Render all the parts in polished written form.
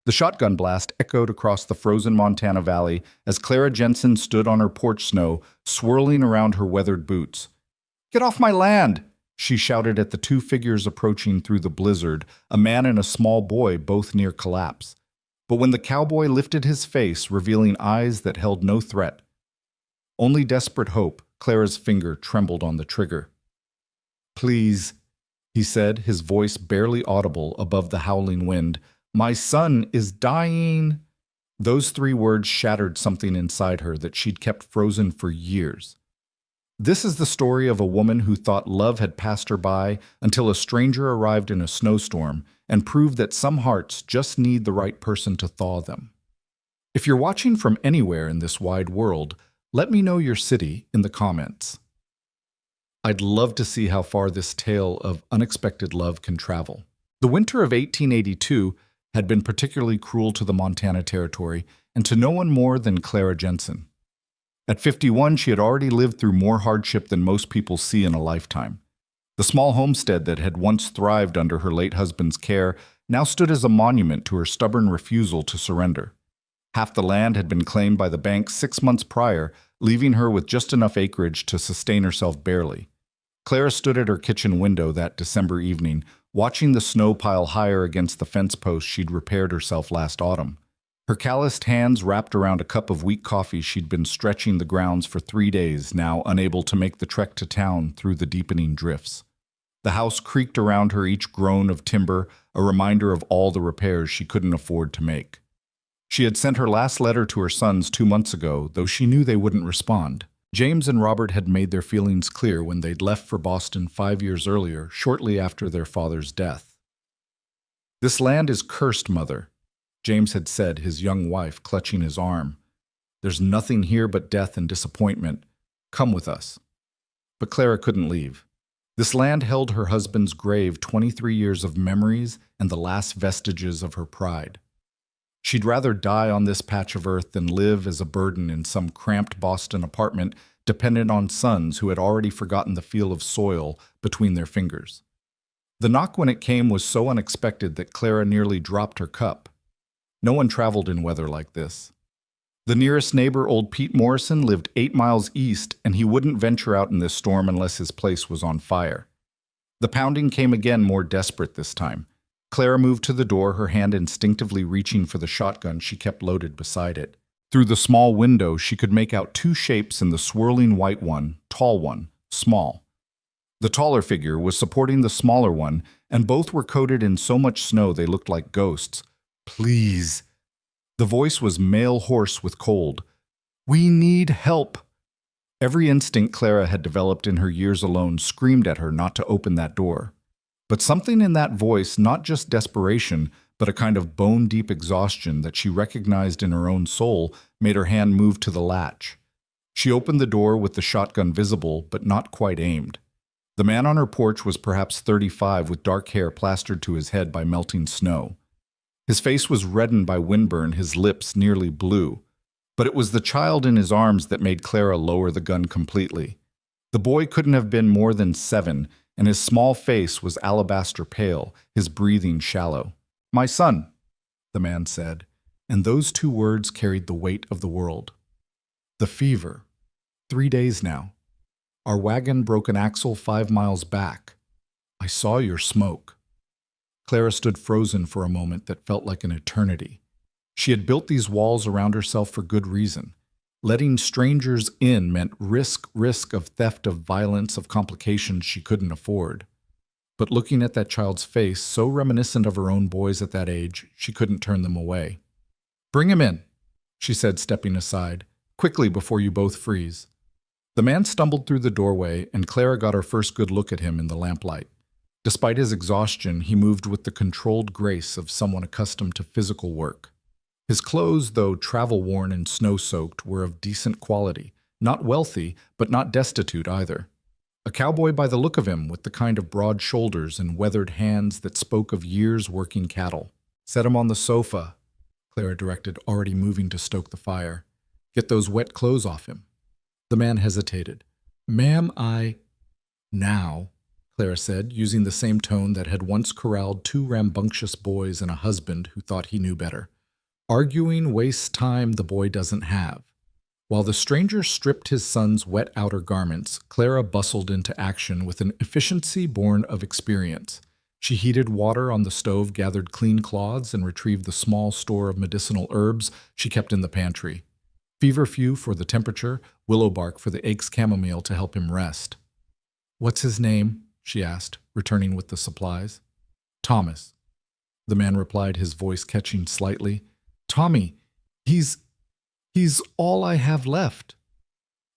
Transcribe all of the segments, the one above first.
The shotgun blast echoed across the frozen Montana valley as Clara Jensen stood on her porch snow, swirling around her weathered boots. "Get off my land!" she shouted at the two figures approaching through the blizzard, a man and a small boy, both near collapse. But when the cowboy lifted his face, revealing eyes that held no threat, only desperate hope, Clara's finger trembled on the trigger. "Please," he said, his voice barely audible above the howling wind. "My son is dying." Those three words shattered something inside her that she'd kept frozen for years. This is the story of a woman who thought love had passed her by until a stranger arrived in a snowstorm and proved that some hearts just need the right person to thaw them. If you're watching from anywhere in this wide world, let me know your city in the comments. I'd love to see how far this tale of unexpected love can travel. The winter of 1882 had been particularly cruel to the Montana Territory and to no one more than Clara Jensen. At 51, she had already lived through more hardship than most people see in a lifetime. The small homestead that had once thrived under her late husband's care now stood as a monument to her stubborn refusal to surrender. Half the land had been claimed by the bank 6 months prior, leaving her with just enough acreage to sustain herself barely. Clara stood at her kitchen window that December evening, watching the snow pile higher against the fence post she'd repaired herself last autumn. Her calloused hands wrapped around a cup of weak coffee she'd been stretching the grounds for 3 days, now unable to make the trek to town through the deepening drifts. The house creaked around her, each groan of timber, a reminder of all the repairs she couldn't afford to make. She had sent her last letter to her sons 2 months ago, though she knew they wouldn't respond. James and Robert had made their feelings clear when they'd left for Boston 5 years earlier, shortly after their father's death. "This land is cursed, Mother," James had said, his young wife clutching his arm. "There's nothing here but death and disappointment. Come with us." But Clara couldn't leave. This land held her husband's grave, 23 years of memories and the last vestiges of her pride. She'd rather die on this patch of earth than live as a burden in some cramped Boston apartment dependent on sons who had already forgotten the feel of soil between their fingers. The knock when it came was so unexpected that Clara nearly dropped her cup. No one traveled in weather like this. The nearest neighbor, old Pete Morrison, lived 8 miles east, and he wouldn't venture out in this storm unless his place was on fire. The pounding came again, more desperate this time. Clara moved to the door, her hand instinctively reaching for the shotgun she kept loaded beside it. Through the small window, she could make out 2 shapes in the swirling white one, tall one, small. The taller figure was supporting the smaller one, and both were coated in so much snow they looked like ghosts. "Please." The voice was male hoarse with cold. "We need help." Every instinct Clara had developed in her years alone screamed at her not to open that door. But something in that voice, not just desperation, but a kind of bone-deep exhaustion that she recognized in her own soul, made her hand move to the latch. She opened the door with the shotgun visible, but not quite aimed. The man on her porch was perhaps 35, with dark hair plastered to his head by melting snow. His face was reddened by windburn, his lips nearly blue. But it was the child in his arms that made Clara lower the gun completely. The boy couldn't have been more than 7, and his small face was alabaster pale, his breathing shallow. "My son," the man said, and those 2 words carried the weight of the world. "The fever. 3 days now. Our wagon broke an axle 5 miles back. I saw your smoke." Clara stood frozen for a moment that felt like an eternity. She had built these walls around herself for good reason. Letting strangers in meant risk of theft, of violence, of complications she couldn't afford. But looking at that child's face, so reminiscent of her own boys at that age, she couldn't turn them away. "Bring him in," she said, stepping aside. "Quickly, before you both freeze." The man stumbled through the doorway, and Clara got her first good look at him in the lamplight. Despite his exhaustion, he moved with the controlled grace of someone accustomed to physical work. His clothes, though travel-worn and snow-soaked, were of decent quality, not wealthy, but not destitute either. A cowboy by the look of him, with the kind of broad shoulders and weathered hands that spoke of years working cattle. "Set him on the sofa," Clara directed, already moving to stoke the fire. "Get those wet clothes off him." The man hesitated. "Ma'am, Now," Clara said, using the same tone that had once corralled 2 rambunctious boys and a husband who thought he knew better. Arguing wastes time the boy doesn't have. While the stranger stripped his son's wet outer garments, Clara bustled into action with an efficiency born of experience. She heated water on the stove, gathered clean cloths, and retrieved the small store of medicinal herbs she kept in the pantry. Feverfew for the temperature, willow bark for the aches chamomile to help him rest. "What's his name?" she asked, returning with the supplies. "Thomas," the man replied, his voice catching slightly. "Tommy, he's all I have left."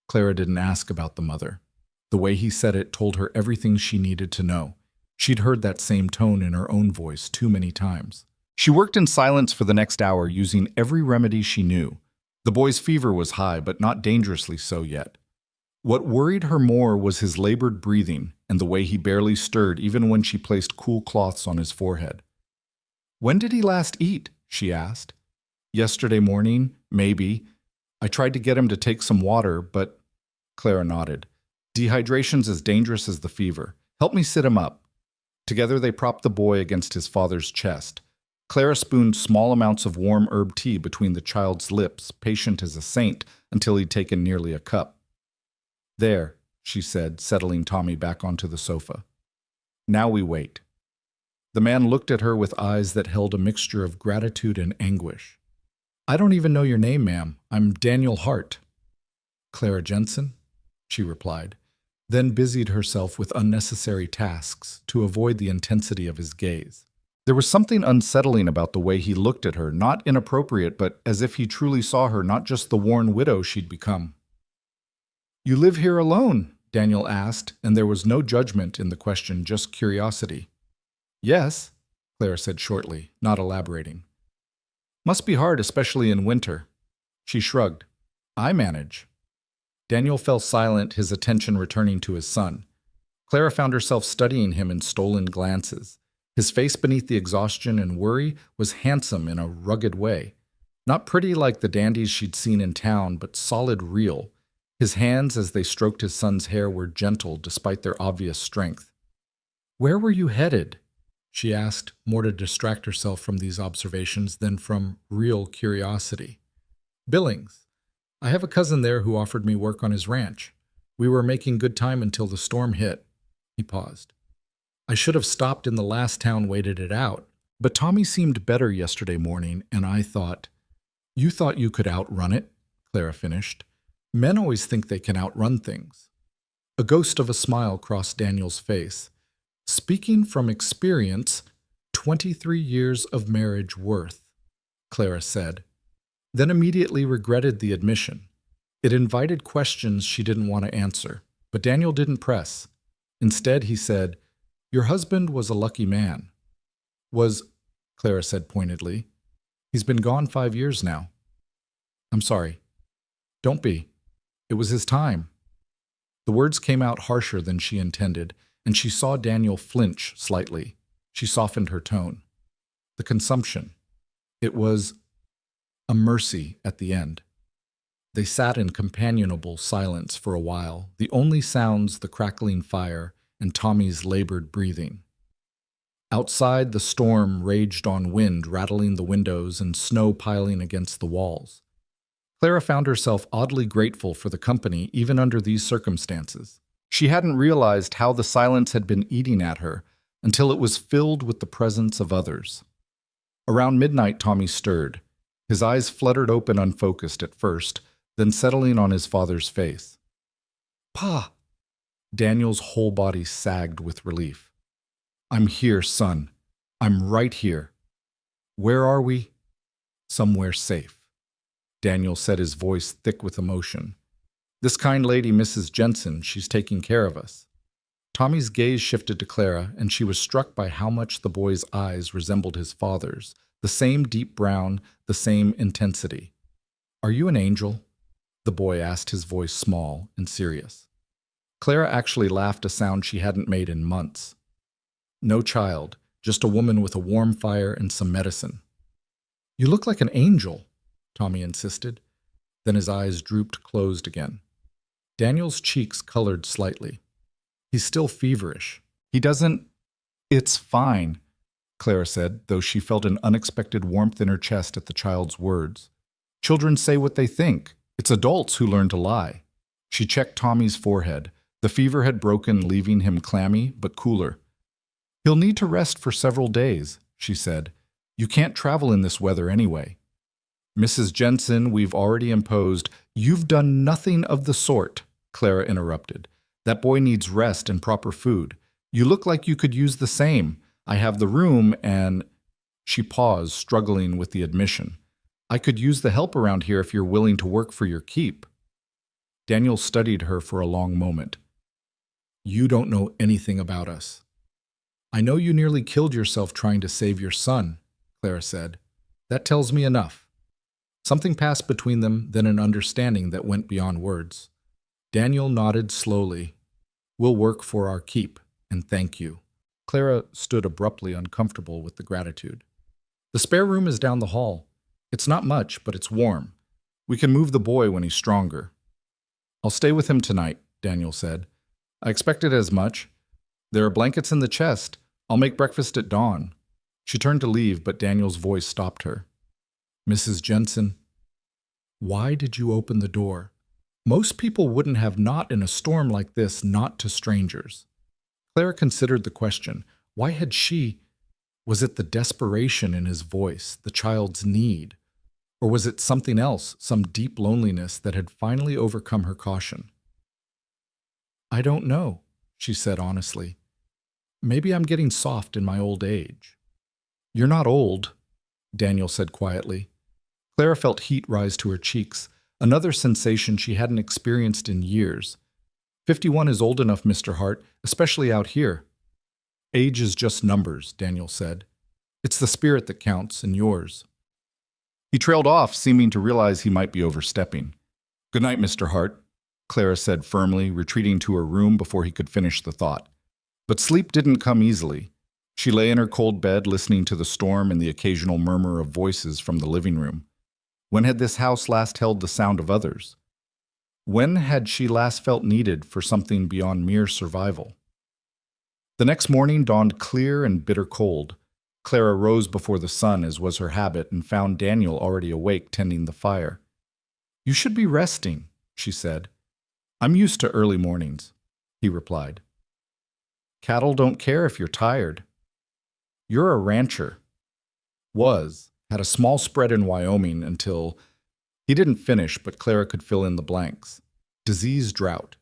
Clara didn't ask about the mother. The way he said it told her everything she needed to know. She'd heard that same tone in her own voice too many times. She worked in silence for the next hour, using every remedy she knew. The boy's fever was high, but not dangerously so yet. What worried her more was his labored breathing and the way he barely stirred even when she placed cool cloths on his forehead. "When did he last eat?" she asked. "Yesterday morning, maybe. I tried to get him to take some water, but—" Clara nodded. "Dehydration's as dangerous as the fever. Help me sit him up." Together they propped the boy against his father's chest. Clara spooned small amounts of warm herb tea between the child's lips, patient as a saint, until he'd taken nearly a cup. "There," she said, settling Tommy back onto the sofa. "Now we wait." The man looked at her with eyes that held a mixture of gratitude and anguish. "I don't even know your name, ma'am. I'm Daniel Hart." "Clara Jensen," she replied, then busied herself with unnecessary tasks to avoid the intensity of his gaze. There was something unsettling about the way he looked at her, not inappropriate, but as if he truly saw her, not just the worn widow she'd become. "You live here alone?" Daniel asked, and there was no judgment in the question, just curiosity. "Yes," Clara said shortly, not elaborating. "Must be hard, especially in winter." She shrugged. "I manage." Daniel fell silent, his attention returning to his son. Clara found herself studying him in stolen glances. His face beneath the exhaustion and worry was handsome in a rugged way. Not pretty like the dandies she'd seen in town, but solid real. His hands, as they stroked his son's hair, were gentle despite their obvious strength. "Where were you headed?" she asked, more to distract herself from these observations than from real curiosity. "Billings. I have a cousin there who offered me work on his ranch. We were making good time until the storm hit." He paused. "I should have stopped in the last town, waited it out. But Tommy seemed better yesterday morning, and I thought—" "You thought you could outrun it," Clara finished. "Men always think they can outrun things." A ghost of a smile crossed Daniel's face. "Speaking from experience, 23 years of marriage worth," Clara said, then immediately regretted the admission. It invited questions she didn't want to answer, but Daniel didn't press. Instead, he said, "Your husband was a lucky man." "Was," Clara said pointedly. "He's been gone 5 years now." "I'm sorry." "Don't be. It was his time." The words came out harsher than she intended, and she saw Daniel flinch slightly. She softened her tone. "The consumption. It was a mercy at the end." They sat in companionable silence for a while, the only sounds the crackling fire and Tommy's labored breathing. Outside, the storm raged on, wind rattling the windows and snow piling against the walls. Clara found herself oddly grateful for the company even under these circumstances. She hadn't realized how the silence had been eating at her until it was filled with the presence of others. Around midnight, Tommy stirred. His eyes fluttered open, unfocused at first, then settling on his father's face. "Pa!" Daniel's whole body sagged with relief. "I'm here, son. I'm right here." "Where are we?" "Somewhere safe." Daniel said, his voice thick with emotion. "This kind lady, Mrs. Jensen, she's taking care of us." Tommy's gaze shifted to Clara, and she was struck by how much the boy's eyes resembled his father's, the same deep brown, the same intensity. "Are you an angel?" the boy asked, his voice small and serious. Clara actually laughed, a sound she hadn't made in months. "No child, just a woman with a warm fire and some medicine." "You look like an angel," Tommy insisted. Then his eyes drooped closed again. Daniel's cheeks colored slightly. "He's still feverish. He doesn't—" "It's fine." Clara said, though she felt an unexpected warmth in her chest at the child's words. Children say what they think. It's adults who learn to lie. She checked Tommy's forehead. The fever had broken, leaving him clammy but cooler. He'll need to rest for several days, she said. You can't travel in this weather anyway. Mrs. Jensen, we've already imposed. You've done nothing of the sort, Clara interrupted. That boy needs rest and proper food. You look like you could use the same. I have the room and… She paused, struggling with the admission. I could use the help around here if you're willing to work for your keep. Daniel studied her for a long moment. You don't know anything about us. I know you nearly killed yourself trying to save your son, Clara said. That tells me enough. Something passed between them, then an understanding that went beyond words. Daniel nodded slowly. We'll work for our keep, and thank you. Clara stood abruptly uncomfortable with the gratitude. The spare room is down the hall. It's not much, but it's warm. We can move the boy when he's stronger. I'll stay with him tonight, Daniel said. I expected as much. There are blankets in the chest. I'll make breakfast at dawn. She turned to leave, but Daniel's voice stopped her. Mrs. Jensen, why did you open the door? Most people wouldn't have not in a storm like this, not to strangers. Clara considered the question. Why had she… Was it the desperation in his voice, the child's need? Or was it something else, some deep loneliness that had finally overcome her caution? I don't know, she said honestly. Maybe I'm getting soft in my old age. You're not old, Daniel said quietly. Clara felt heat rise to her cheeks, another sensation she hadn't experienced in years. 51 is old enough, Mr. Hart, especially out here. Age is just numbers, Daniel said. It's the spirit that counts, and yours. He trailed off, seeming to realize he might be overstepping. Good night, Mr. Hart, Clara said firmly, retreating to her room before he could finish the thought. But sleep didn't come easily. She lay in her cold bed, listening to the storm and the occasional murmur of voices from the living room. When had this house last held the sound of others? When had she last felt needed for something beyond mere survival? The next morning dawned clear and bitter cold. Clara rose before the sun, as was her habit, and found Daniel already awake tending the fire. You should be resting, she said. I'm used to early mornings, he replied. Cattle don't care if you're tired. You're a rancher. Had a small spread in Wyoming until… He didn't finish, but Clara could fill in the blanks. Disease, drought.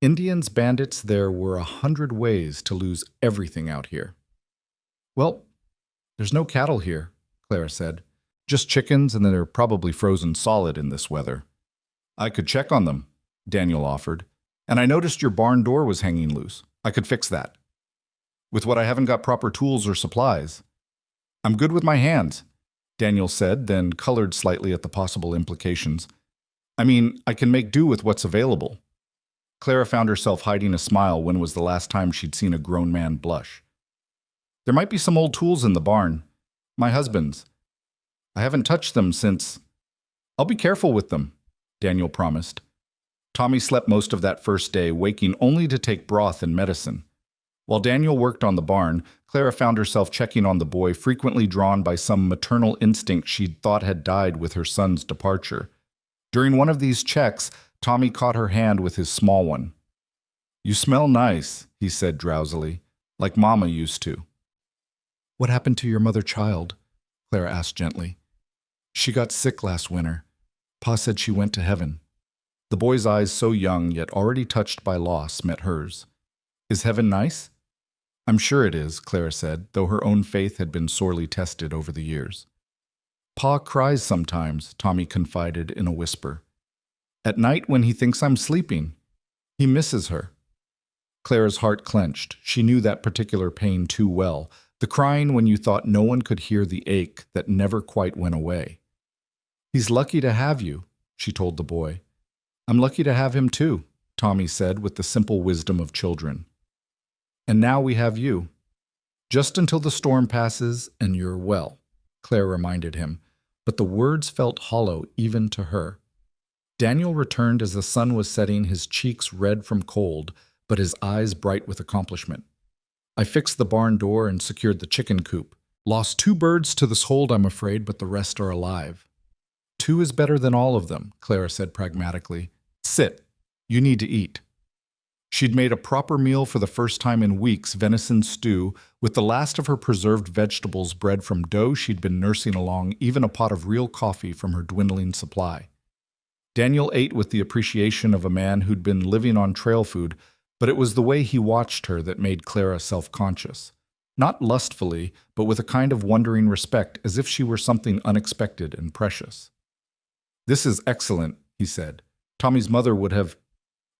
Indians, bandits, there were 100 ways to lose everything out here. Well, there's no cattle here, Clara said. Just chickens, and they're probably frozen solid in this weather. I could check on them, Daniel offered. And I noticed your barn door was hanging loose. I could fix that. With what I haven't got proper tools or supplies. I'm good with my hands, Daniel said, then colored slightly at the possible implications. I mean, I can make do with what's available. Clara found herself hiding a smile when was the last time she'd seen a grown man blush. There might be some old tools in the barn. My husband's. I haven't touched them since… I'll be careful with them, Daniel promised. Tommy slept most of that first day, waking only to take broth and medicine. While Daniel worked on the barn, Clara found herself checking on the boy, frequently drawn by some maternal instinct she'd thought had died with her son's departure. During one of these checks, Tommy caught her hand with his small one. You smell nice, he said drowsily, like Mama used to. What happened to your mother-child? Clara asked gently. She got sick last winter. Pa said she went to heaven. The boy's eyes, so young yet already touched by loss, met hers. Is heaven nice? I'm sure it is, Clara said, though her own faith had been sorely tested over the years. Pa cries sometimes, Tommy confided in a whisper. At night when he thinks I'm sleeping. He misses her. Clara's heart clenched. She knew that particular pain too well, the crying when you thought no one could hear the ache that never quite went away. He's lucky to have you, she told the boy. I'm lucky to have him too, Tommy said with the simple wisdom of children. And now we have you. Just until the storm passes and you're well, Claire reminded him, but the words felt hollow even to her. Daniel returned as the sun was setting, his cheeks red from cold, but his eyes bright with accomplishment. I fixed the barn door and secured the chicken coop. Lost 2 birds to this hold, I'm afraid, but the rest are alive. 2 is better than all of them, Clara said pragmatically. Sit. You need to eat. She'd made a proper meal for the first time in weeks, venison stew, with the last of her preserved vegetables bred from dough she'd been nursing along, even a pot of real coffee from her dwindling supply. Daniel ate with the appreciation of a man who'd been living on trail food, but it was the way he watched her that made Clara self-conscious. Not lustfully, but with a kind of wondering respect, as if she were something unexpected and precious. "This is excellent," he said. "Tommy's mother would have—"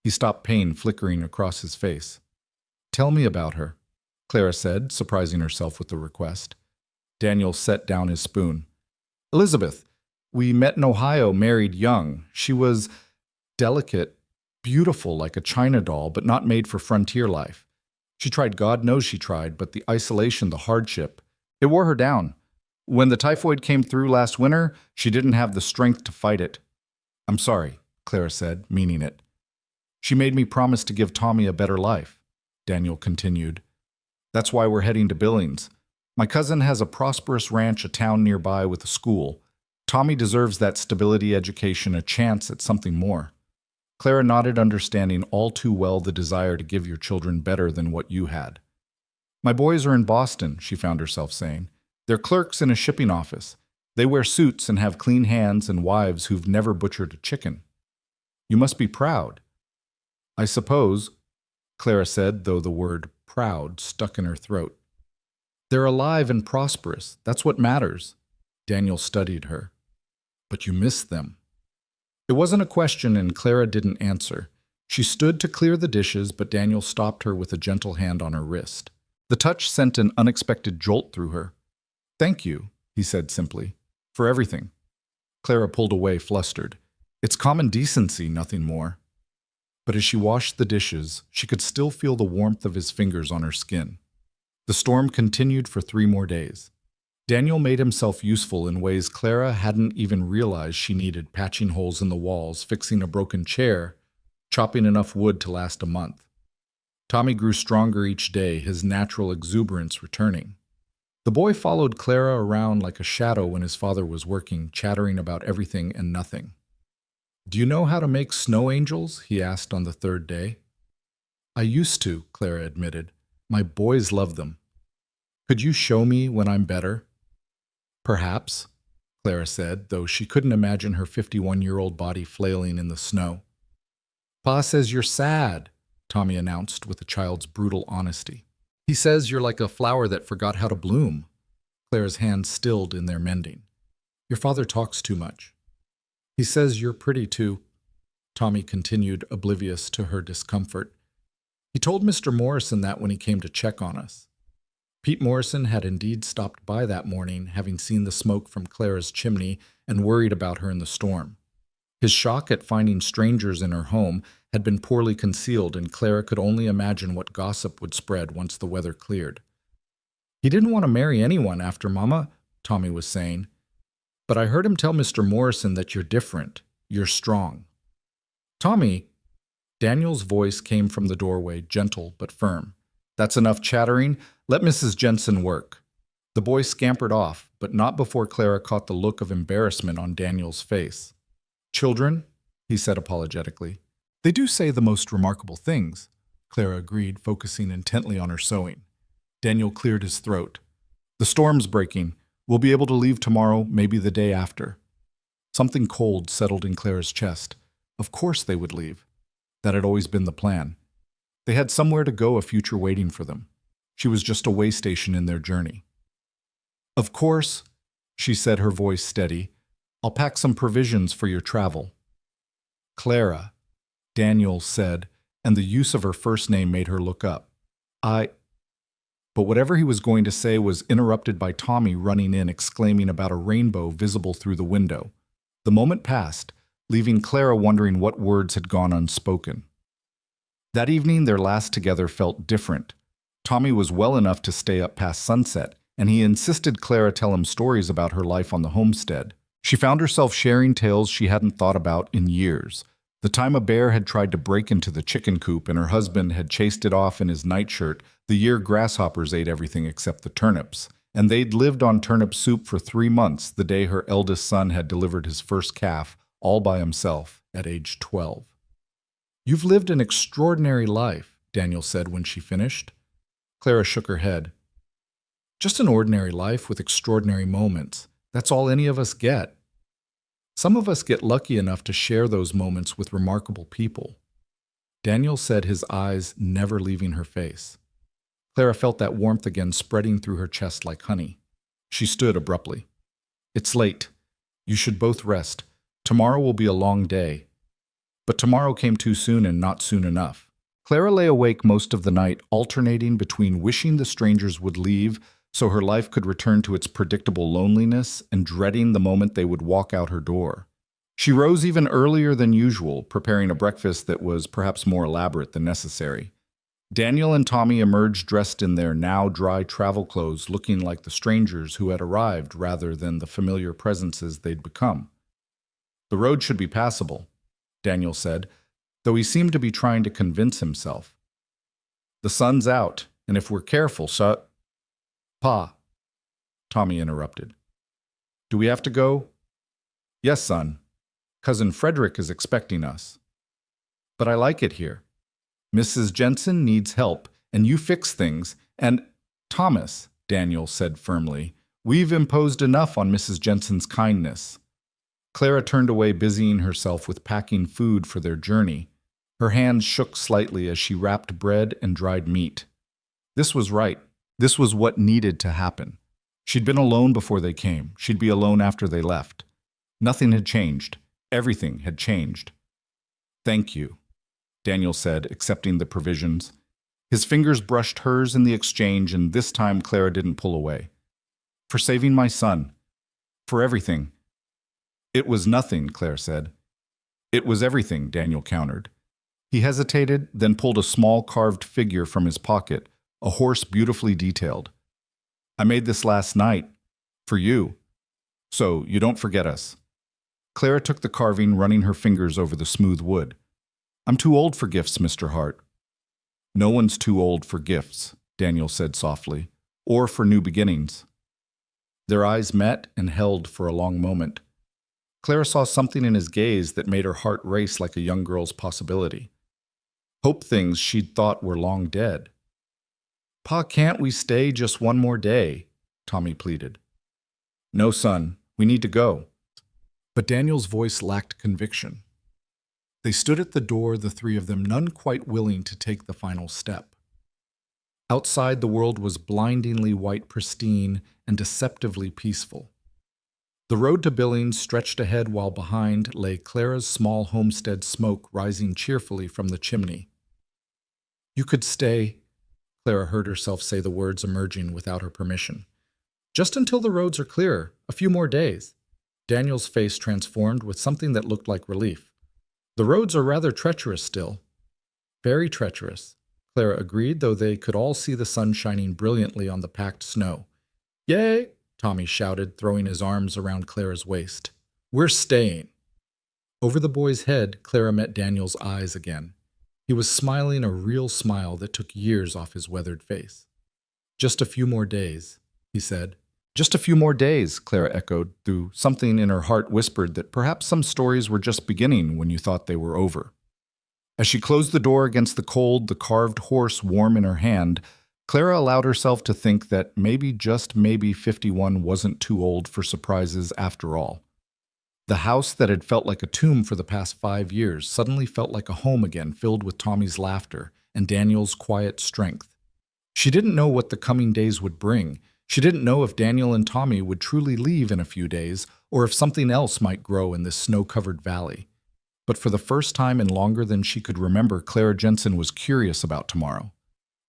He stopped, pain flickering across his face. "Tell me about her," Clara said, surprising herself with the request. Daniel set down his spoon. "Elizabeth, we met in Ohio, married young. She was delicate, beautiful like a china doll, but not made for frontier life. She tried, God knows she tried, but the isolation, the hardship, it wore her down. When the typhoid came through last winter, she didn't have the strength to fight it." "I'm sorry," Clara said, meaning it. "She made me promise to give Tommy a better life," Daniel continued. "That's why we're heading to Billings. My cousin has a prosperous ranch, a town nearby with a school. Tommy deserves that stability, education, a chance at something more." Clara nodded, understanding all too well the desire to give your children better than what you had. "My boys are in Boston," she found herself saying. "They're clerks in a shipping office. They wear suits and have clean hands and wives who've never butchered a chicken. You must be proud." "I suppose," Clara said, though the word proud stuck in her throat. "They're alive and prosperous. That's what matters." Daniel studied her. "But you miss them." It wasn't a question, and Clara didn't answer. She stood to clear the dishes, but Daniel stopped her with a gentle hand on her wrist. The touch sent an unexpected jolt through her. "Thank you," he said simply, "for everything." Clara pulled away, flustered. "It's common decency, nothing more." But as she washed the dishes, she could still feel the warmth of his fingers on her skin. The storm continued for 3 more days. Daniel made himself useful in ways Clara hadn't even realized she needed, patching holes in the walls, fixing a broken chair, chopping enough wood to last a month. Tommy grew stronger each day, his natural exuberance returning. The boy followed Clara around like a shadow when his father was working, chattering about everything and nothing. "Do you know how to make snow angels?" he asked on the 3rd day. "I used to," Clara admitted. "My boys love them. Could you show me when I'm better?" "Perhaps," Clara said, though she couldn't imagine her 51-year-old body flailing in the snow. "Pa says you're sad," Tommy announced with a child's brutal honesty. "He says you're like a flower that forgot how to bloom." Clara's hands stilled in their mending. "Your father talks too much." "He says you're pretty too," Tommy continued, oblivious to her discomfort. "He told Mr. Morrison that when he came to check on us." Pete Morrison had indeed stopped by that morning, having seen the smoke from Clara's chimney and worried about her in the storm. His shock at finding strangers in her home had been poorly concealed, and Clara could only imagine what gossip would spread once the weather cleared. "He didn't want to marry anyone after Mama," Tommy was saying. "But I heard him tell Mr. Morrison that you're different. You're strong." "Tommy," Daniel's voice came from the doorway, gentle but firm. "That's enough chattering. Let Mrs. Jensen work." The boy scampered off, but not before Clara caught the look of embarrassment on Daniel's face. "Children," he said apologetically. "They do say the most remarkable things," Clara agreed, focusing intently on her sewing. Daniel cleared his throat. "The storm's breaking. We'll be able to leave tomorrow, maybe the day after." Something cold settled in Clara's chest. Of course they would leave. That had always been the plan. They had somewhere to go, a future waiting for them. She was just a way station in their journey. "Of course," she said, her voice steady, "I'll pack some provisions for your travel." "Clara," Daniel said, and the use of her first name made her look up. But whatever he was going to say was interrupted by Tommy running in, exclaiming about a rainbow visible through the window. The moment passed, leaving Clara wondering what words had gone unspoken. That evening, their last together felt different. Tommy was well enough to stay up past sunset, and he insisted Clara tell him stories about her life on the homestead. She found herself sharing tales she hadn't thought about in years. The time a bear had tried to break into the chicken coop and her husband had chased it off in his nightshirt, the year grasshoppers ate everything except the turnips, and they'd lived on turnip soup for 3 months the day her eldest son had delivered his first calf, all by himself, at age 12. "You've lived an extraordinary life," Daniel said when she finished. Clara shook her head. "Just an ordinary life with extraordinary moments. That's all any of us get. Some of us get lucky enough to share those moments with remarkable people." Daniel said, his eyes never leaving her face. Clara felt that warmth again spreading through her chest like honey. She stood abruptly. "It's late. You should both rest. Tomorrow will be a long day." But tomorrow came too soon and not soon enough. Clara lay awake most of the night, alternating between wishing the strangers would leave so her life could return to its predictable loneliness and dreading the moment they would walk out her door. She rose even earlier than usual, preparing a breakfast that was perhaps more elaborate than necessary. Daniel and Tommy emerged dressed in their now dry travel clothes, looking like the strangers who had arrived rather than the familiar presences they'd become. "The road should be passable," Daniel said, though he seemed to be trying to convince himself. "The sun's out, and if we're careful, Pa," Tommy interrupted. "Do we have to go?" "Yes, son. Cousin Frederick is expecting us." "But I like it here. Mrs. Jensen needs help, and you fix things, and—" "Thomas," Daniel said firmly, "we've imposed enough on Mrs. Jensen's kindness." Clara turned away, busying herself with packing food for their journey. Her hands shook slightly as she wrapped bread and dried meat. This was right. This was what needed to happen. She'd been alone before they came. She'd be alone after they left. Nothing had changed. Everything had changed. "Thank you," Daniel said, accepting the provisions. His fingers brushed hers in the exchange, and this time Clara didn't pull away. "For saving my son. For everything." "It was nothing," Claire said. "It was everything," Daniel countered. He hesitated, then pulled a small carved figure from his pocket, a horse beautifully detailed. "I made this last night. For you. So you don't forget us." Clara took the carving, running her fingers over the smooth wood. "I'm too old for gifts, Mr. Hart." "No one's too old for gifts," Daniel said softly, "or for new beginnings." Their eyes met and held for a long moment. Clara saw something in his gaze that made her heart race like a young girl's possibility. Hope things she'd thought were long dead. "Pa, can't we stay just one more day?" Tommy pleaded. "No, son, we need to go." But Daniel's voice lacked conviction. They stood at the door, the three of them, none quite willing to take the final step. Outside, the world was blindingly white pristine and deceptively peaceful. The road to Billings stretched ahead while behind lay Clara's small homestead, smoke rising cheerfully from the chimney. "You could stay," Clara heard herself say the words emerging without her permission. "Just until the roads are clearer, a few more days." Daniel's face transformed with something that looked like relief. "The roads are rather treacherous still." "Very treacherous," Clara agreed, though they could all see the sun shining brilliantly on the packed snow. "Yay!" Tommy shouted, throwing his arms around Clara's waist. "We're staying." Over the boy's head, Clara met Daniel's eyes again. He was smiling a real smile that took years off his weathered face. "Just a few more days," he said. "Just a few more days," Clara echoed, though something in her heart whispered that perhaps some stories were just beginning when you thought they were over. As she closed the door against the cold, the carved horse warm in her hand, Clara allowed herself to think that maybe, just maybe, 51 wasn't too old for surprises after all. The house that had felt like a tomb for the past 5 years suddenly felt like a home again, filled with Tommy's laughter and Daniel's quiet strength. She didn't know what the coming days would bring. She didn't know if Daniel and Tommy would truly leave in a few days, or if something else might grow in this snow-covered valley. But for the first time in longer than she could remember, Clara Jensen was curious about tomorrow.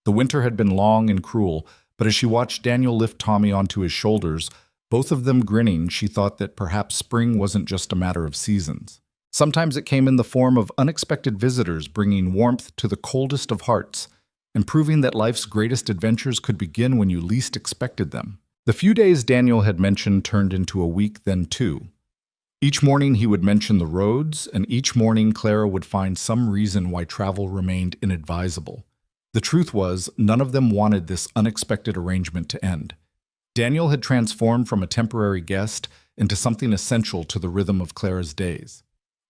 The winter had been long and cruel, but as she watched Daniel lift Tommy onto his shoulders, both of them grinning, she thought that perhaps spring wasn't just a matter of seasons. Sometimes it came in the form of unexpected visitors, bringing warmth to the coldest of hearts, and proving that life's greatest adventures could begin when you least expected them. The few days Daniel had mentioned turned into a week, then 2. Each morning he would mention the roads, and each morning Clara would find some reason why travel remained inadvisable. The truth was, none of them wanted this unexpected arrangement to end. Daniel had transformed from a temporary guest into something essential to the rhythm of Clara's days.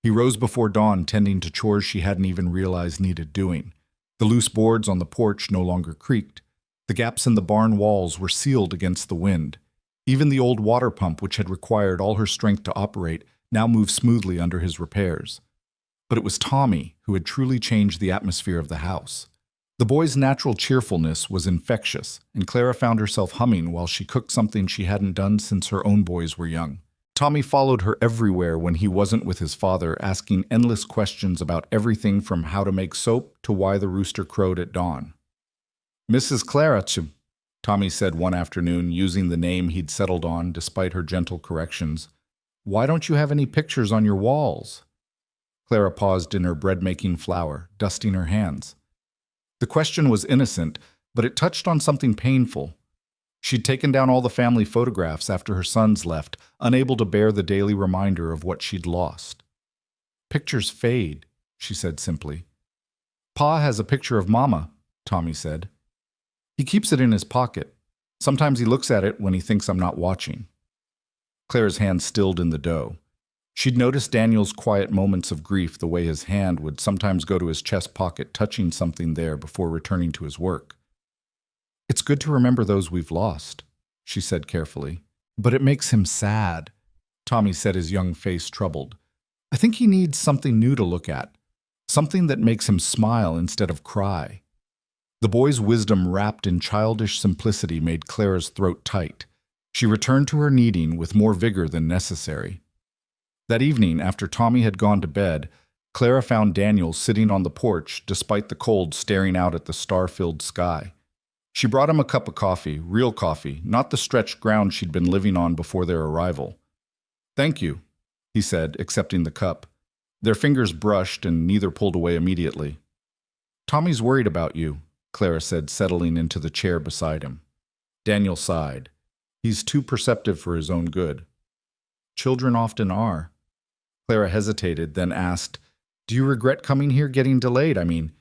He rose before dawn tending to chores she hadn't even realized needed doing. The loose boards on the porch no longer creaked. The gaps in the barn walls were sealed against the wind. Even the old water pump, which had required all her strength to operate, now moved smoothly under his repairs. But it was Tommy who had truly changed the atmosphere of the house. The boy's natural cheerfulness was infectious, and Clara found herself humming while she cooked something she hadn't done since her own boys were young. Tommy followed her everywhere when he wasn't with his father, asking endless questions about everything from how to make soap to why the rooster crowed at dawn. "Mrs. Clara," Tommy said one afternoon, using the name he'd settled on despite her gentle corrections, "why don't you have any pictures on your walls?" Clara paused in her bread-making flour, dusting her hands. The question was innocent, but it touched on something painful. She'd taken down all the family photographs after her sons left, unable to bear the daily reminder of what she'd lost. "Pictures fade," she said simply. "Pa has a picture of Mama," Tommy said. "He keeps it in his pocket. Sometimes he looks at it when he thinks I'm not watching." Clara's hand stilled in the dough. She'd noticed Daniel's quiet moments of grief, the way his hand would sometimes go to his chest pocket, touching something there before returning to his work. "It's good to remember those we've lost," she said carefully. "But it makes him sad," Tommy said, his young face troubled. "I think he needs something new to look at, something that makes him smile instead of cry." The boy's wisdom wrapped in childish simplicity made Clara's throat tight. She returned to her kneading with more vigor than necessary. That evening, after Tommy had gone to bed, Clara found Daniel sitting on the porch, despite the cold, staring out at the star-filled sky. She brought him a cup of coffee, real coffee, not the stretched ground she'd been living on before their arrival. "Thank you," he said, accepting the cup. Their fingers brushed, and neither pulled away immediately. "Tommy's worried about you," Clara said, settling into the chair beside him. Daniel sighed. "He's too perceptive for his own good." "Children often are." Clara hesitated, then asked, "Do you regret coming here, getting delayed, I mean?"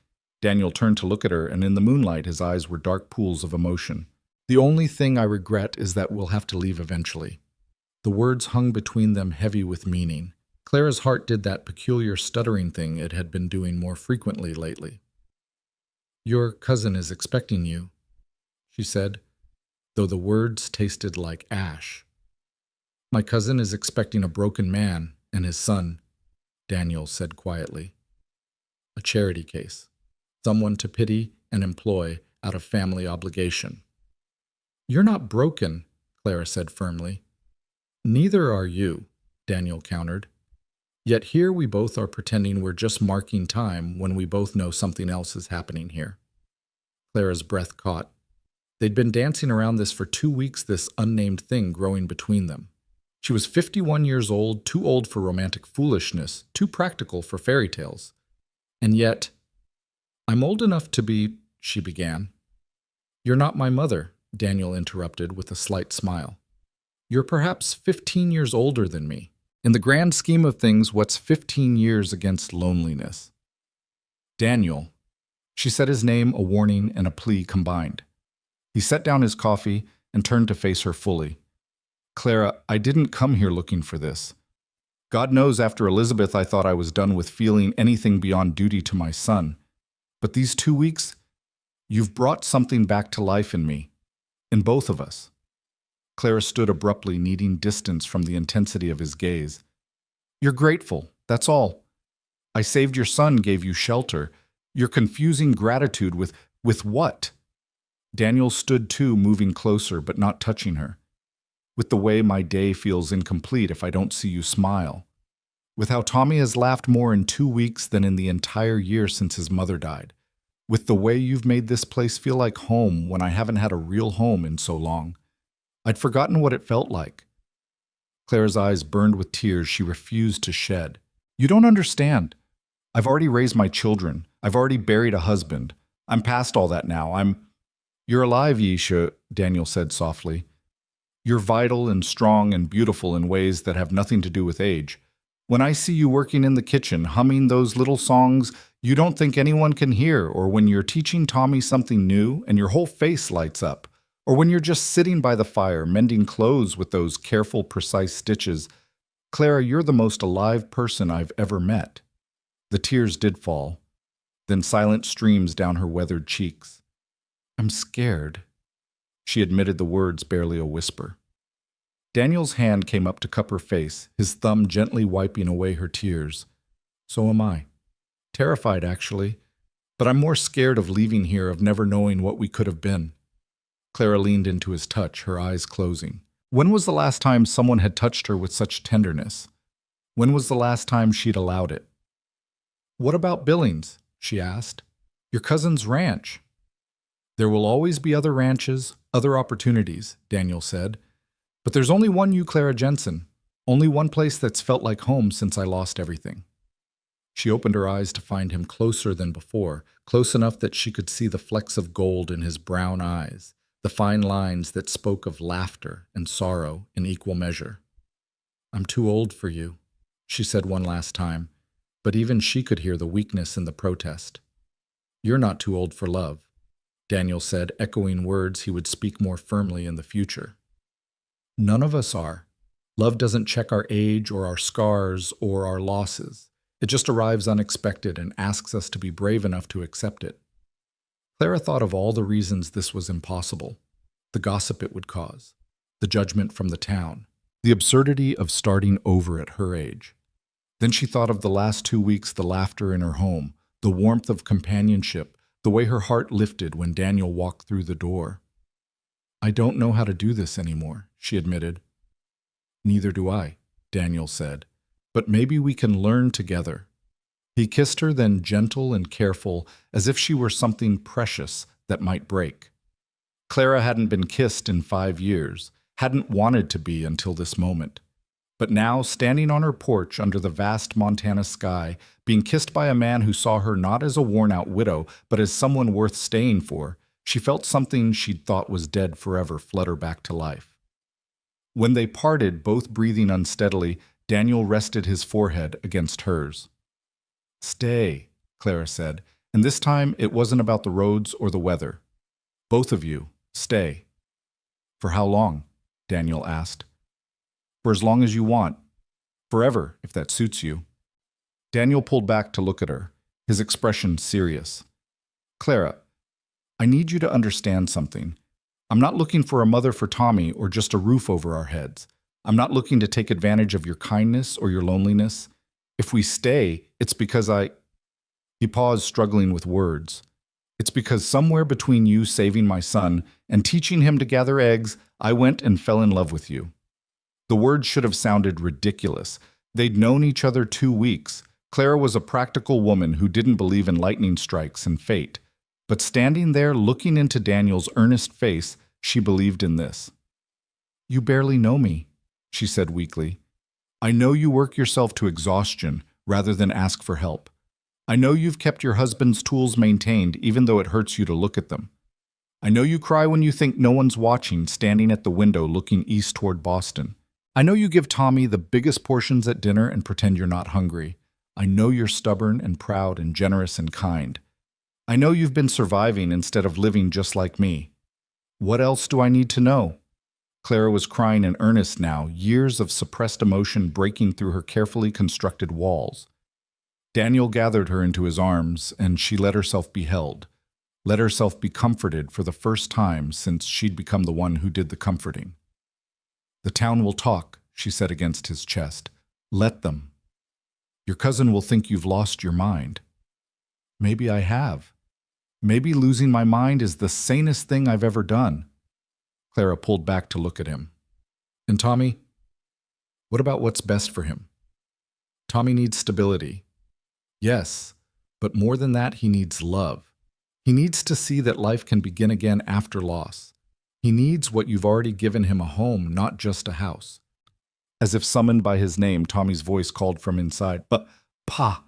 Daniel turned to look at her, and in the moonlight his eyes were dark pools of emotion. "The only thing I regret is that we'll have to leave eventually." The words hung between them heavy with meaning. Clara's heart did that peculiar stuttering thing it had been doing more frequently lately. "Your cousin is expecting you," she said, though the words tasted like ash. "My cousin is expecting a broken man and his son," Daniel said quietly. "A charity case. Someone to pity and employ out of family obligation." "You're not broken," Clara said firmly. "Neither are you," Daniel countered. "Yet here we both are pretending we're just marking time when we both know something else is happening here." Clara's breath caught. They'd been dancing around this for 2 weeks, this unnamed thing growing between them. She was 51 years old, too old for romantic foolishness, too practical for fairy tales. And yet, "I'm old enough to be," she began. "You're not my mother," Daniel interrupted with a slight smile. "You're perhaps 15 years older than me. In the grand scheme of things, what's 15 years against loneliness?" "Daniel." She said his name, a warning and a plea combined. He set down his coffee and turned to face her fully. "Clara, I didn't come here looking for this. God knows after Elizabeth I thought I was done with feeling anything beyond duty to my son. But these 2 weeks, you've brought something back to life in me, in both of us." Clara stood abruptly, needing distance from the intensity of his gaze. "You're grateful, that's all. I saved your son, gave you shelter. You're confusing gratitude with what?" Daniel stood too, moving closer but not touching her. "With the way my day feels incomplete if I don't see you smile. With how Tommy has laughed more in 2 weeks than in the entire year since his mother died. With the way you've made this place feel like home when I haven't had a real home in so long. I'd forgotten what it felt like." Clara's eyes burned with tears she refused to shed. "You don't understand. I've already raised my children. I've already buried a husband. I'm past all that now. "You're alive, Yisha," Daniel said softly. You're vital and strong and beautiful in ways that have nothing to do with age. When I see you working in the kitchen, humming those little songs you don't think anyone can hear, or when you're teaching Tommy something new and your whole face lights up, or when you're just sitting by the fire mending clothes with those careful, precise stitches, Clara, you're the most alive person I've ever met. The tears did fall, then silent streams down her weathered cheeks. I'm scared. She admitted the words barely a whisper. Daniel's hand came up to cup her face, his thumb gently wiping away her tears. So am I. Terrified, actually. But I'm more scared of leaving here, of never knowing what we could have been. Clara leaned into his touch, her eyes closing. When was the last time someone had touched her with such tenderness? When was the last time she'd allowed it? What about Billings? She asked. Your cousin's ranch. There will always be other ranches, other opportunities, Daniel said. But there's only one you, Clara Jensen. Only one place that's felt like home since I lost everything. She opened her eyes to find him closer than before, close enough that she could see the flecks of gold in his brown eyes, the fine lines that spoke of laughter and sorrow in equal measure. I'm too old for you, she said one last time, but even she could hear the weakness in the protest. You're not too old for love, Daniel said, echoing words he would speak more firmly in the future. None of us are. Love doesn't check our age or our scars or our losses. It just arrives unexpected and asks us to be brave enough to accept it. Clara thought of all the reasons this was impossible. The gossip it would cause, the judgment from the town, the absurdity of starting over at her age. Then she thought of the last 2 weeks, the laughter in her home, the warmth of companionship, the way her heart lifted when Daniel walked through the door. I don't know how to do this anymore, she admitted. Neither do I, Daniel said, but maybe we can learn together. He kissed her, then gentle and careful, as if she were something precious that might break. Clara hadn't been kissed in 5 years, hadn't wanted to be until this moment. But now, standing on her porch under the vast Montana sky, being kissed by a man who saw her not as a worn-out widow, but as someone worth staying for, she felt something she'd thought was dead forever flutter back to life. When they parted, both breathing unsteadily, Daniel rested his forehead against hers. Stay, Clara said, and this time it wasn't about the roads or the weather. Both of you, stay. For how long? Daniel asked. For as long as you want. Forever, if that suits you. Daniel pulled back to look at her, his expression serious. Clara, I need you to understand something. I'm not looking for a mother for Tommy or just a roof over our heads. I'm not looking to take advantage of your kindness or your loneliness. If we stay, it's because He paused, struggling with words. It's because somewhere between you saving my son and teaching him to gather eggs, I went and fell in love with you. The words should have sounded ridiculous. They'd known each other 2 weeks. Clara was a practical woman who didn't believe in lightning strikes and fate. But standing there looking into Daniel's earnest face, she believed in this. You barely know me, she said weakly. I know you work yourself to exhaustion rather than ask for help. I know you've kept your husband's tools maintained even though it hurts you to look at them. I know you cry when you think no one's watching, standing at the window looking east toward Boston. I know you give Tommy the biggest portions at dinner and pretend you're not hungry. I know you're stubborn and proud and generous and kind. I know you've been surviving instead of living just like me. What else do I need to know? Clara was crying in earnest now, years of suppressed emotion breaking through her carefully constructed walls. Daniel gathered her into his arms, and she let herself be held, let herself be comforted for the first time since she'd become the one who did the comforting. The town will talk, she said against his chest. Let them. Your cousin will think you've lost your mind. Maybe I have. Maybe losing my mind is the sanest thing I've ever done. Clara pulled back to look at him. And Tommy? What about what's best for him? Tommy needs stability. Yes, but more than that, he needs love. He needs to see that life can begin again after loss. He needs what you've already given him, a home, not just a house. As if summoned by his name, Tommy's voice called from inside. But, Pa,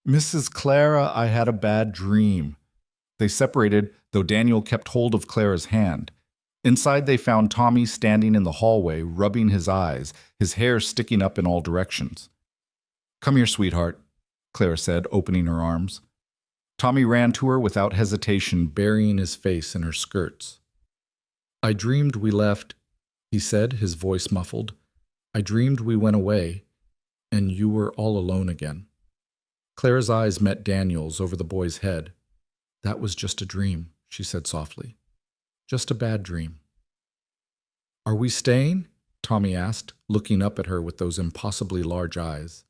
Mrs. Clara, I had a bad dream. They separated, though Daniel kept hold of Clara's hand. Inside, they found Tommy standing in the hallway, rubbing his eyes, his hair sticking up in all directions. "Come here, sweetheart," Clara said, opening her arms. Tommy ran to her without hesitation, burying his face in her skirts. "I dreamed we left," he said, his voice muffled. "I dreamed we went away, and you were all alone again." Clara's eyes met Daniel's over the boy's head. "That was just a dream," she said softly. "Just a bad dream." "Are we staying?" Tommy asked, looking up at her with those impossibly large eyes.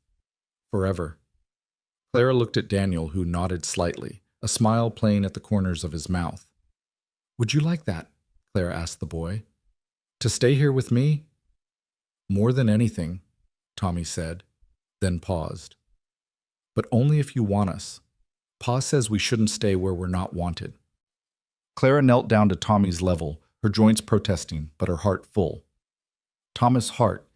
"Forever." Clara looked at Daniel, who nodded slightly, a smile playing at the corners of his mouth. "Would you like that?" Clara asked the boy. "To stay here with me?" "More than anything," Tommy said, then paused. "But only if you want us. Pa says we shouldn't stay where we're not wanted." Clara knelt down to Tommy's level, her joints protesting, but her heart full. "Thomas Hart,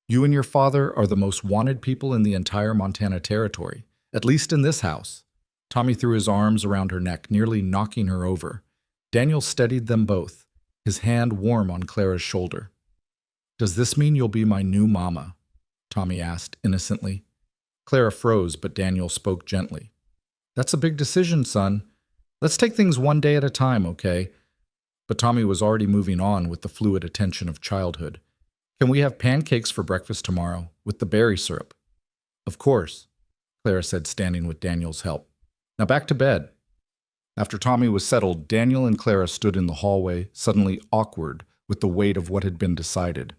you and your father are the most wanted people in the entire Montana Territory, at least in this house." Tommy threw his arms around her neck, nearly knocking her over. Daniel steadied them both, his hand warm on Clara's shoulder. "Does this mean you'll be my new mama?" Tommy asked innocently. Clara froze, but Daniel spoke gently. "That's a big decision, son. Let's take things one day at a time, okay?" But Tommy was already moving on with the fluid attention of childhood. "Can we have pancakes for breakfast tomorrow, with the berry syrup?" "Of course," Clara said, standing with Daniel's help. "Now back to bed." After Tommy was settled, Daniel and Clara stood in the hallway, suddenly awkward with the weight of what had been decided.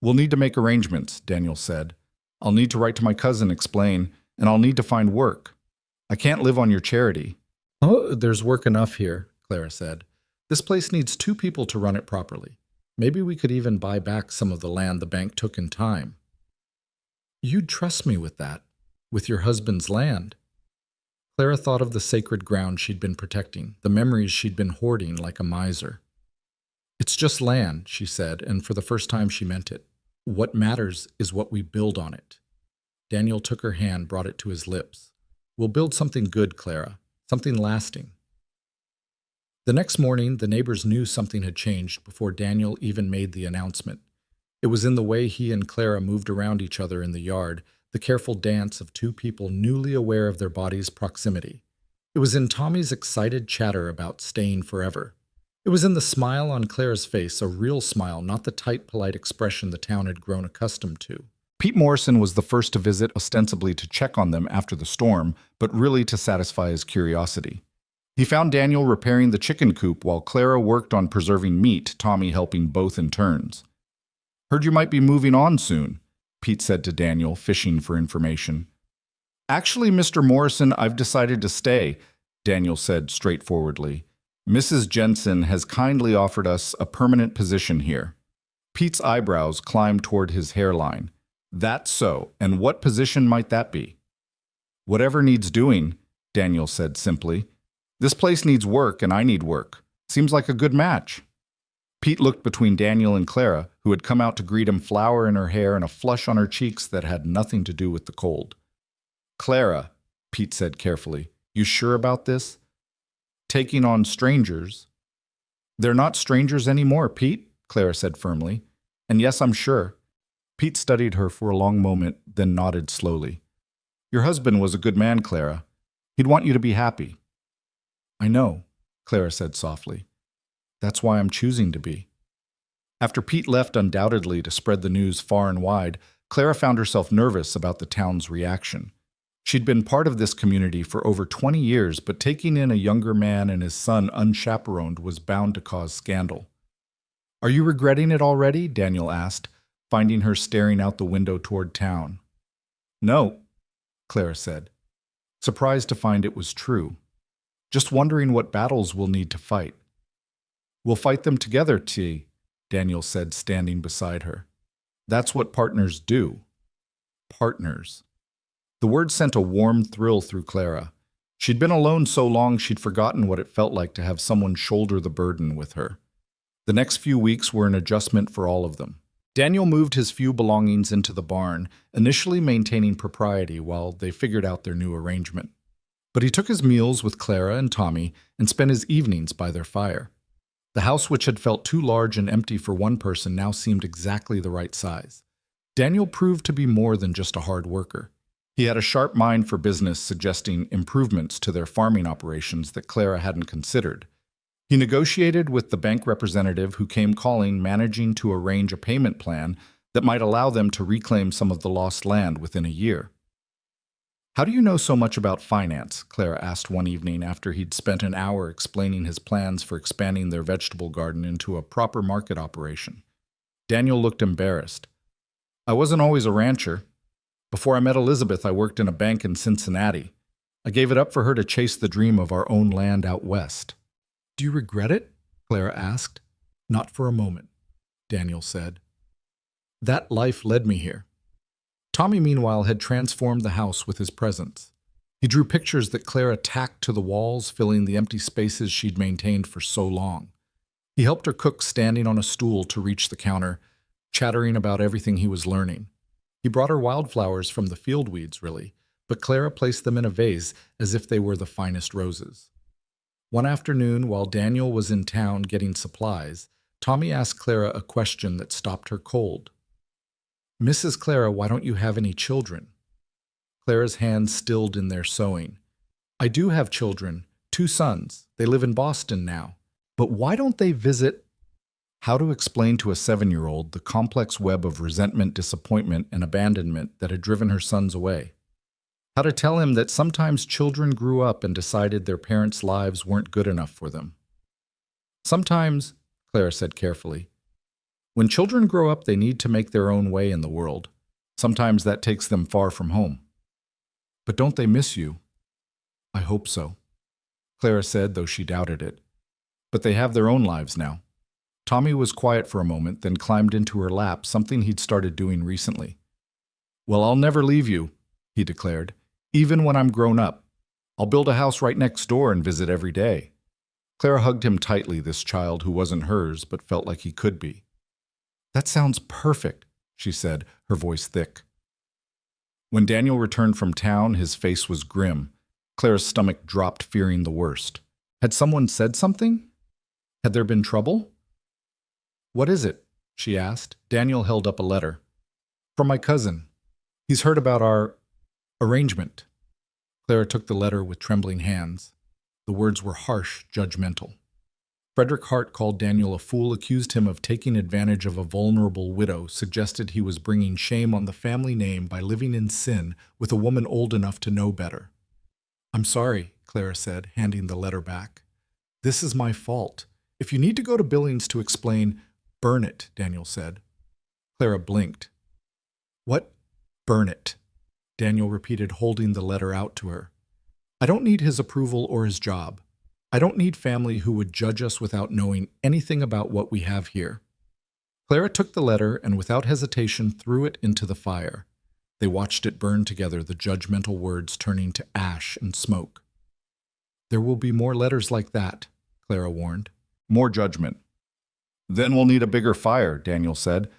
"We'll need to make arrangements," Daniel said. "I'll need to write to my cousin, explain, and I'll need to find work. I can't live on your charity." "Oh, there's work enough here," Clara said. "This place needs 2 people to run it properly. Maybe we could even buy back some of the land the bank took in time." "You'd trust me with that, with your husband's land." Clara thought of the sacred ground she'd been protecting, the memories she'd been hoarding like a miser. "It's just land," she said, and for the first time she meant it. "What matters is what we build on it." Daniel took her hand, brought it to his lips. "We'll build something good, Clara, something lasting." The next morning, the neighbors knew something had changed before Daniel even made the announcement. It was in the way he and Clara moved around each other in the yard, the careful dance of 2 people newly aware of their bodies' proximity. It was in Tommy's excited chatter about staying forever. It was in the smile on Clara's face, a real smile, not the tight, polite expression the town had grown accustomed to. Pete Morrison was the first to visit, ostensibly to check on them after the storm, but really to satisfy his curiosity. He found Daniel repairing the chicken coop while Clara worked on preserving meat, Tommy helping both in turns. "Heard you might be moving on soon," Pete said to Daniel, fishing for information. "Actually, Mr. Morrison, I've decided to stay," Daniel said straightforwardly. "Mrs. Jensen has kindly offered us a permanent position here." Pete's eyebrows climbed toward his hairline. "That's so, and what position might that be?" "Whatever needs doing," Daniel said simply. "This place needs work, and I need work. Seems like a good match." Pete looked between Daniel and Clara, who had come out to greet him, flour in her hair and a flush on her cheeks that had nothing to do with the cold. "Clara," Pete said carefully, "you sure about this? Taking on strangers?" "They're not strangers anymore, Pete," Clara said firmly. "And yes, I'm sure." Pete studied her for a long moment, then nodded slowly. "Your husband was a good man, Clara. He'd want you to be happy." "I know," Clara said softly. "That's why I'm choosing to be." After Pete left undoubtedly to spread the news far and wide, Clara found herself nervous about the town's reaction. She'd been part of this community for over 20 years, but taking in a younger man and his son unchaperoned was bound to cause scandal. "Are you regretting it already?" Daniel asked, finding her staring out the window toward town. "No," Clara said, surprised to find it was true. "Just wondering what battles we'll need to fight." "We'll fight them together, T," Daniel said, standing beside her. "That's what partners do." Partners. The word sent a warm thrill through Clara. She'd been alone so long she'd forgotten what it felt like to have someone shoulder the burden with her. The next few weeks were an adjustment for all of them. Daniel moved his few belongings into the barn, initially maintaining propriety while they figured out their new arrangement. But he took his meals with Clara and Tommy and spent his evenings by their fire. The house, which had felt too large and empty for one person, now seemed exactly the right size. Daniel proved to be more than just a hard worker. He had a sharp mind for business, suggesting improvements to their farming operations that Clara hadn't considered. He negotiated with the bank representative who came calling, managing to arrange a payment plan that might allow them to reclaim some of the lost land within a year. "How do you know so much about finance?" Clara asked one evening after he'd spent an hour explaining his plans for expanding their vegetable garden into a proper market operation. Daniel looked embarrassed. "I wasn't always a rancher. Before I met Elizabeth, I worked in a bank in Cincinnati. I gave it up for her to chase the dream of our own land out west." "Do you regret it?" Clara asked. "Not for a moment," Daniel said. "That life led me here." Tommy, meanwhile, had transformed the house with his presence. He drew pictures that Clara tacked to the walls, filling the empty spaces she'd maintained for so long. He helped her cook standing on a stool to reach the counter, chattering about everything he was learning. He brought her wildflowers from the field weeds, really, but Clara placed them in a vase as if they were the finest roses. One afternoon, while Daniel was in town getting supplies, Tommy asked Clara a question that stopped her cold. "Mrs. Clara, why don't you have any children?" Clara's hands stilled in their sewing. "I do have children, 2 sons. They live in Boston now. But why don't they visit?" How to explain to a 7-year-old the complex web of resentment, disappointment, and abandonment that had driven her sons away? How to tell him that sometimes children grew up and decided their parents' lives weren't good enough for them? "Sometimes," Clara said carefully, "when children grow up, they need to make their own way in the world. Sometimes that takes them far from home." "But don't they miss you?" "I hope so," Clara said, though she doubted it. "But they have their own lives now." Tommy was quiet for a moment, then climbed into her lap, something he'd started doing recently. "Well, I'll never leave you," he declared, "even when I'm grown up. I'll build a house right next door and visit every day." Clara hugged him tightly, this child who wasn't hers but felt like he could be. "That sounds perfect," she said, her voice thick. When Daniel returned from town, his face was grim. Clara's stomach dropped, fearing the worst. Had someone said something? Had there been trouble? "What is it?" she asked. Daniel held up a letter. "From my cousin. He's heard about our arrangement." Clara took the letter with trembling hands. The words were harsh, judgmental. Frederick Hart called Daniel a fool, accused him of taking advantage of a vulnerable widow, suggested he was bringing shame on the family name by living in sin with a woman old enough to know better. "I'm sorry," Clara said, handing the letter back. "This is my fault. If you need to go to Billings to explain—" "Burn it," Daniel said. Clara blinked. "What? Burn it?" Daniel repeated, holding the letter out to her. "I don't need his approval or his job. I don't need family who would judge us without knowing anything about what we have here." Clara took the letter and without hesitation threw it into the fire. They watched it burn together, the judgmental words turning to ash and smoke. "There will be more letters like that," Clara warned. "More judgment." "Then we'll need a bigger fire," Daniel said.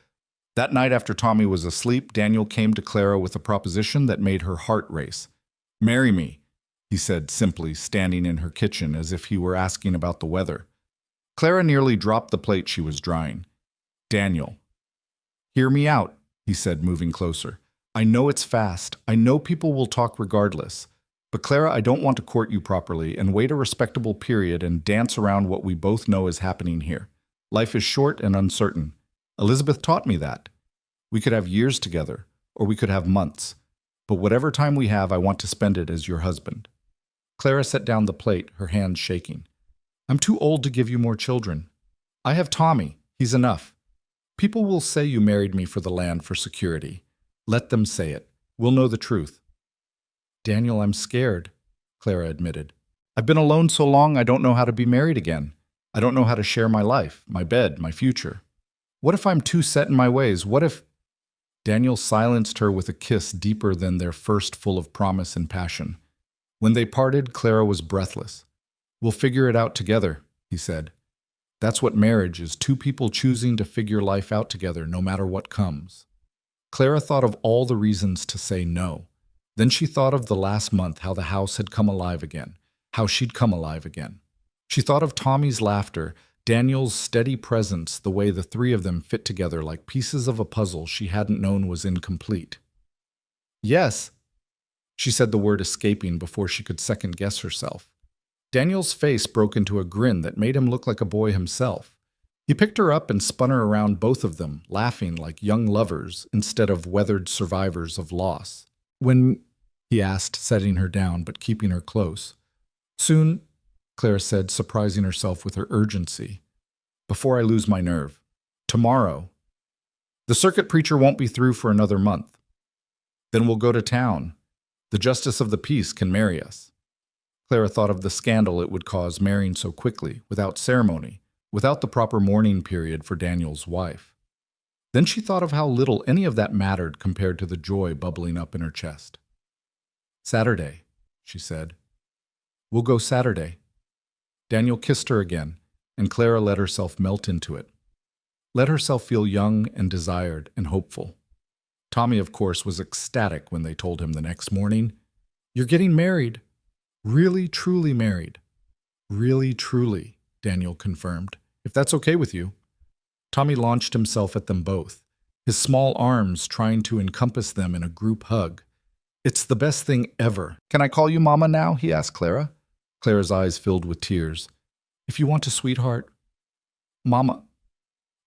That night after Tommy was asleep, Daniel came to Clara with a proposition that made her heart race. "Marry me," he said simply, standing in her kitchen as if he were asking about the weather. Clara nearly dropped the plate she was drying. "Daniel." "Hear me out," he said, moving closer. "I know it's fast. I know people will talk regardless. But Clara, I don't want to court you properly and wait a respectable period and dance around what we both know is happening here. Life is short and uncertain. Elizabeth taught me that. We could have years together, or we could have months. But whatever time we have, I want to spend it as your husband." Clara set down the plate, her hands shaking. "I'm too old to give you more children. I have Tommy. He's enough. People will say you married me for the land, for security. Let them say it. We'll know the truth." "Daniel, I'm scared," Clara admitted. "I've been alone so long I don't know how to be married again. I don't know how to share my life, my bed, my future. What if I'm too set in my ways? What if—" Daniel silenced her with a kiss deeper than their first, full of promise and passion. When they parted, Clara was breathless. "We'll figure it out together," he said. "That's what marriage is, 2 people choosing to figure life out together no matter what comes." Clara thought of all the reasons to say no. Then she thought of the last month, how the house had come alive again, how she'd come alive again. She thought of Tommy's laughter, Daniel's steady presence, the way the three of them fit together like pieces of a puzzle she hadn't known was incomplete. Yes, she said, the word escaping before she could second-guess herself. Daniel's face broke into a grin that made him look like a boy himself. He picked her up and spun her around both of them, laughing like young lovers instead of weathered survivors of loss. When, he asked, setting her down but keeping her close. Soon, Clara said, surprising herself with her urgency. Before I lose my nerve. Tomorrow. The circuit preacher won't be through for another month. Then we'll go to town. The justice of the peace can marry us. Clara thought of the scandal it would cause marrying so quickly, without ceremony, without the proper mourning period for Daniel's wife. Then she thought of how little any of that mattered compared to the joy bubbling up in her chest. Saturday, she said. We'll go Saturday. Daniel kissed her again, and Clara let herself melt into it. Let herself feel young and desired and hopeful. Tommy, of course, was ecstatic when they told him the next morning, "You're getting married. Really, truly married." "Really, truly," Daniel confirmed, "if that's okay with you." Tommy launched himself at them both, his small arms trying to encompass them in a group hug. "It's the best thing ever." "Can I call you Mama now?" he asked Clara. Clara's eyes filled with tears. "If you want to, sweetheart." "Mama."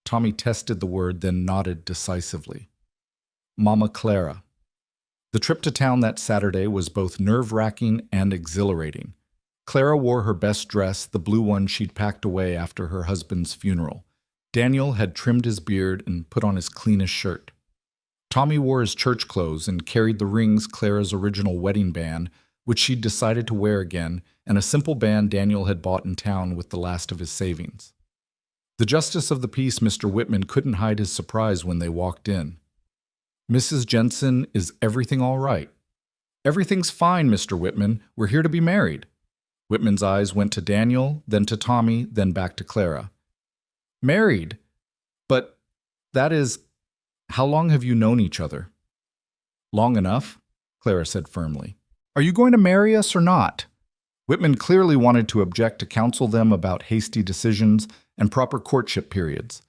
Tommy tested the word, then nodded decisively. Mama Clara. The trip to town that Saturday was both nerve-wracking and exhilarating. Clara wore her best dress, the blue one she'd packed away after her husband's funeral. Daniel had trimmed his beard and put on his cleanest shirt. Tommy wore his church clothes and carried the rings, Clara's original wedding band, which she'd decided to wear again, and a simple band Daniel had bought in town with the last of his savings. The justice of the peace, Mr. Whitman, couldn't hide his surprise when they walked in. "Mrs. Jensen, is everything all right?" "Everything's fine, Mr. Whitman. We're here to be married." Whitman's eyes went to Daniel, then to Tommy, then back to Clara. "Married? But that is... How long have you known each other?" "Long enough," Clara said firmly. "Are you going to marry us or not?" Whitman clearly wanted to object to counsel them about hasty decisions and proper courtship periods.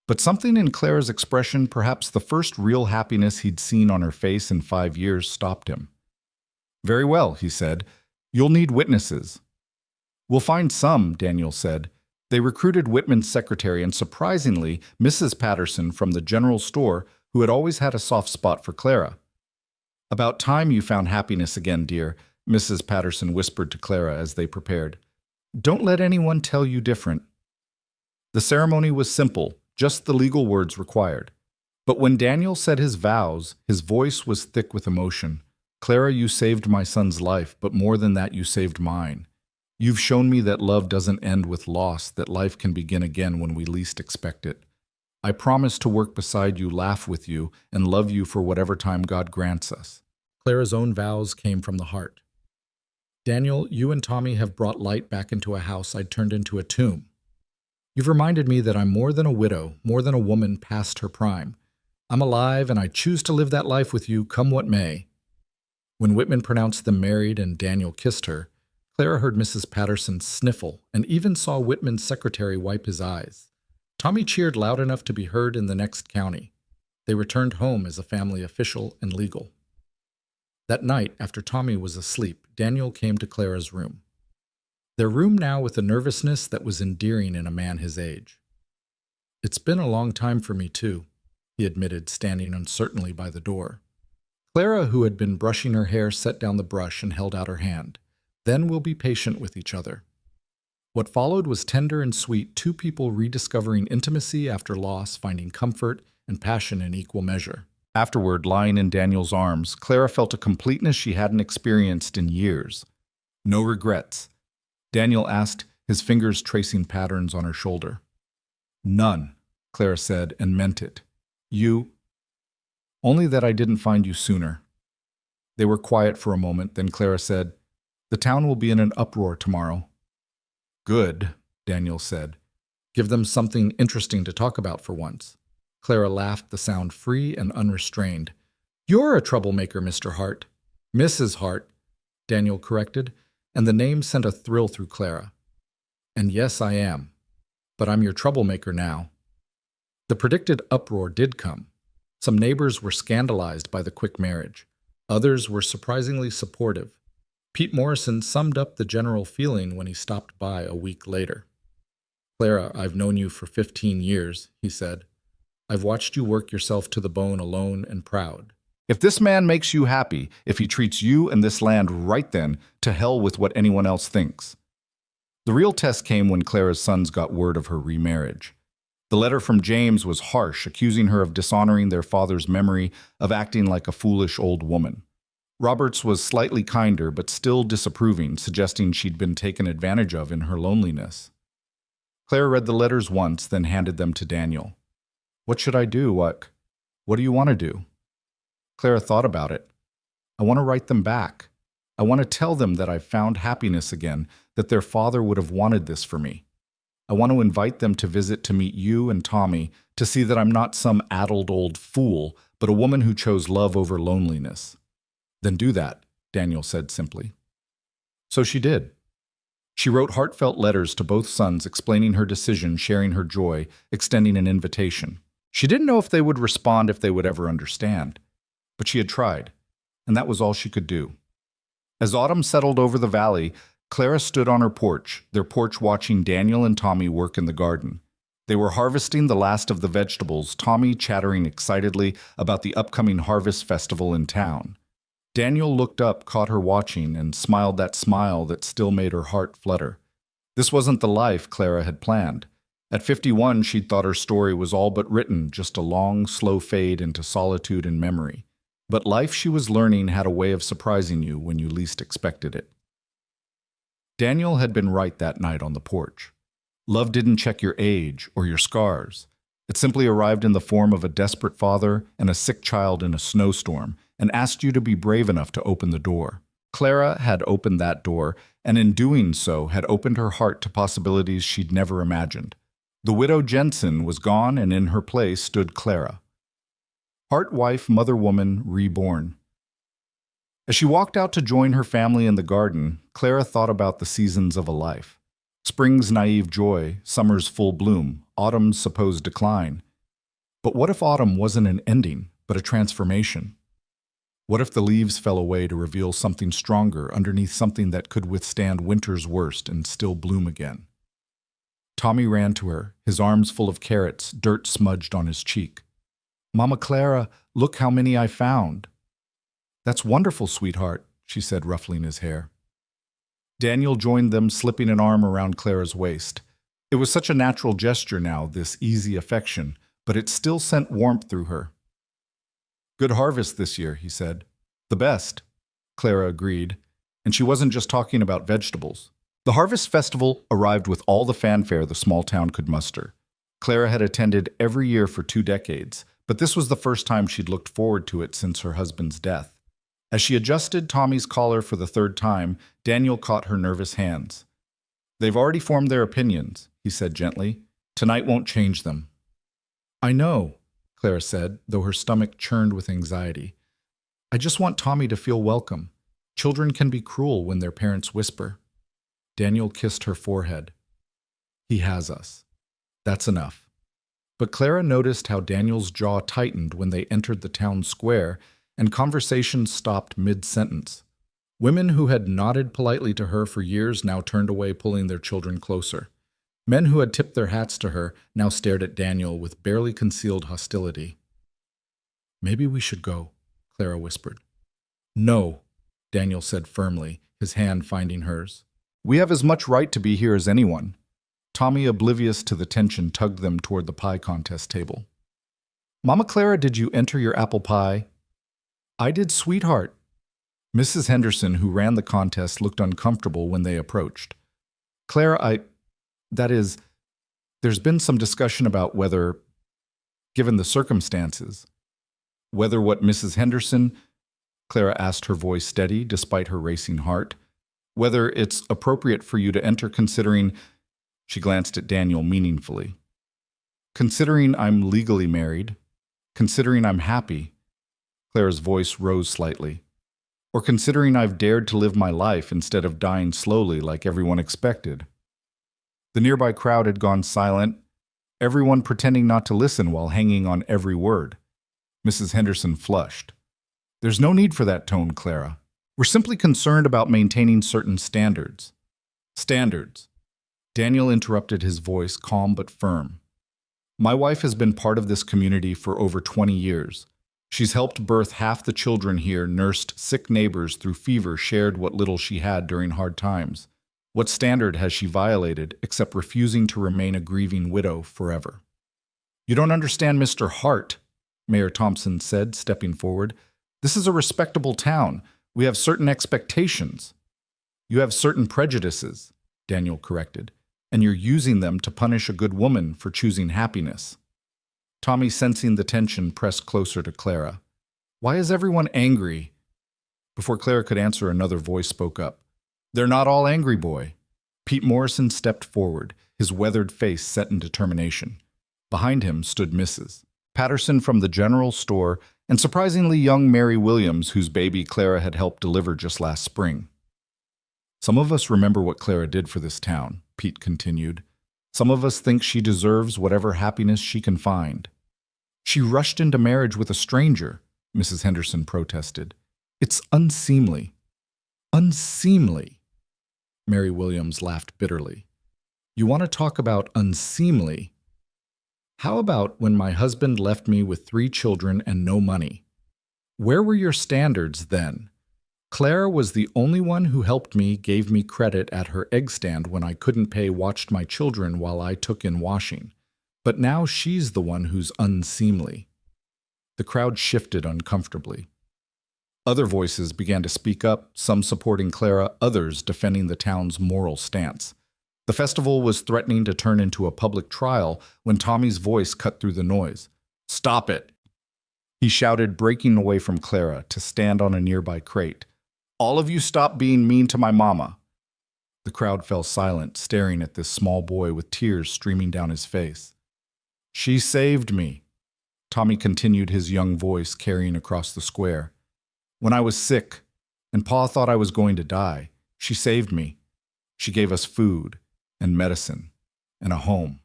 But something in Clara's expression, perhaps the first real happiness he'd seen on her face in 5 years, stopped him. "Very well," he said. "You'll need witnesses." "We'll find some," Daniel said. They recruited Whitman's secretary and, surprisingly, Mrs. Patterson from the general store, who had always had a soft spot for Clara. "About time you found happiness again, dear," Mrs. Patterson whispered to Clara as they prepared. "Don't let anyone tell you different." The ceremony was simple, just the legal words required. But when Daniel said his vows, his voice was thick with emotion. "Clara, you saved my son's life, but more than that, you saved mine. You've shown me that love doesn't end with loss, that life can begin again when we least expect it. I promise to work beside you, laugh with you, and love you for whatever time God grants us." Clara's own vows came from the heart. "Daniel, you and Tommy have brought light back into a house I'd turned into a tomb. You've reminded me that I'm more than a widow, more than a woman past her prime. I'm alive, and I choose to live that life with you, come what may." When Whitman pronounced them married and Daniel kissed her, Clara heard Mrs. Patterson sniffle and even saw Whitman's secretary wipe his eyes. Tommy cheered loud enough to be heard in the next county. They returned home as a family official and legal. That night, after Tommy was asleep, Daniel came to Clara's room. Their room now with a nervousness that was endearing in a man his age. "It's been a long time for me, too," he admitted, standing uncertainly by the door. Clara, who had been brushing her hair, set down the brush and held out her hand. "Then we'll be patient with each other." What followed was tender and sweet, two people rediscovering intimacy after loss, finding comfort and passion in equal measure. Afterward, lying in Daniel's arms, Clara felt a completeness she hadn't experienced in years. No regrets. Daniel asked, his fingers tracing patterns on her shoulder. "None," Clara said, and meant it. "You..." "Only that I didn't find you sooner." They were quiet for a moment, then Clara said, "The town will be in an uproar tomorrow." "Good," Daniel said. "Give them something interesting to talk about for once." Clara laughed, the sound free and unrestrained. "You're a troublemaker, Mr. Hart." "Mrs. Hart," Daniel corrected, and the name sent a thrill through Clara. "And yes, I am. but I'm your troublemaker now." The predicted uproar did come. Some neighbors were scandalized by the quick marriage. Others were surprisingly supportive. Pete Morrison summed up the general feeling when he stopped by a week later. "Clara, I've known you for 15 years, he said. "I've watched you work yourself to the bone alone and proud. If this man makes you happy, if he treats you and this land right, then to hell with what anyone else thinks." The real test came when Clara's sons got word of her remarriage. The letter from James was harsh, accusing her of dishonoring their father's memory, of acting like a foolish old woman. Robert's was slightly kinder, but still disapproving, suggesting she'd been taken advantage of in her loneliness. Clara read the letters once, then handed them to Daniel. "What should I do? What do you want to do?" Clara thought about it. "I want to write them back. I want to tell them that I've found happiness again, that their father would have wanted this for me. I want to invite them to visit to meet you and Tommy, to see that I'm not some addled old fool, but a woman who chose love over loneliness." "Then do that," Daniel said simply. So she did. She wrote heartfelt letters to both sons explaining her decision, sharing her joy, extending an invitation. She didn't know if they would respond, if they would ever understand. But she had tried, and that was all she could do. As autumn settled over the valley, Clara stood on her porch, their porch watching Daniel and Tommy work in the garden. They were harvesting the last of the vegetables, Tommy chattering excitedly about the upcoming harvest festival in town. Daniel looked up, caught her watching, and smiled that smile that still made her heart flutter. This wasn't the life Clara had planned. At 51, she'd thought her story was all but written, just a long, slow fade into solitude and memory. But life, she was learning, had a way of surprising you when you least expected it. Daniel had been right that night on the porch. Love didn't check your age or your scars. It simply arrived in the form of a desperate father and a sick child in a snowstorm, and asked you to be brave enough to open the door. Clara had opened that door, and in doing so had opened her heart to possibilities she'd never imagined. The widow Jensen was gone, and in her place stood Clara. Heart wife, mother woman, reborn. As she walked out to join her family in the garden, Clara thought about the seasons of a life. Spring's naive joy, summer's full bloom, autumn's supposed decline. But what if autumn wasn't an ending, but a transformation? What if the leaves fell away to reveal something stronger underneath something that could withstand winter's worst and still bloom again? Tommy ran to her, his arms full of carrots, dirt smudged on his cheek. "Mama Clara, look how many I found." "That's wonderful, sweetheart," she said, ruffling his hair. Daniel joined them, slipping an arm around Clara's waist. It was such a natural gesture now, this easy affection, but it still sent warmth through her. "Good harvest this year," he said. "The best," Clara agreed, and she wasn't just talking about vegetables. The harvest festival arrived with all the fanfare the small town could muster. Clara had attended every year for 2 decades, but this was the first time she'd looked forward to it since her husband's death. As she adjusted Tommy's collar for the 3rd time, Daniel caught her nervous hands. "They've already formed their opinions," he said gently. "Tonight won't change them." "I know," Clara said, though her stomach churned with anxiety. "I just want Tommy to feel welcome. Children can be cruel when their parents whisper." Daniel kissed her forehead. "He has us. That's enough." But Clara noticed how Daniel's jaw tightened when they entered the town square, and conversation stopped mid-sentence. Women who had nodded politely to her for years now turned away, pulling their children closer. Men who had tipped their hats to her now stared at Daniel with barely concealed hostility. "Maybe we should go," Clara whispered. "No," Daniel said firmly, his hand finding hers. "We have as much right to be here as anyone." Tommy, oblivious to the tension, tugged them toward the pie contest table. "Mama Clara, did you enter your apple pie?" "I did, sweetheart." Mrs. Henderson, who ran the contest, looked uncomfortable when they approached. "Clara, there's been some discussion about whether, given the circumstances, whether what Mrs. Henderson," Clara asked, her voice steady despite her racing heart, "whether it's appropriate for you to enter, considering," she glanced at Daniel meaningfully, "considering I'm legally married, considering I'm happy," Clara's voice rose slightly, "or considering I've dared to live my life instead of dying slowly like everyone expected." The nearby crowd had gone silent, everyone pretending not to listen while hanging on every word. Mrs. Henderson flushed. There's no need for that tone, Clara. We're simply concerned about maintaining certain standards. Standards. Daniel interrupted, his voice calm but firm. My wife has been part of this community for over 20 years. She's helped birth half the children here, nursed sick neighbors through fever, shared what little she had during hard times. What standard has she violated except refusing to remain a grieving widow forever? You don't understand, Mr. Hart, Mayor Thompson said, stepping forward. This is a respectable town. We have certain expectations. You have certain prejudices, Daniel corrected, and you're using them to punish a good woman for choosing happiness. Tommy, sensing the tension, pressed closer to Clara. Why is everyone angry? Before Clara could answer, another voice spoke up. They're not all angry, boy. Pete Morrison stepped forward, his weathered face set in determination. Behind him stood Mrs. Patterson from the general store and surprisingly young Mary Williams, whose baby Clara had helped deliver just last spring. Some of us remember what Clara did for this town, Pete continued. Some of us think she deserves whatever happiness she can find. She rushed into marriage with a stranger, Mrs. Henderson protested. It's unseemly. Unseemly. Mary Williams laughed bitterly. You want to talk about unseemly? How about when my husband left me with 3 children and no money? Where were your standards then? Clara was the only one who helped me, gave me credit at her egg stand when I couldn't pay, watched my children while I took in washing. But now she's the one who's unseemly. The crowd shifted uncomfortably. Other voices began to speak up, some supporting Clara, others defending the town's moral stance. The festival was threatening to turn into a public trial when Tommy's voice cut through the noise. Stop it! He shouted, breaking away from Clara to stand on a nearby crate. All of you stop being mean to my mama. The crowd fell silent, staring at this small boy with tears streaming down his face. She saved me, Tommy continued, his young voice carrying across the square. When I was sick, and Pa thought I was going to die, she saved me. She gave us food and medicine and a home.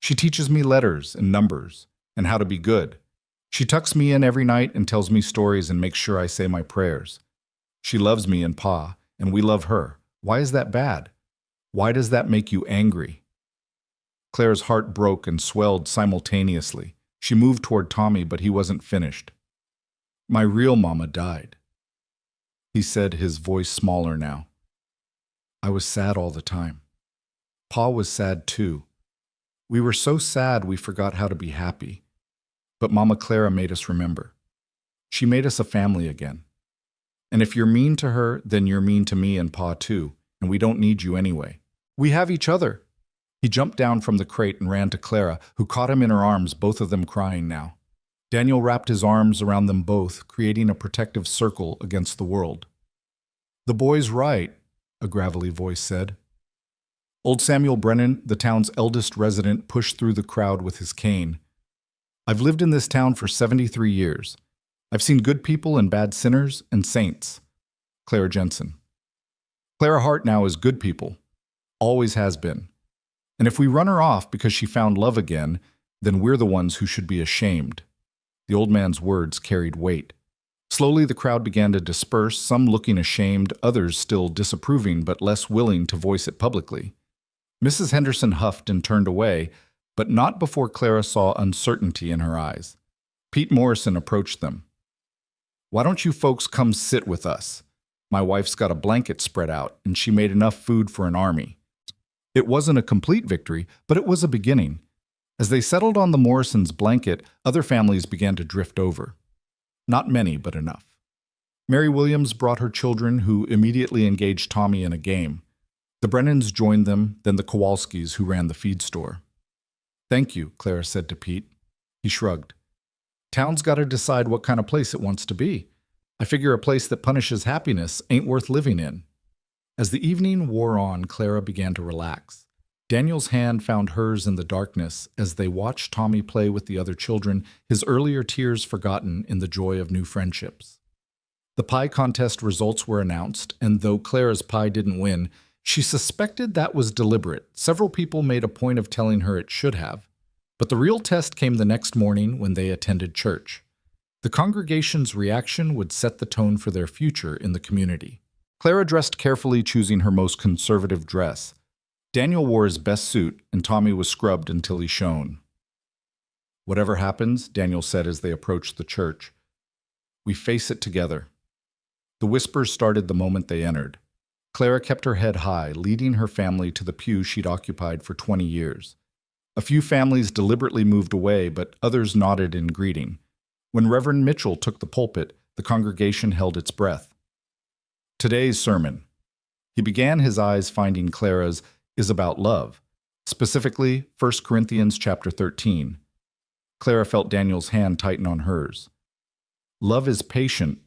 She teaches me letters and numbers and how to be good. She tucks me in every night and tells me stories and makes sure I say my prayers. She loves me and Pa, and we love her. Why is that bad? Why does that make you angry? Clara's heart broke and swelled simultaneously. She moved toward Tommy, but he wasn't finished. My real mama died, he said, his voice smaller now. I was sad all the time. Pa was sad too. We were so sad we forgot how to be happy. But Mama Clara made us remember. She made us a family again. And if you're mean to her, then you're mean to me and Pa too, and we don't need you anyway. We have each other. He jumped down from the crate and ran to Clara, who caught him in her arms, both of them crying now. Daniel wrapped his arms around them both, creating a protective circle against the world. The boy's right, a gravelly voice said. Old Samuel Brennan, the town's eldest resident, pushed through the crowd with his cane. I've lived in this town for 73 years. I've seen good people and bad sinners and saints. Clara Jensen. Clara Hart now is good people. Always has been. And if we run her off because she found love again, then we're the ones who should be ashamed. The old man's words carried weight. Slowly the crowd began to disperse, some looking ashamed, others still disapproving but less willing to voice it publicly. Mrs. Henderson huffed and turned away, but not before Clara saw uncertainty in her eyes. Pete Morrison approached them. Why don't you folks come sit with us? My wife's got a blanket spread out, and she made enough food for an army. It wasn't a complete victory, but it was a beginning. As they settled on the Morrisons' blanket, other families began to drift over. Not many, but enough. Mary Williams brought her children, who immediately engaged Tommy in a game. The Brennans joined them, then the Kowalskis, who ran the feed store. Thank you, Clara said to Pete. He shrugged. Town's got to decide what kind of place it wants to be. I figure a place that punishes happiness ain't worth living in. As the evening wore on, Clara began to relax. Daniel's hand found hers in the darkness as they watched Tommy play with the other children, his earlier tears forgotten in the joy of new friendships. The pie contest results were announced, and though Clara's pie didn't win, She suspected that was deliberate. Several people made a point of telling her it should have. But the real test came the next morning when they attended church. The congregation's reaction would set the tone for their future in the community. Clara dressed carefully, choosing her most conservative dress. Daniel wore his best suit, and Tommy was scrubbed until he shone. "Whatever happens," Daniel said as they approached the church, "we face it together." The whispers started the moment they entered. Clara kept her head high, leading her family to the pew she'd occupied for 20 years. A few families deliberately moved away, but others nodded in greeting. When Reverend Mitchell took the pulpit, the congregation held its breath. Today's sermon. He began, his eyes finding Clara's, is about love, specifically 1 Corinthians chapter 13. Clara felt Daniel's hand tighten on hers. "Love is patient,"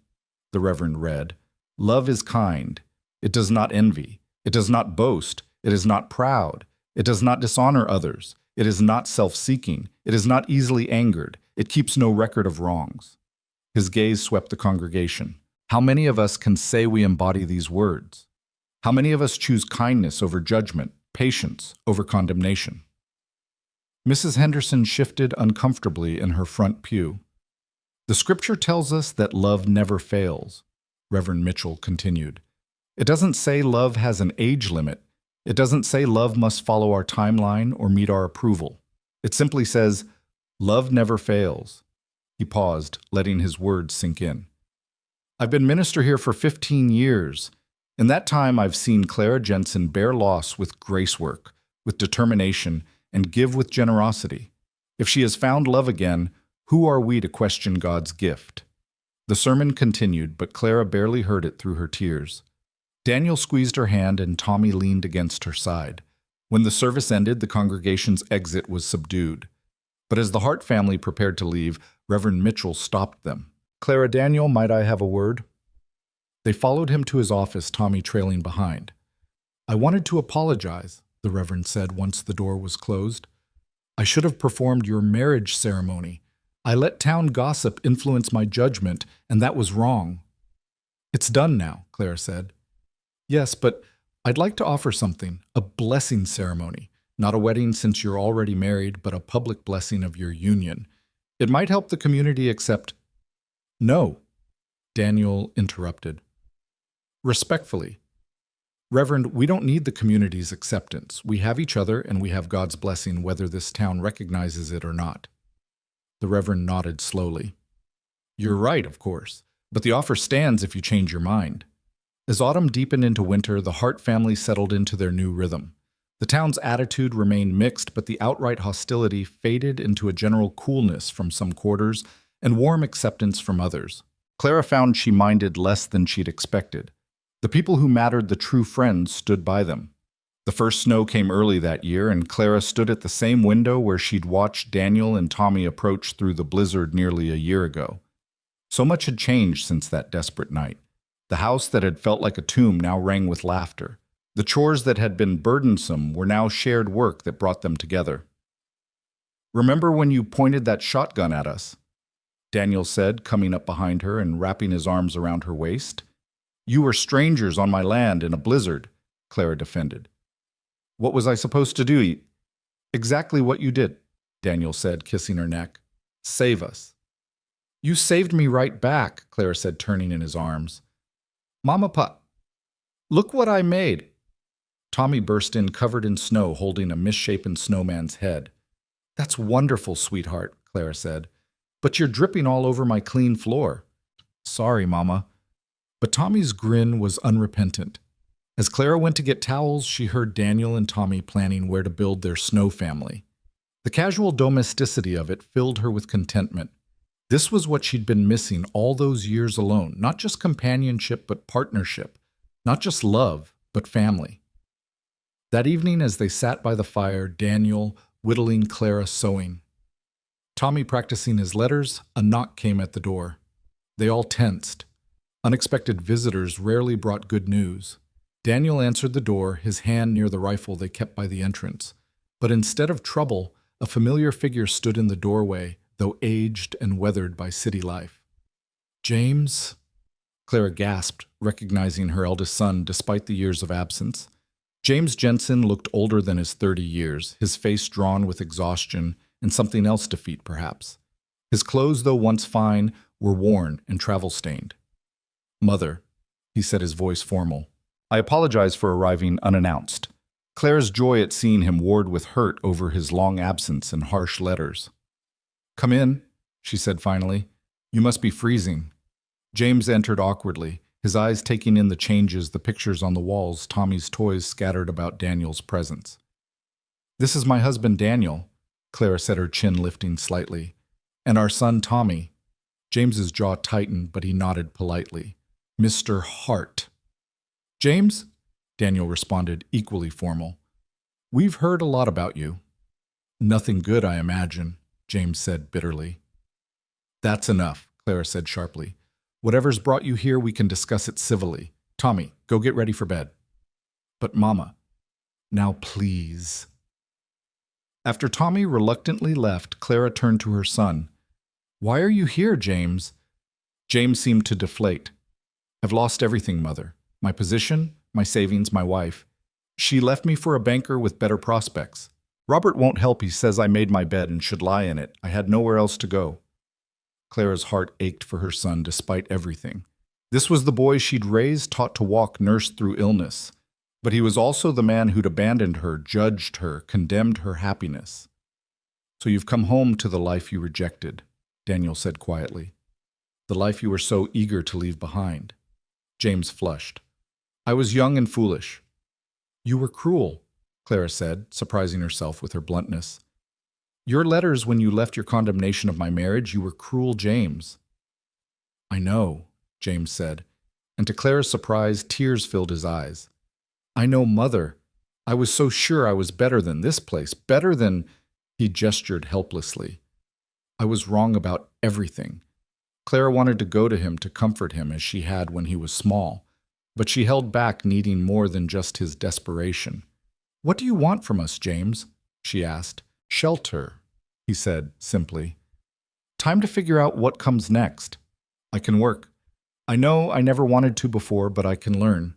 the Reverend read. "Love is kind. It does not envy. It does not boast. It is not proud. It does not dishonor others. It is not self-seeking. It is not easily angered. It keeps no record of wrongs." His gaze swept the congregation. How many of us can say we embody these words? How many of us choose kindness over judgment, patience over condemnation? Mrs. Henderson shifted uncomfortably in her front pew. "The scripture tells us that love never fails," Reverend Mitchell continued. "It doesn't say love has an age limit. It doesn't say love must follow our timeline or meet our approval. It simply says, love never fails." He paused, letting his words sink in. "I've been minister here for 15 years. In that time, I've seen Clara Jensen bear loss with grace work, with determination, and give with generosity. If she has found love again, who are we to question God's gift?" The sermon continued, but Clara barely heard it through her tears. Daniel squeezed her hand and Tommy leaned against her side. When the service ended, the congregation's exit was subdued. But as the Hart family prepared to leave, Reverend Mitchell stopped them. "Clara, Daniel, might I have a word?" They followed him to his office, Tommy trailing behind. "I wanted to apologize," the Reverend said once the door was closed. "I should have performed your marriage ceremony. I let town gossip influence my judgment, and that was wrong." "It's done now," Clara said. "Yes, but I'd like to offer something, a blessing ceremony. Not a wedding since you're already married, but a public blessing of your union. It might help the community accept—" "No," Daniel interrupted. "Respectfully, Reverend, we don't need the community's acceptance. We have each other and we have God's blessing whether this town recognizes it or not." The Reverend nodded slowly. "You're right, of course, but the offer stands if you change your mind." As autumn deepened into winter, the Hart family settled into their new rhythm. The town's attitude remained mixed, but the outright hostility faded into a general coolness from some quarters and warm acceptance from others. Clara found she minded less than she'd expected. The people who mattered, the true friends, stood by them. The first snow came early that year, and Clara stood at the same window where she'd watched Daniel and Tommy approach through the blizzard nearly a year ago. So much had changed since that desperate night. The house that had felt like a tomb now rang with laughter. The chores that had been burdensome were now shared work that brought them together. "Remember when you pointed that shotgun at us?" Daniel said, coming up behind her and wrapping his arms around her waist. "You were strangers on my land in a blizzard," Clara defended. "What was I supposed to do?" "Exactly what you did," Daniel said, kissing her neck. "Save us." "You saved me right back," Clara said, turning in his arms. "Mama, look what I made." Tommy burst in, covered in snow, holding a misshapen snowman's head. "That's wonderful, sweetheart," Clara said. "But you're dripping all over my clean floor." "Sorry, Mama." But Tommy's grin was unrepentant. As Clara went to get towels, she heard Daniel and Tommy planning where to build their snow family. The casual domesticity of it filled her with contentment. This was what she'd been missing all those years alone, not just companionship, but partnership, not just love, but family. That evening, as they sat by the fire, Daniel whittling, Clara sewing, Tommy practicing his letters, a knock came at the door. They all tensed. Unexpected visitors rarely brought good news. Daniel answered the door, his hand near the rifle they kept by the entrance. But instead of trouble, a familiar figure stood in the doorway, though aged and weathered by city life. "James?" Clara gasped, recognizing her eldest son despite the years of absence. James Jensen looked older than his 30 years, his face drawn with exhaustion and something else to feed, perhaps. His clothes, though once fine, were worn and travel-stained. "Mother," he said, his voice formal, "I apologize for arriving unannounced." Clara's joy at seeing him warred with hurt over his long absence and harsh letters. "Come in," she said finally. "You must be freezing." James entered awkwardly, his eyes taking in the changes, the pictures on the walls, Tommy's toys scattered about Daniel's presence. "This is my husband Daniel," Clara said, her chin lifting slightly, "and our son Tommy." James's jaw tightened, but he nodded politely. "Mr. Hart." "James?" Daniel responded, equally formal. "We've heard a lot about you." "Nothing good, I imagine," James said bitterly. "That's enough," Clara said sharply. "Whatever's brought you here, we can discuss it civilly. Tommy, go get ready for bed." "But Mama." "Now please." After Tommy reluctantly left, Clara turned to her son. "Why are you here, James?" James seemed to deflate. "I've lost everything, Mother. My position, my savings, my wife. She left me for a banker with better prospects. Robert won't help. He says I made my bed and should lie in it. I had nowhere else to go." Clara's heart ached for her son despite everything. This was the boy she'd raised, taught to walk, nursed through illness. But he was also the man who'd abandoned her, judged her, condemned her happiness. "So you've come home to the life you rejected," Daniel said quietly. "The life you were so eager to leave behind." James flushed. "I was young and foolish." "You were cruel," Clara said, surprising herself with her bluntness. "Your letters when you left your condemnation of my marriage, you were cruel, James." "I know," James said, and to Clara's surprise, tears filled his eyes. "I know, Mother. I was so sure I was better than this place, better than—" He gestured helplessly. "I was wrong about everything." Clara wanted to go to him to comfort him as she had when he was small, but she held back, needing more than just his desperation. "What do you want from us, James?" she asked. "Shelter," he said simply. "Time to figure out what comes next. I can work. I know I never wanted to before, but I can learn.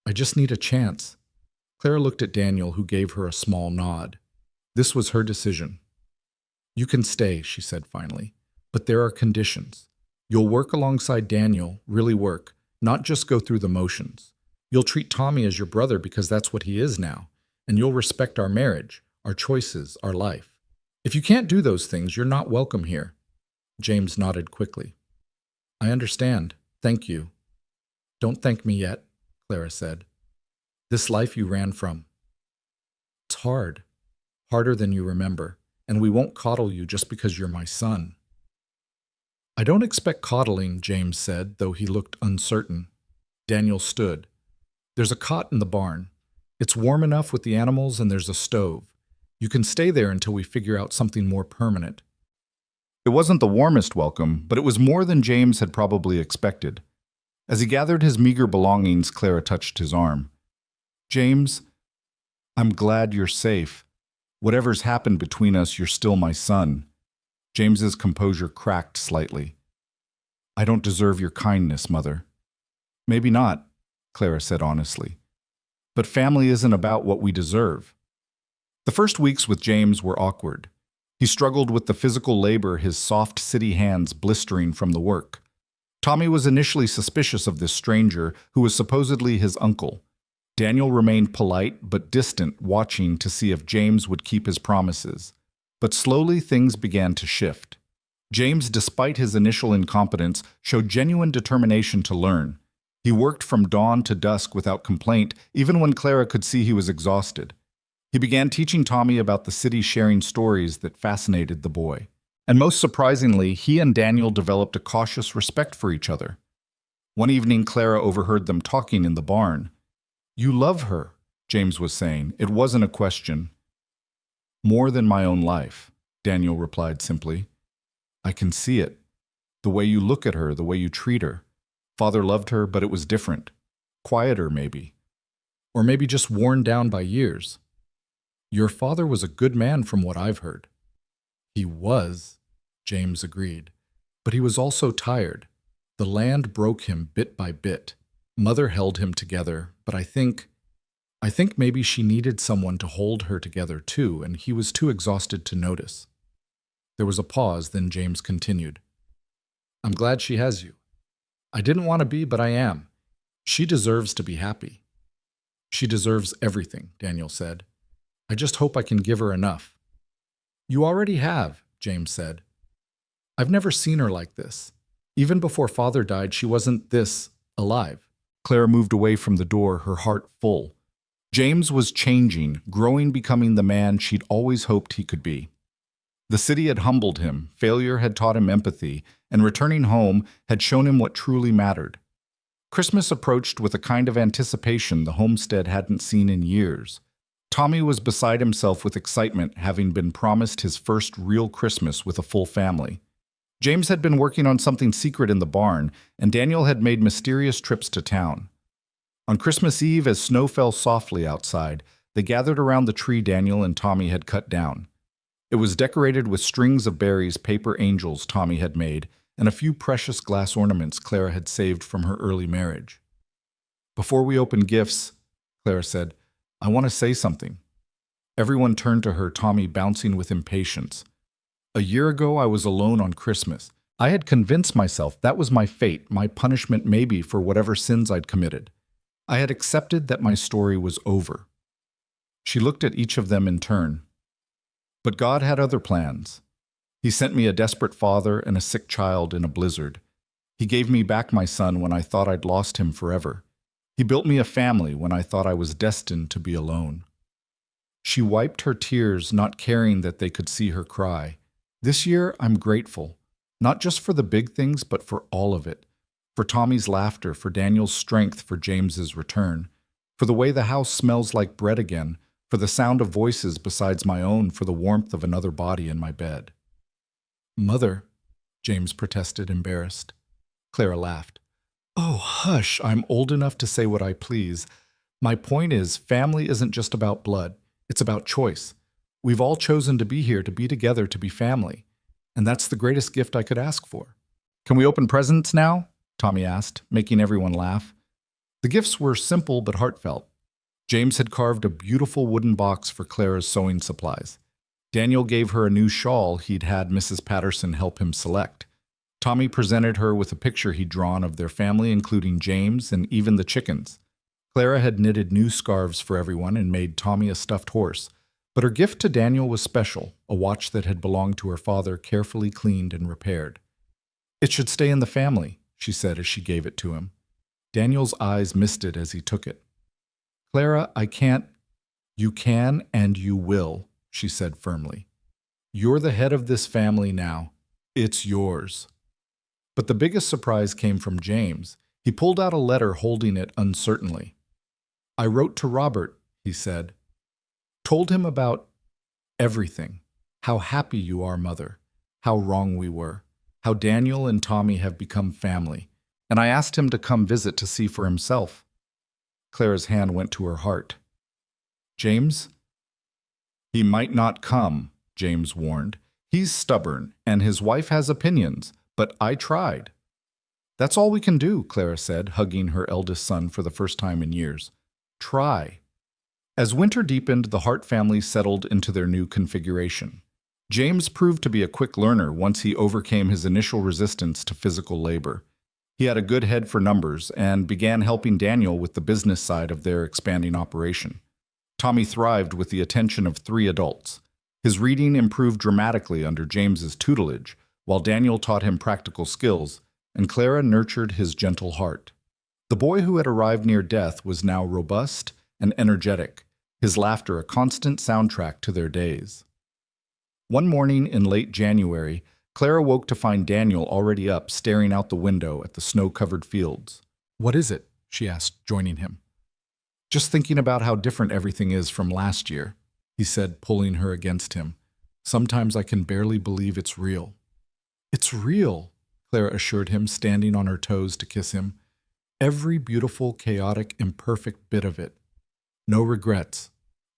I just need a chance." Clara looked at Daniel, who gave her a small nod. This was her decision. "You can stay," she said finally, "but there are conditions. You'll work alongside Daniel, really work, not just go through the motions. You'll treat Tommy as your brother because that's what he is now, and you'll respect our marriage, our choices, our life. If you can't do those things, you're not welcome here." James nodded quickly. "I understand. Thank you." "Don't thank me yet," Clara said. "This life you ran from. It's hard. Harder than you remember, and we won't coddle you just because you're my son." "I don't expect coddling," James said, though he looked uncertain. Daniel stood. "There's a cot in the barn. It's warm enough with the animals, and there's a stove. You can stay there until we figure out something more permanent." It wasn't the warmest welcome, but it was more than James had probably expected. As he gathered his meager belongings, Clara touched his arm. "James, I'm glad you're safe. Whatever's happened between us, you're still my son." James's composure cracked slightly. "I don't deserve your kindness, Mother." "Maybe not," Clara said honestly. "But family isn't about what we deserve." The first weeks with James were awkward. He struggled with the physical labor, his soft city hands blistering from the work. Tommy was initially suspicious of this stranger, who was supposedly his uncle. Daniel remained polite but distant, watching to see if James would keep his promises. But slowly things began to shift. James, despite his initial incompetence, showed genuine determination to learn. He worked from dawn to dusk without complaint, even when Clara could see he was exhausted. He began teaching Tommy about the city, sharing stories that fascinated the boy. And most surprisingly, he and Daniel developed a cautious respect for each other. One evening, Clara overheard them talking in the barn. "You love her," James was saying. "It wasn't a question." "More than my own life," Daniel replied simply. "I can see it. The way you look at her, the way you treat her. Father loved her, but it was different. Quieter, maybe. Or maybe just worn down by years. Your father was a good man from what I've heard." "He was," James agreed. "But he was also tired. The land broke him bit by bit. Mother held him together, but I think I think maybe she needed someone to hold her together too, and he was too exhausted to notice. There was a pause, then James continued. I'm glad she has you. I didn't want to be, but I am. She deserves to be happy. She deserves everything, Daniel said. I just hope I can give her enough. You already have, James said. I've never seen her like this. Even before Father died, she wasn't this alive. Clara moved away from the door, her heart full. James was changing, growing, becoming the man she'd always hoped he could be. The city had humbled him, failure had taught him empathy, and returning home had shown him what truly mattered. Christmas approached with a kind of anticipation the homestead hadn't seen in years. Tommy was beside himself with excitement, having been promised his first real Christmas with a full family. James had been working on something secret in the barn, and Daniel had made mysterious trips to town. On Christmas Eve, as snow fell softly outside, they gathered around the tree Daniel and Tommy had cut down. It was decorated with strings of berries, paper angels Tommy had made, and a few precious glass ornaments Clara had saved from her early marriage. Before we open gifts, Clara said, I want to say something. Everyone turned to her, Tommy bouncing with impatience. A year ago, I was alone on Christmas. I had convinced myself that was my fate, my punishment maybe for whatever sins I'd committed. I had accepted that my story was over. She looked at each of them in turn. But God had other plans. He sent me a desperate father and a sick child in a blizzard. He gave me back my son when I thought I'd lost him forever. He built me a family when I thought I was destined to be alone. She wiped her tears, not caring that they could see her cry. This year, I'm grateful, not just for the big things, but for all of it. For Tommy's laughter, for Daniel's strength, for James's return, for the way the house smells like bread again, for the sound of voices besides my own, for the warmth of another body in my bed. Mother, James protested, embarrassed. Clara laughed. Oh, hush, I'm old enough to say what I please. My point is, family isn't just about blood. It's about choice. We've all chosen to be here, to be together, to be family. And that's the greatest gift I could ask for. Can we open presents now? Tommy asked, making everyone laugh. The gifts were simple but heartfelt. James had carved a beautiful wooden box for Clara's sewing supplies. Daniel gave her a new shawl he'd had Mrs. Patterson help him select. Tommy presented her with a picture he'd drawn of their family, including James and even the chickens. Clara had knitted new scarves for everyone and made Tommy a stuffed horse. But her gift to Daniel was special, a watch that had belonged to her father, carefully cleaned and repaired. It should stay in the family, she said as she gave it to him. Daniel's eyes misted as he took it. Clara, I can't. You can and you will, she said firmly. You're the head of this family now. It's yours. But the biggest surprise came from James. He pulled out a letter holding it uncertainly. I wrote to Robert, he said. Told him about everything. How happy you are, Mother. How wrong we were. How Daniel and Tommy have become family. And I asked him to come visit to see for himself. Clara's hand went to her heart. James? He might not come, James warned. He's stubborn, and his wife has opinions, but I tried. That's all we can do, Clara said, hugging her eldest son for the first time in years. Try. As winter deepened, the Hart family settled into their new configuration. James proved to be a quick learner once he overcame his initial resistance to physical labor. He had a good head for numbers and began helping Daniel with the business side of their expanding operation. Tommy thrived with the attention of 3 adults. His reading improved dramatically under James's tutelage, while Daniel taught him practical skills, and Clara nurtured his gentle heart. The boy who had arrived near death was now robust and energetic, his laughter a constant soundtrack to their days. One morning in late January, Clara woke to find Daniel already up, staring out the window at the snow-covered fields. What is it? She asked, joining him. Just thinking about how different everything is from last year, he said, pulling her against him. Sometimes I can barely believe it's real. It's real, Clara assured him, standing on her toes to kiss him. Every beautiful, chaotic, imperfect bit of it. No regrets,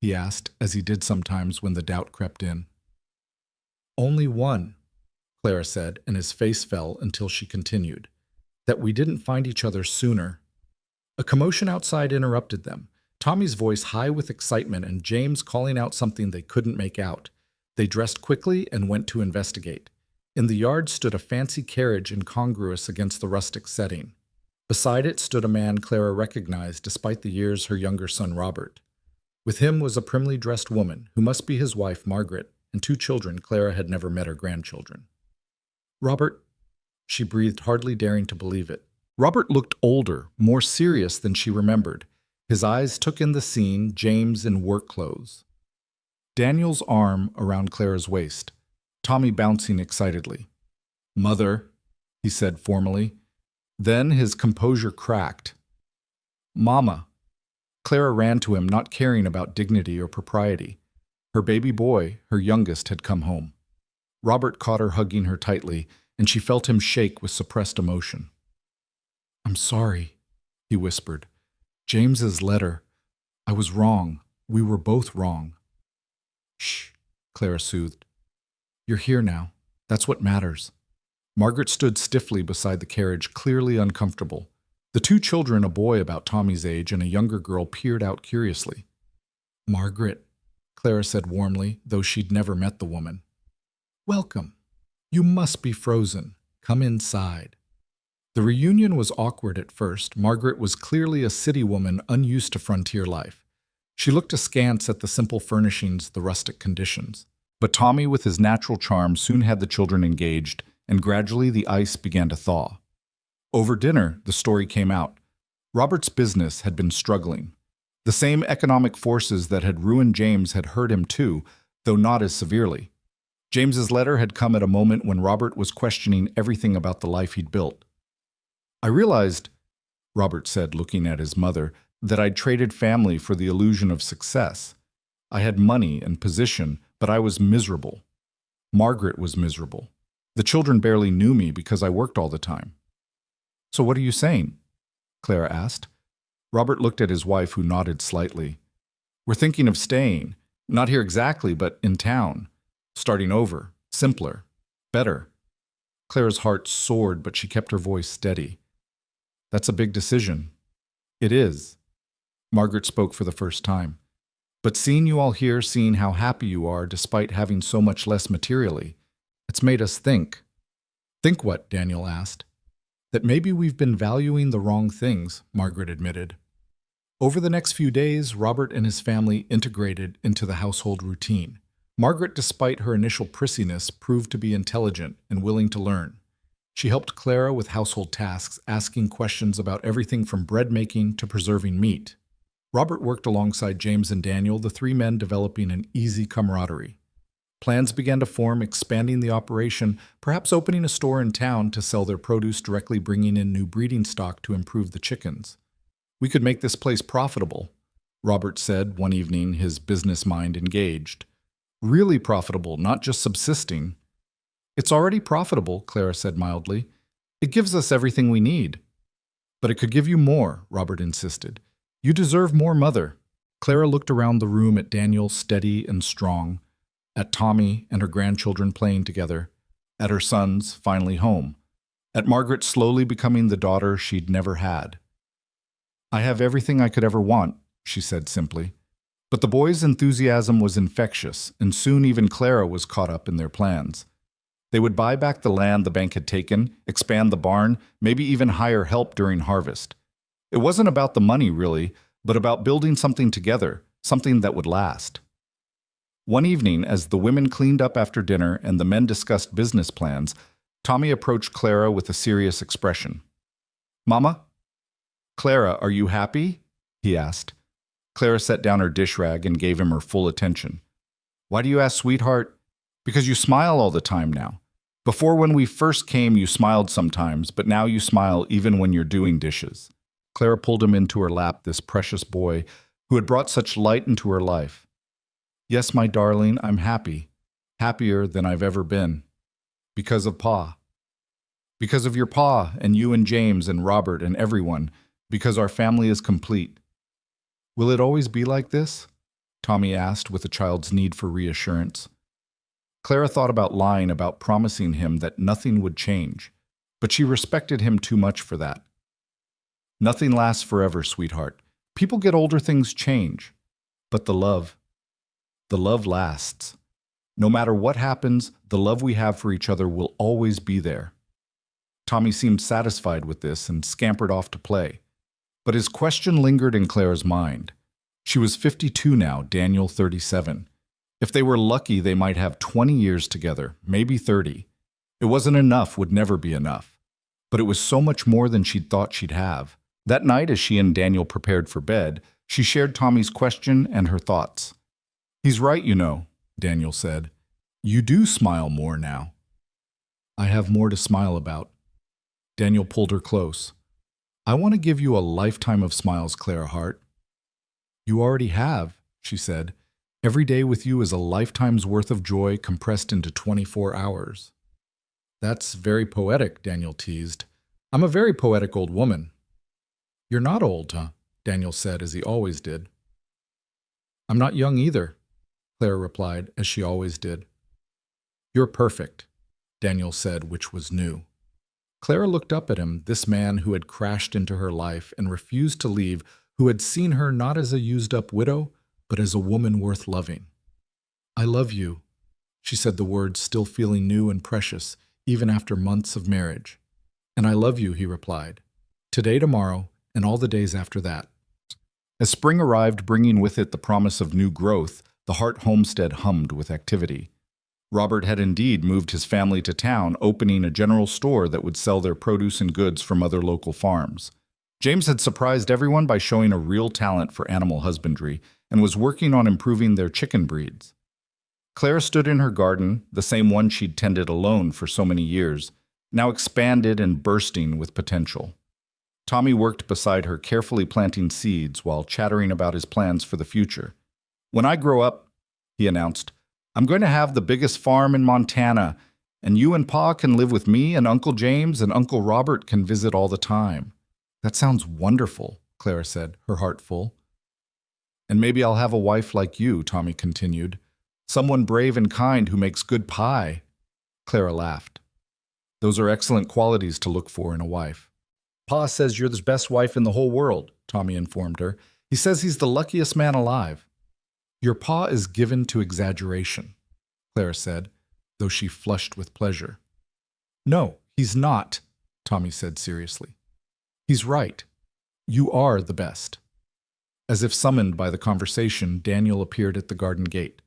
he asked, as he did sometimes when the doubt crept in. Only one, Clara said, and his face fell until she continued. That we didn't find each other sooner. A commotion outside interrupted them. Tommy's voice high with excitement and James calling out something they couldn't make out. They dressed quickly and went to investigate. In the yard stood a fancy carriage incongruous against the rustic setting. Beside it stood a man Clara recognized despite the years her younger son Robert. With him was a primly dressed woman, who must be his wife Margaret, and 2 children Clara had never met her grandchildren. "Robert," she breathed, hardly daring to believe it. Robert looked older, more serious than she remembered. His eyes took in the scene, James in work clothes. Daniel's arm around Clara's waist, Tommy bouncing excitedly. "Mother," he said formally. Then his composure cracked. "Mama." Clara ran to him, not caring about dignity or propriety. Her baby boy, her youngest, had come home. Robert caught her hugging her tightly, and she felt him shake with suppressed emotion. "I'm sorry," he whispered. "James's letter. I was wrong. We were both wrong." "Shh," Clara soothed. "You're here now. That's what matters." Margaret stood stiffly beside the carriage, clearly uncomfortable. The 2 children, a boy about Tommy's age and a younger girl, peered out curiously. "Margaret," Clara said warmly, though she'd never met the woman. "Welcome. You must be frozen. Come inside." The reunion was awkward at first. Margaret was clearly a city woman unused to frontier life. She looked askance at the simple furnishings, the rustic conditions. But Tommy, with his natural charm, soon had the children engaged, and gradually the ice began to thaw. Over dinner, the story came out. Robert's business had been struggling. The same economic forces that had ruined James had hurt him too, though not as severely. James's letter had come at a moment when Robert was questioning everything about the life he'd built. "I realized," Robert said, looking at his mother, "that I'd traded family for the illusion of success. I had money and position, but I was miserable. Margaret was miserable. The children barely knew me because I worked all the time." "So what are you saying?" Clara asked. Robert looked at his wife, who nodded slightly. "We're thinking of staying, not here exactly, but in town. Starting over, simpler, better." Clara's heart soared, but she kept her voice steady. "That's a big decision." "It is." Margaret spoke for the first time. "But seeing you all here, seeing how happy you are despite having so much less materially, it's made us think." "Think what?" Daniel asked. "That maybe we've been valuing the wrong things," Margaret admitted. Over the next few days, Robert and his family integrated into the household routine. Margaret, despite her initial prissiness, proved to be intelligent and willing to learn. She helped Clara with household tasks, asking questions about everything from bread making to preserving meat. Robert worked alongside James and Daniel, the 3 men developing an easy camaraderie. Plans began to form, expanding the operation, perhaps opening a store in town to sell their produce directly, bringing in new breeding stock to improve the chickens. "We could make this place profitable," Robert said one evening, his business mind engaged. "Really profitable, not just subsisting." "It's already profitable," Clara said mildly. "It gives us everything we need." "But it could give you more," Robert insisted. "You deserve more, Mother." Clara looked around the room at Daniel, steady and strong, at Tommy and her grandchildren playing together, at her sons finally home, at Margaret slowly becoming the daughter she'd never had. "I have everything I could ever want," she said simply. But the boys' enthusiasm was infectious, and soon even Clara was caught up in their plans. They would buy back the land the bank had taken, expand the barn, maybe even hire help during harvest. It wasn't about the money, really, but about building something together, something that would last. One evening, as the women cleaned up after dinner and the men discussed business plans, Tommy approached Clara with a serious expression. "Mama?" "Clara, are you happy?" he asked. Clara set down her dish rag and gave him her full attention. "Why do you ask, sweetheart?" "Because you smile all the time now. Before, when we first came, you smiled sometimes, but now you smile even when you're doing dishes." Clara pulled him into her lap, this precious boy who had brought such light into her life. "Yes, my darling, I'm happy. Happier than I've ever been. Because of Pa. Because of your Pa and you and James and Robert and everyone. Because our family is complete." "Will it always be like this?" Tommy asked with a child's need for reassurance. Clara thought about lying, about promising him that nothing would change, but she respected him too much for that. "Nothing lasts forever, sweetheart, People get older, things change. But the love lasts. No matter what happens, the love we have for each other will always be there. Tommy seemed satisfied with this and scampered off to play. But his question lingered in Clara's mind. She was 52 now, Daniel 37. If they were lucky, they might have 20 years together, maybe 30. It wasn't enough, would never be enough. But it was so much more than she'd thought she'd have. That night, as she and Daniel prepared for bed, she shared Tommy's question and her thoughts. "He's right, you know," Daniel said. "You do smile more now." "I have more to smile about." Daniel pulled her close. "I want to give you a lifetime of smiles, Clara Hart." "You already have," she said. "Every day with you is a lifetime's worth of joy compressed into 24 hours. "That's very poetic," Daniel teased. "I'm a very poetic old woman." "You're not old, huh?" Daniel said, as he always did. "I'm not young either," Clara replied, as she always did. "You're perfect," Daniel said, which was new. Clara looked up at him, this man who had crashed into her life and refused to leave, who had seen her not as a used-up widow, but as a woman worth loving. "I love you," she said, the words still feeling new and precious, even after months of marriage. "And I love you," he replied. "Today, tomorrow, and all the days after that." As spring arrived, bringing with it the promise of new growth, the Hart homestead hummed with activity. Robert had indeed moved his family to town, opening a general store that would sell their produce and goods from other local farms. James had surprised everyone by showing a real talent for animal husbandry and was working on improving their chicken breeds. Clara stood in her garden, the same one she'd tended alone for so many years, now expanded and bursting with potential. Tommy worked beside her, carefully planting seeds while chattering about his plans for the future. "When I grow up," he announced, "I'm going to have the biggest farm in Montana, and you and Pa can live with me, and Uncle James and Uncle Robert can visit all the time." "That sounds wonderful," Clara said, her heart full. "And maybe I'll have a wife like you," Tommy continued. "Someone brave and kind who makes good pie." Clara laughed. "Those are excellent qualities to look for in a wife." "Pa says you're the best wife in the whole world," Tommy informed her. "He says he's the luckiest man alive." "Your pa is given to exaggeration," Clara said, though she flushed with pleasure. "No, he's not," Tommy said seriously. "He's right. You are the best." As if summoned by the conversation, Daniel appeared at the garden gate.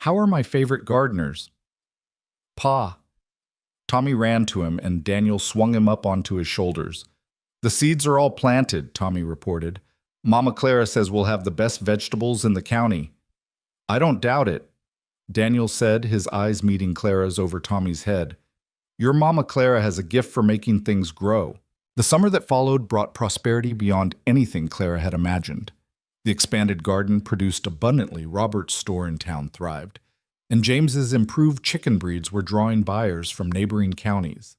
"How are my favorite gardeners?" "Pa." Tommy ran to him, and Daniel swung him up onto his shoulders. "The seeds are all planted," Tommy reported. "Mama Clara says we'll have the best vegetables in the county." "I don't doubt it," Daniel said, his eyes meeting Clara's over Tommy's head. "Your Mama Clara has a gift for making things grow." The summer that followed brought prosperity beyond anything Clara had imagined. The expanded garden produced abundantly, Robert's store in town thrived, and James's improved chicken breeds were drawing buyers from neighboring counties.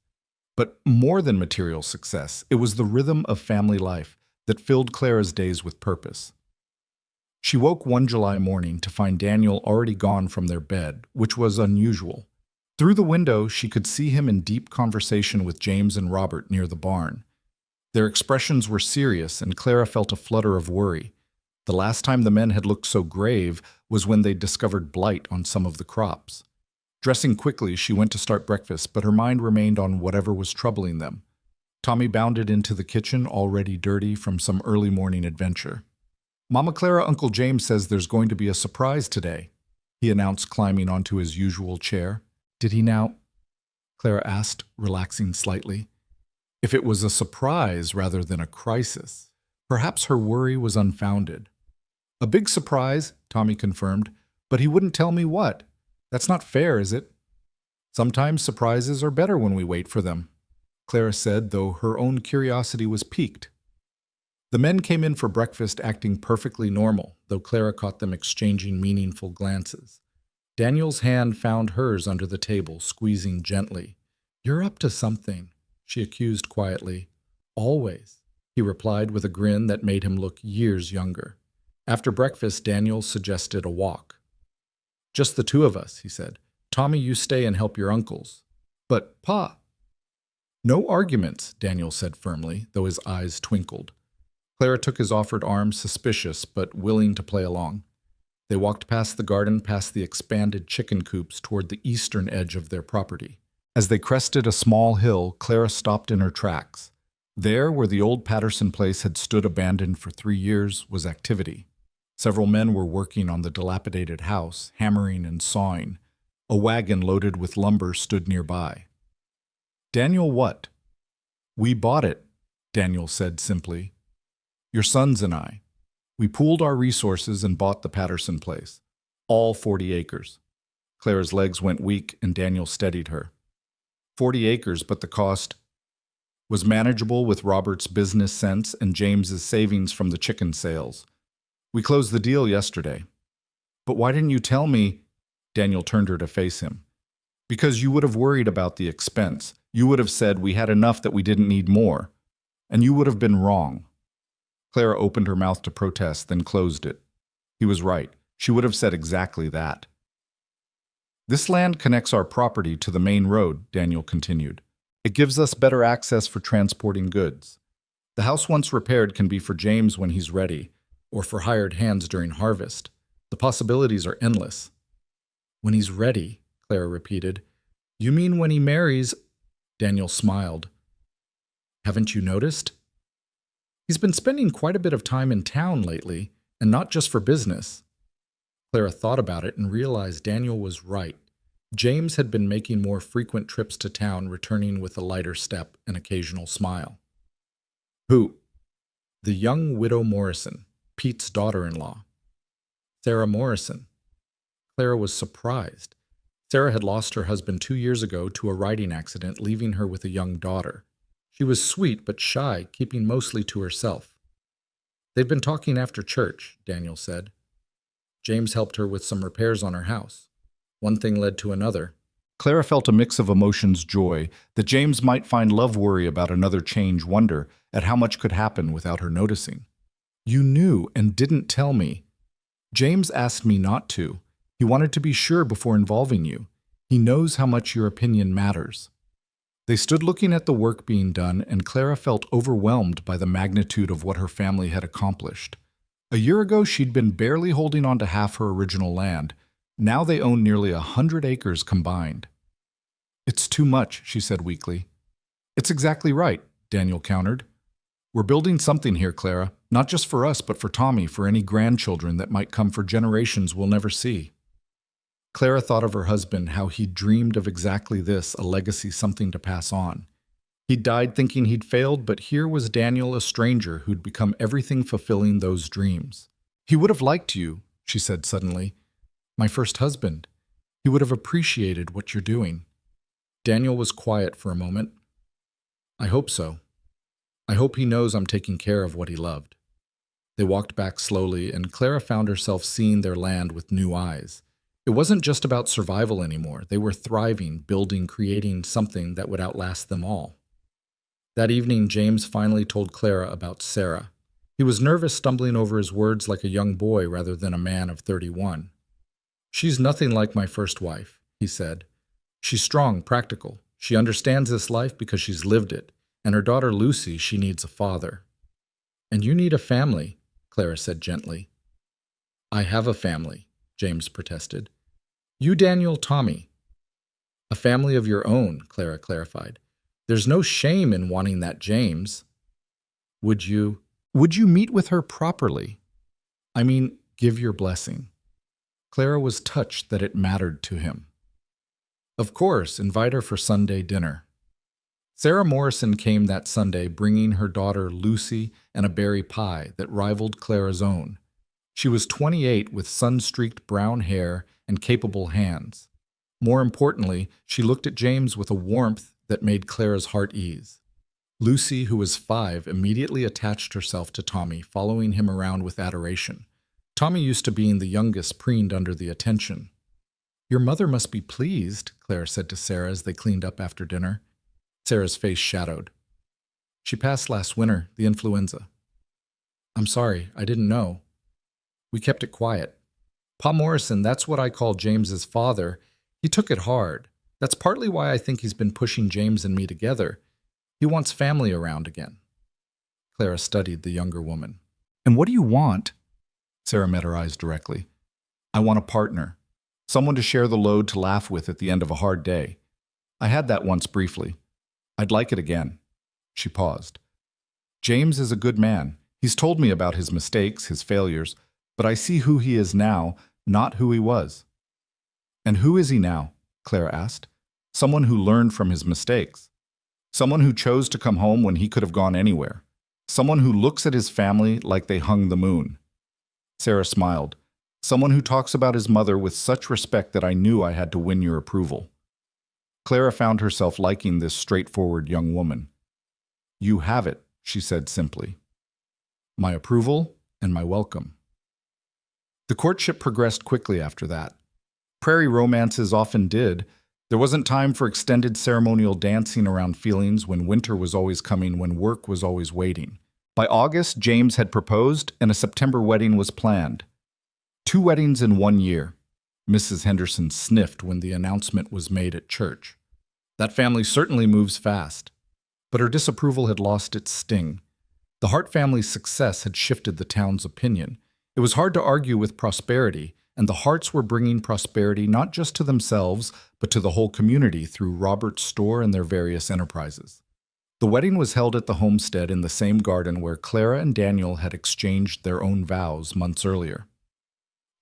But more than material success, it was the rhythm of family life that filled Clara's days with purpose. She woke one July morning to find Daniel already gone from their bed, which was unusual. Through the window, she could see him in deep conversation with James and Robert near the barn. Their expressions were serious, and Clara felt a flutter of worry. The last time the men had looked so grave was when they discovered blight on some of the crops. Dressing quickly, she went to start breakfast, but her mind remained on whatever was troubling them. Tommy bounded into the kitchen, already dirty from some early morning adventure. "Mama Clara, Uncle James says there's going to be a surprise today," he announced, climbing onto his usual chair. "Did he now?" Clara asked, relaxing slightly. If it was a surprise rather than a crisis, perhaps her worry was unfounded. "A big surprise," Tommy confirmed, "but he wouldn't tell me what. That's not fair, is it?" "Sometimes surprises are better when we wait for them," Clara said, though her own curiosity was piqued. The men came in for breakfast acting perfectly normal, though Clara caught them exchanging meaningful glances. Daniel's hand found hers under the table, squeezing gently. "You're up to something," she accused quietly. "Always," he replied with a grin that made him look years younger. After breakfast, Daniel suggested a walk. "Just the two of us," he said. "Tommy, you stay and help your uncles." "But, Pa—" "No arguments," Daniel said firmly, though his eyes twinkled. Clara took his offered arm, suspicious but willing to play along. They walked past the garden, past the expanded chicken coops toward the eastern edge of their property. As they crested a small hill, Clara stopped in her tracks. There, where the old Patterson place had stood abandoned for 3 years, was activity. Several men were working on the dilapidated house, hammering and sawing. A wagon loaded with lumber stood nearby. "Daniel what?" "We bought it," Daniel said simply. "Your sons and I. We pooled our resources and bought the Patterson place. All 40 acres. Clara's legs went weak and Daniel steadied her. 40 acres, but the cost was manageable with Robert's business sense and James's savings from the chicken sales. We closed the deal yesterday. "But why didn't you tell me?" Daniel turned her to face him. "Because you would have worried about the expense. You would have said we had enough that we didn't need more. And you would have been wrong." Clara opened her mouth to protest, then closed it. He was right. She would have said exactly that. "This land connects our property to the main road," Daniel continued. "It gives us better access for transporting goods. The house once repaired can be for James when he's ready, or for hired hands during harvest. The possibilities are endless." "When he's ready," Clara repeated. "You mean when he marries?" Daniel smiled. "Haven't you noticed? He's been spending quite a bit of time in town lately, and not just for business." Clara thought about it and realized Daniel was right. James had been making more frequent trips to town, returning with a lighter step and occasional smile. "Who?" "The young widow Morrison, Pete's daughter-in-law." "Sarah Morrison." Clara was surprised. Sarah had lost her husband 2 years ago to a riding accident, leaving her with a young daughter. She was sweet but shy, keeping mostly to herself. "They've been talking after church," Daniel said. "James helped her with some repairs on her house. One thing led to another." Clara felt a mix of emotions: joy that James might find love, worry about another change, wonder at how much could happen without her noticing. "You knew and didn't tell me." "James asked me not to. He wanted to be sure before involving you. He knows how much your opinion matters." They stood looking at the work being done, and Clara felt overwhelmed by the magnitude of what her family had accomplished. A year ago, she'd been barely holding on to half her original land. Now they own nearly 100 acres combined. "It's too much," she said weakly. "It's exactly right," Daniel countered. "We're building something here, Clara, not just for us, but for Tommy, for any grandchildren that might come for generations we'll never see." Clara thought of her husband, how he'd dreamed of exactly this, a legacy, something to pass on. He'd died thinking he'd failed, but here was Daniel, a stranger who'd become everything fulfilling those dreams. "He would have liked you," she said suddenly. "My first husband. He would have appreciated what you're doing." Daniel was quiet for a moment. "I hope so. I hope he knows I'm taking care of what he loved." They walked back slowly, and Clara found herself seeing their land with new eyes. It wasn't just about survival anymore. They were thriving, building, creating something that would outlast them all. That evening, James finally told Clara about Sarah. He was nervous, stumbling over his words like a young boy rather than a man of 31. "She's nothing like my first wife," he said. "She's strong, practical. She understands this life because she's lived it. And her daughter Lucy, she needs a father." "And you need a family," Clara said gently. "I have a family," James protested. "You, Daniel, Tommy." "A family of your own," Clara clarified. "There's no shame in wanting that, James." Would you meet with her properly? I mean, give your blessing." Clara was touched that it mattered to him. "Of course, invite her for Sunday dinner." Sarah Morrison came that Sunday, bringing her daughter Lucy and a berry pie that rivaled Clara's own. She was 28 with sun-streaked brown hair and capable hands. More importantly, she looked at James with a warmth that made Clara's heart ease. Lucy, who was 5, immediately attached herself to Tommy, following him around with adoration. Tommy, used to being the youngest, preened under the attention. "Your mother must be pleased," Clara said to Sarah as they cleaned up after dinner. Sarah's face shadowed. "She passed last winter, the influenza." "I'm sorry, I didn't know." "We kept it quiet. Pa Morrison, that's what I call James's father, he took it hard. That's partly why I think he's been pushing James and me together. He wants family around again." Clara studied the younger woman. And what do you want? Sarah met her eyes directly. I want a partner. Someone to share the load to laugh with at the end of a hard day. I had that once briefly. I'd like it again. She paused. James is a good man. He's told me about his mistakes, his failures, but I see who he is now, not who he was. And who is he now? Clara asked. Someone who learned from his mistakes. Someone who chose to come home when he could have gone anywhere. Someone who looks at his family like they hung the moon. Sarah smiled. Someone who talks about his mother with such respect that I knew I had to win your approval. Clara found herself liking this straightforward young woman. You have it, she said simply. My approval and my welcome. The courtship progressed quickly after that. Prairie romances often did. There wasn't time for extended ceremonial dancing around feelings when winter was always coming, when work was always waiting. By August, James had proposed and a September wedding was planned. 2 weddings in 1 year. Mrs. Henderson sniffed when the announcement was made at church. That family certainly moves fast. But her disapproval had lost its sting. The Hart family's success had shifted the town's opinion. It was hard to argue with prosperity, and the Harts were bringing prosperity not just to themselves, but to the whole community through Robert's store and their various enterprises. The wedding was held at the homestead in the same garden where Clara and Daniel had exchanged their own vows months earlier.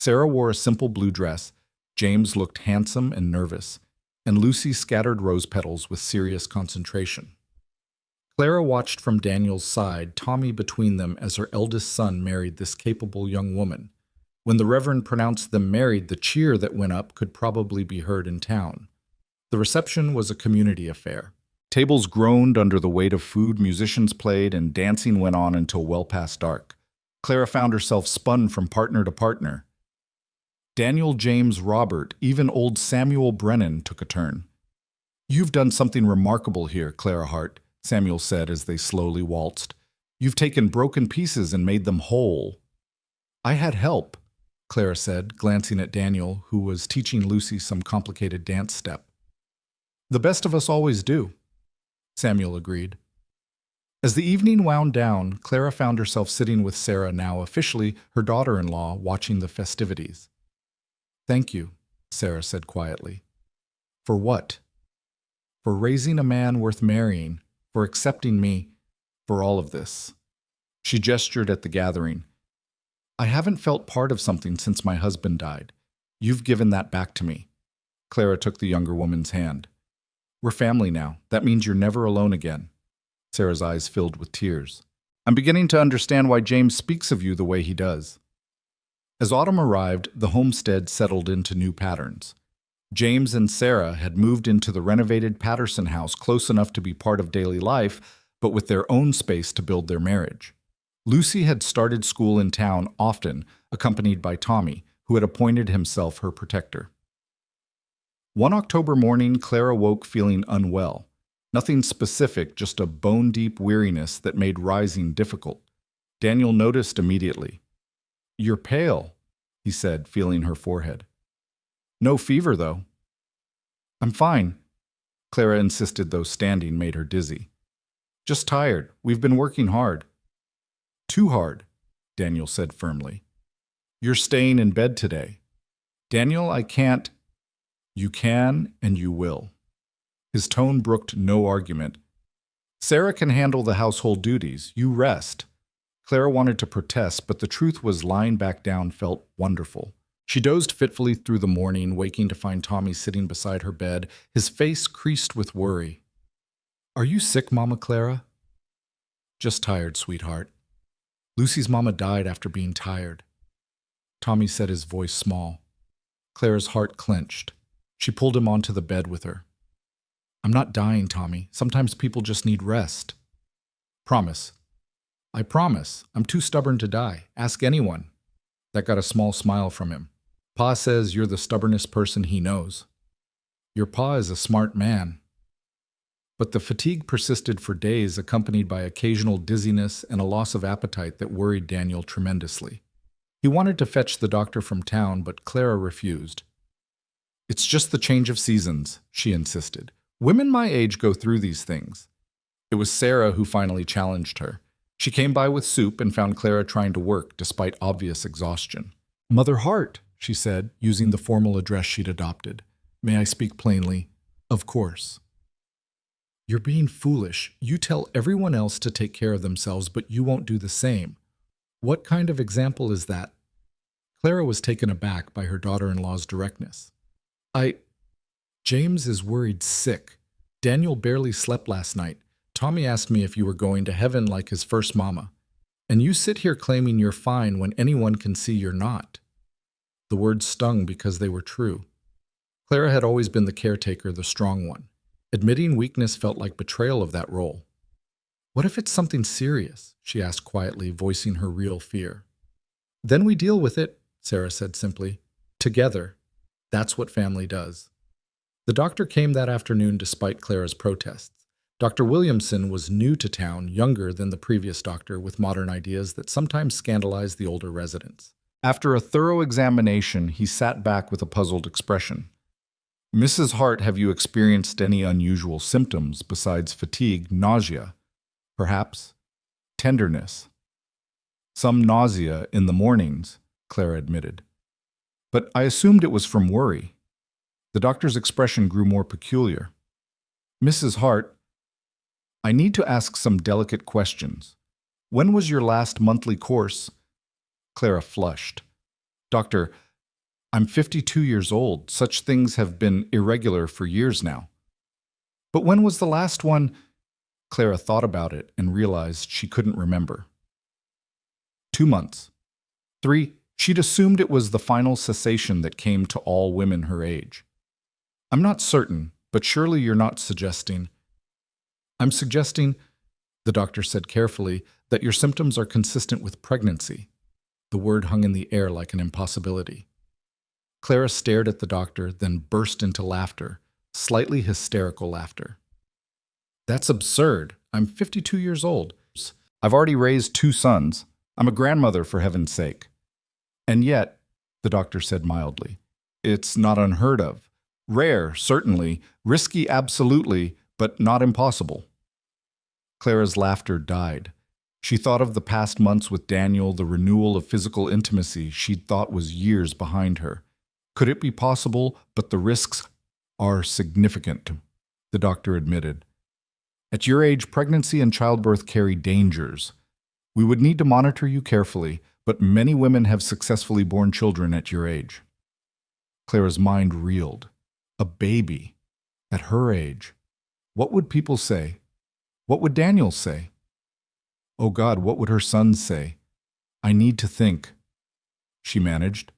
Sarah wore a simple blue dress, James looked handsome and nervous, and Lucy scattered rose petals with serious concentration. Clara watched from Daniel's side, Tommy between them, as her eldest son married this capable young woman. When the Reverend pronounced them married, the cheer that went up could probably be heard in town. The reception was a community affair. Tables groaned under the weight of food, musicians played, and dancing went on until well past dark. Clara found herself spun from partner to partner. Daniel, James, Robert, even old Samuel Brennan took a turn. You've done something remarkable here, Clara Hart, Samuel said as they slowly waltzed. You've taken broken pieces and made them whole. I had help, Clara said, glancing at Daniel, who was teaching Lucy some complicated dance step. The best of us always do, Samuel agreed. As the evening wound down, Clara found herself sitting with Sarah, now officially her daughter-in-law, watching the festivities. Thank you, Sarah said quietly. For what? For raising a man worth marrying, for accepting me, for all of this. She gestured at the gathering. I haven't felt part of something since my husband died. You've given that back to me. Clara took the younger woman's hand. We're family now. That means you're never alone again. Sarah's eyes filled with tears. I'm beginning to understand why James speaks of you the way he does. As autumn arrived, the homestead settled into new patterns. James and Sarah had moved into the renovated Patterson house, close enough to be part of daily life, but with their own space to build their marriage. Lucy had started school in town often, accompanied by Tommy, who had appointed himself her protector. One October morning, Clara woke feeling unwell. Nothing specific, just a bone-deep weariness that made rising difficult. Daniel noticed immediately. You're pale, he said, feeling her forehead. No fever, though. I'm fine. Clara insisted, though standing made her dizzy. Just tired. We've been working hard. Too hard, Daniel said firmly. You're staying in bed today. Daniel, I can't. You can and you will. His tone brooked no argument. Sarah can handle the household duties. You rest. Clara wanted to protest, but the truth was lying back down felt wonderful. She dozed fitfully through the morning, waking to find Tommy sitting beside her bed, his face creased with worry. Are you sick, Mama Clara? Just tired, sweetheart. Lucy's mama died after being tired. Tommy said, his voice small. Clara's heart clenched. She pulled him onto the bed with her. I'm not dying, Tommy. Sometimes people just need rest. Promise. I promise. I'm too stubborn to die. Ask anyone. That got a small smile from him. Pa says you're the stubbornest person he knows. Your pa is a smart man. But the fatigue persisted for days, accompanied by occasional dizziness and a loss of appetite that worried Daniel tremendously. He wanted to fetch the doctor from town, but Clara refused. It's just the change of seasons, she insisted. Women my age go through these things. It was Sarah who finally challenged her. She came by with soup and found Clara trying to work despite obvious exhaustion. "Mother Hart," she said, using the formal address she'd adopted. "May I speak plainly?" "Of course." "You're being foolish. You tell everyone else to take care of themselves, but you won't do the same. What kind of example is that?" Clara was taken aback by her daughter-in-law's directness. James is worried sick. Daniel barely slept last night. Tommy asked me if you were going to heaven like his first mama. And you sit here claiming you're fine when anyone can see you're not." The words stung because they were true. Clara had always been the caretaker, the strong one. Admitting weakness felt like betrayal of that role. "What if it's something serious?" she asked quietly, voicing her real fear. "Then we deal with it," Sarah said simply. "Together. That's what family does." The doctor came that afternoon despite Clara's protests. Dr. Williamson was new to town, younger than the previous doctor, with modern ideas that sometimes scandalized the older residents. After a thorough examination, he sat back with a puzzled expression. "Mrs. Hart, have you experienced any unusual symptoms besides fatigue, nausea, perhaps tenderness?" "Some nausea in the mornings," Clara admitted. "But I assumed it was from worry." The doctor's expression grew more peculiar. "Mrs. Hart, I need to ask some delicate questions. When was your last monthly course?" Clara flushed. "Doctor, I'm 52 years old. Such things have been irregular for years now." "But when was the last one?" Clara thought about it and realized she couldn't remember. 2 months. 3. She'd assumed it was the final cessation that came to all women her age. "I'm not certain, but surely you're not suggesting—" "I'm suggesting," the doctor said carefully, "that your symptoms are consistent with pregnancy." The word hung in the air like an impossibility. Clara stared at the doctor, then burst into laughter, slightly hysterical laughter. "That's absurd. I'm 52 years old. I've already raised 2 sons. I'm a grandmother, for heaven's sake." "And yet," the doctor said mildly, "it's not unheard of. Rare, certainly. Risky, absolutely, but not impossible." Clara's laughter died. She thought of the past months with Daniel, the renewal of physical intimacy she'd thought was years behind her. Could it be possible? But the risks are significant, the doctor admitted. "At your age, pregnancy and childbirth carry dangers. We would need to monitor you carefully, but many women have successfully borne children at your age." Clara's mind reeled. A baby. At her age. What would people say? What would Daniel say? Oh God, what would her sons say? "I need to think," she managed.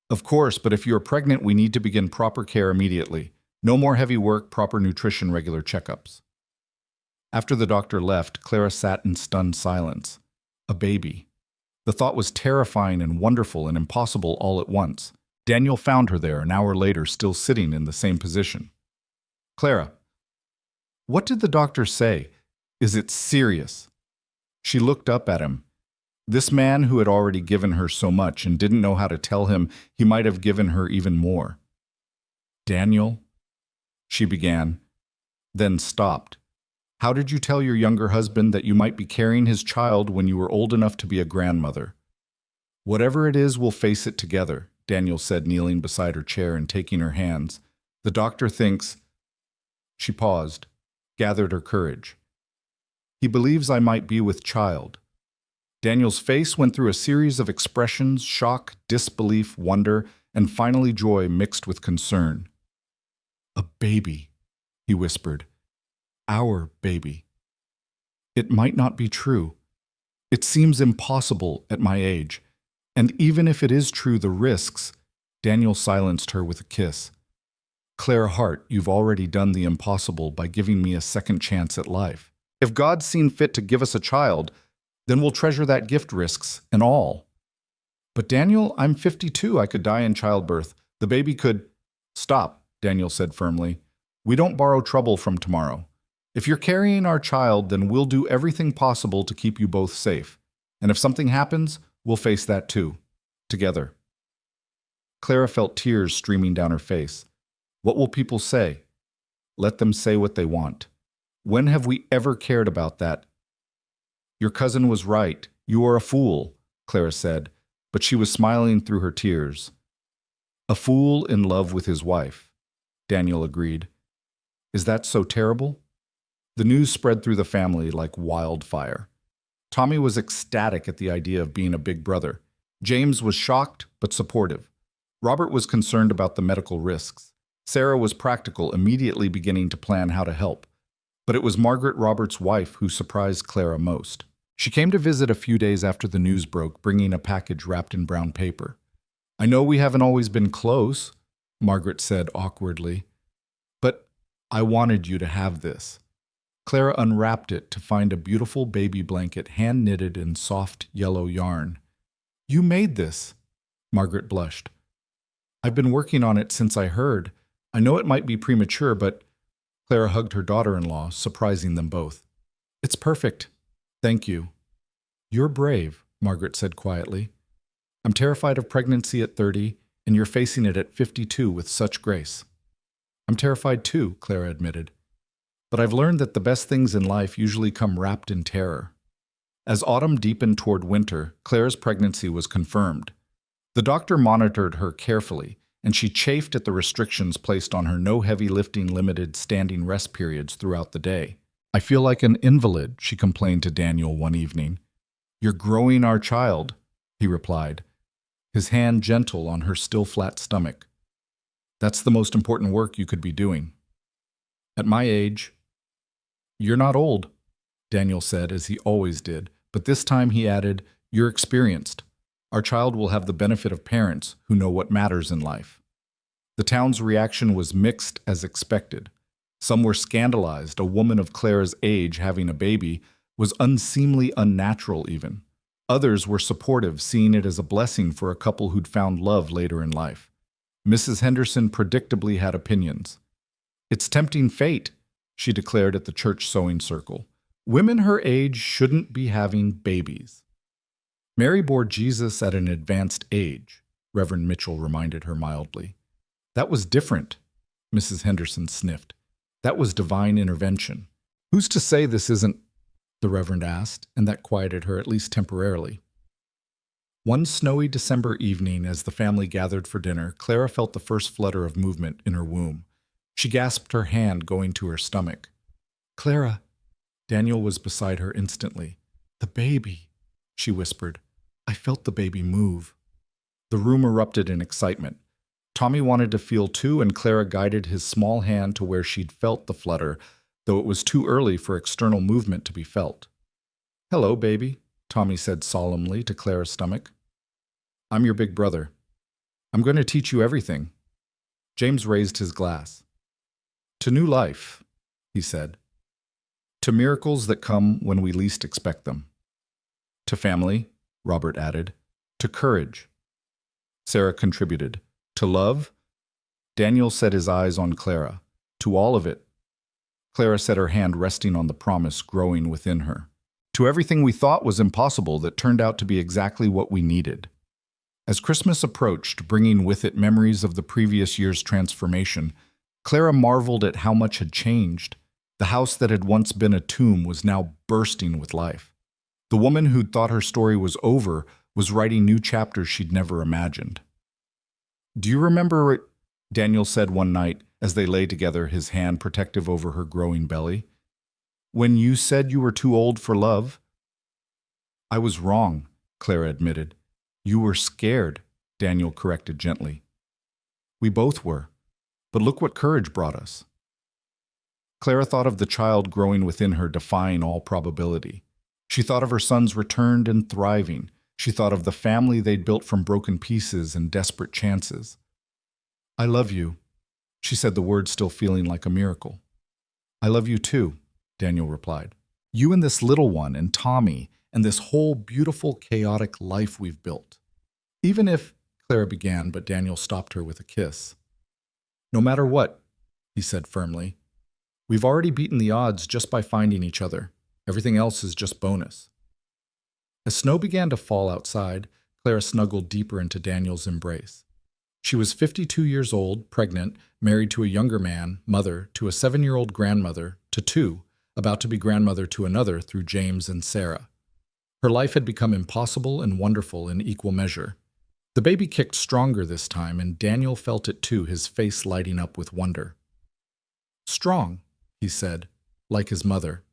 "Of course, but if you are pregnant, we need to begin proper care immediately. No more heavy work, proper nutrition, regular checkups." After the doctor left, Clara sat in stunned silence. A baby. The thought was terrifying and wonderful and impossible all at once. Daniel found her there an hour later, still sitting in the same position. "Clara, what did the doctor say? Is it serious?" She looked up at him. This man who had already given her so much and didn't know how to tell him he might have given her even more. "Daniel," she began, then stopped. "How did you tell your younger husband that you might be carrying his child when you were old enough to be a grandmother?" "Whatever it is, we'll face it together," Daniel said, kneeling beside her chair and taking her hands. "The doctor thinks—" She paused, gathered her courage. "He believes I might be with child." Daniel's face went through a series of expressions: shock, disbelief, wonder, and finally joy mixed with concern. "A baby," he whispered. "Our baby. It might not be true. It seems impossible at my age. And even if it is true, the risks—" Daniel silenced her with a kiss. "Clara Hart, you've already done the impossible by giving me a second chance at life. If God's seen fit to give us a child, then we'll treasure that gift, risks and all." "But Daniel, I'm 52. I could die in childbirth. The baby could—" "Stop," Daniel said firmly. "We don't borrow trouble from tomorrow. If you're carrying our child, then we'll do everything possible to keep you both safe. And if something happens, we'll face that too. Together." Clara felt tears streaming down her face. What will people say? Let them say what they want. When have we ever cared about that? Your cousin was right. You are a fool, Clara said, but she was smiling through her tears. A fool in love with his wife, Daniel agreed. Is that so terrible? The news spread through the family like wildfire. Tommy was ecstatic at the idea of being a big brother. James was shocked but supportive. Robert was concerned about the medical risks. Sarah was practical, immediately beginning to plan how to help. But it was Margaret, Robert's wife, who surprised Clara most. She came to visit a few days after the news broke, bringing a package wrapped in brown paper. I know we haven't always been close, Margaret said awkwardly, but I wanted you to have this. Clara unwrapped it to find a beautiful baby blanket hand-knitted in soft yellow yarn. You made this, Margaret blushed. I've been working on it since I heard. I know it might be premature, but Clara hugged her daughter-in-law, surprising them both. It's perfect. Thank you. You're brave, Margaret said quietly. I'm terrified of pregnancy at 30, and you're facing it at 52 with such grace. I'm terrified too, Clara admitted. But I've learned that the best things in life usually come wrapped in terror. As autumn deepened toward winter, Clara's pregnancy was confirmed. The doctor monitored her carefully, and she chafed at the restrictions placed on her no heavy lifting limited standing rest periods throughout the day. I feel like an invalid, she complained to Daniel one evening. You're growing our child, he replied, his hand gentle on her still flat stomach. That's the most important work you could be doing. At my age, you're not old, Daniel said as he always did, but this time he added, you're experienced. Our child will have the benefit of parents who know what matters in life. The town's reaction was mixed as expected. Some were scandalized. A woman of Clara's age having a baby was unseemly, unnatural even. Others were supportive, seeing it as a blessing for a couple who'd found love later in life. Mrs. Henderson predictably had opinions. It's tempting fate, she declared at the church sewing circle. Women her age shouldn't be having babies. Mary bore Jesus at an advanced age, Reverend Mitchell reminded her mildly. That was different, Mrs. Henderson sniffed. That was divine intervention. Who's to say this isn't? The Reverend asked, and that quieted her at least temporarily. One snowy December evening, as the family gathered for dinner, Clara felt the first flutter of movement in her womb. She gasped, her hand going to her stomach. Clara! Daniel was beside her instantly. The baby, she whispered. I felt the baby move. The room erupted in excitement. Tommy wanted to feel too, and Clara guided his small hand to where she'd felt the flutter, though it was too early for external movement to be felt. Hello, baby, Tommy said solemnly to Clara's stomach. I'm your big brother. I'm going to teach you everything. James raised his glass. To new life, he said. To miracles that come when we least expect them. To family, Robert added. To courage. Sarah contributed. To love? Daniel set his eyes on Clara. To all of it. Clara set her hand resting on the promise growing within her. To everything we thought was impossible that turned out to be exactly what we needed. As Christmas approached, bringing with it memories of the previous year's transformation, Clara marveled at how much had changed. The house that had once been a tomb was now bursting with life. The woman who'd thought her story was over was writing new chapters she'd never imagined. Do you remember it? Daniel said one night as they lay together, his hand protective over her growing belly. When you said you were too old for love? I was wrong, Clara admitted. You were scared, Daniel corrected gently. We both were, but look what courage brought us. Clara thought of the child growing within her, defying all probability. She thought of her sons returned and thriving. She thought of the family they'd built from broken pieces and desperate chances. I love you, she said, the words still feeling like a miracle. I love you too, Daniel replied. You and this little one and Tommy and this whole beautiful, chaotic life we've built. Even if, Clara began, but Daniel stopped her with a kiss. No matter what, he said firmly, we've already beaten the odds just by finding each other. Everything else is just bonus. As snow began to fall outside, Clara snuggled deeper into Daniel's embrace. She was 52 years old, pregnant, married to a younger man, mother to a 7-year-old grandmother, to 2, about to be grandmother to another through James and Sarah. Her life had become impossible and wonderful in equal measure. The baby kicked stronger this time, and Daniel felt it too, his face lighting up with wonder. "Strong," he said, like his mother.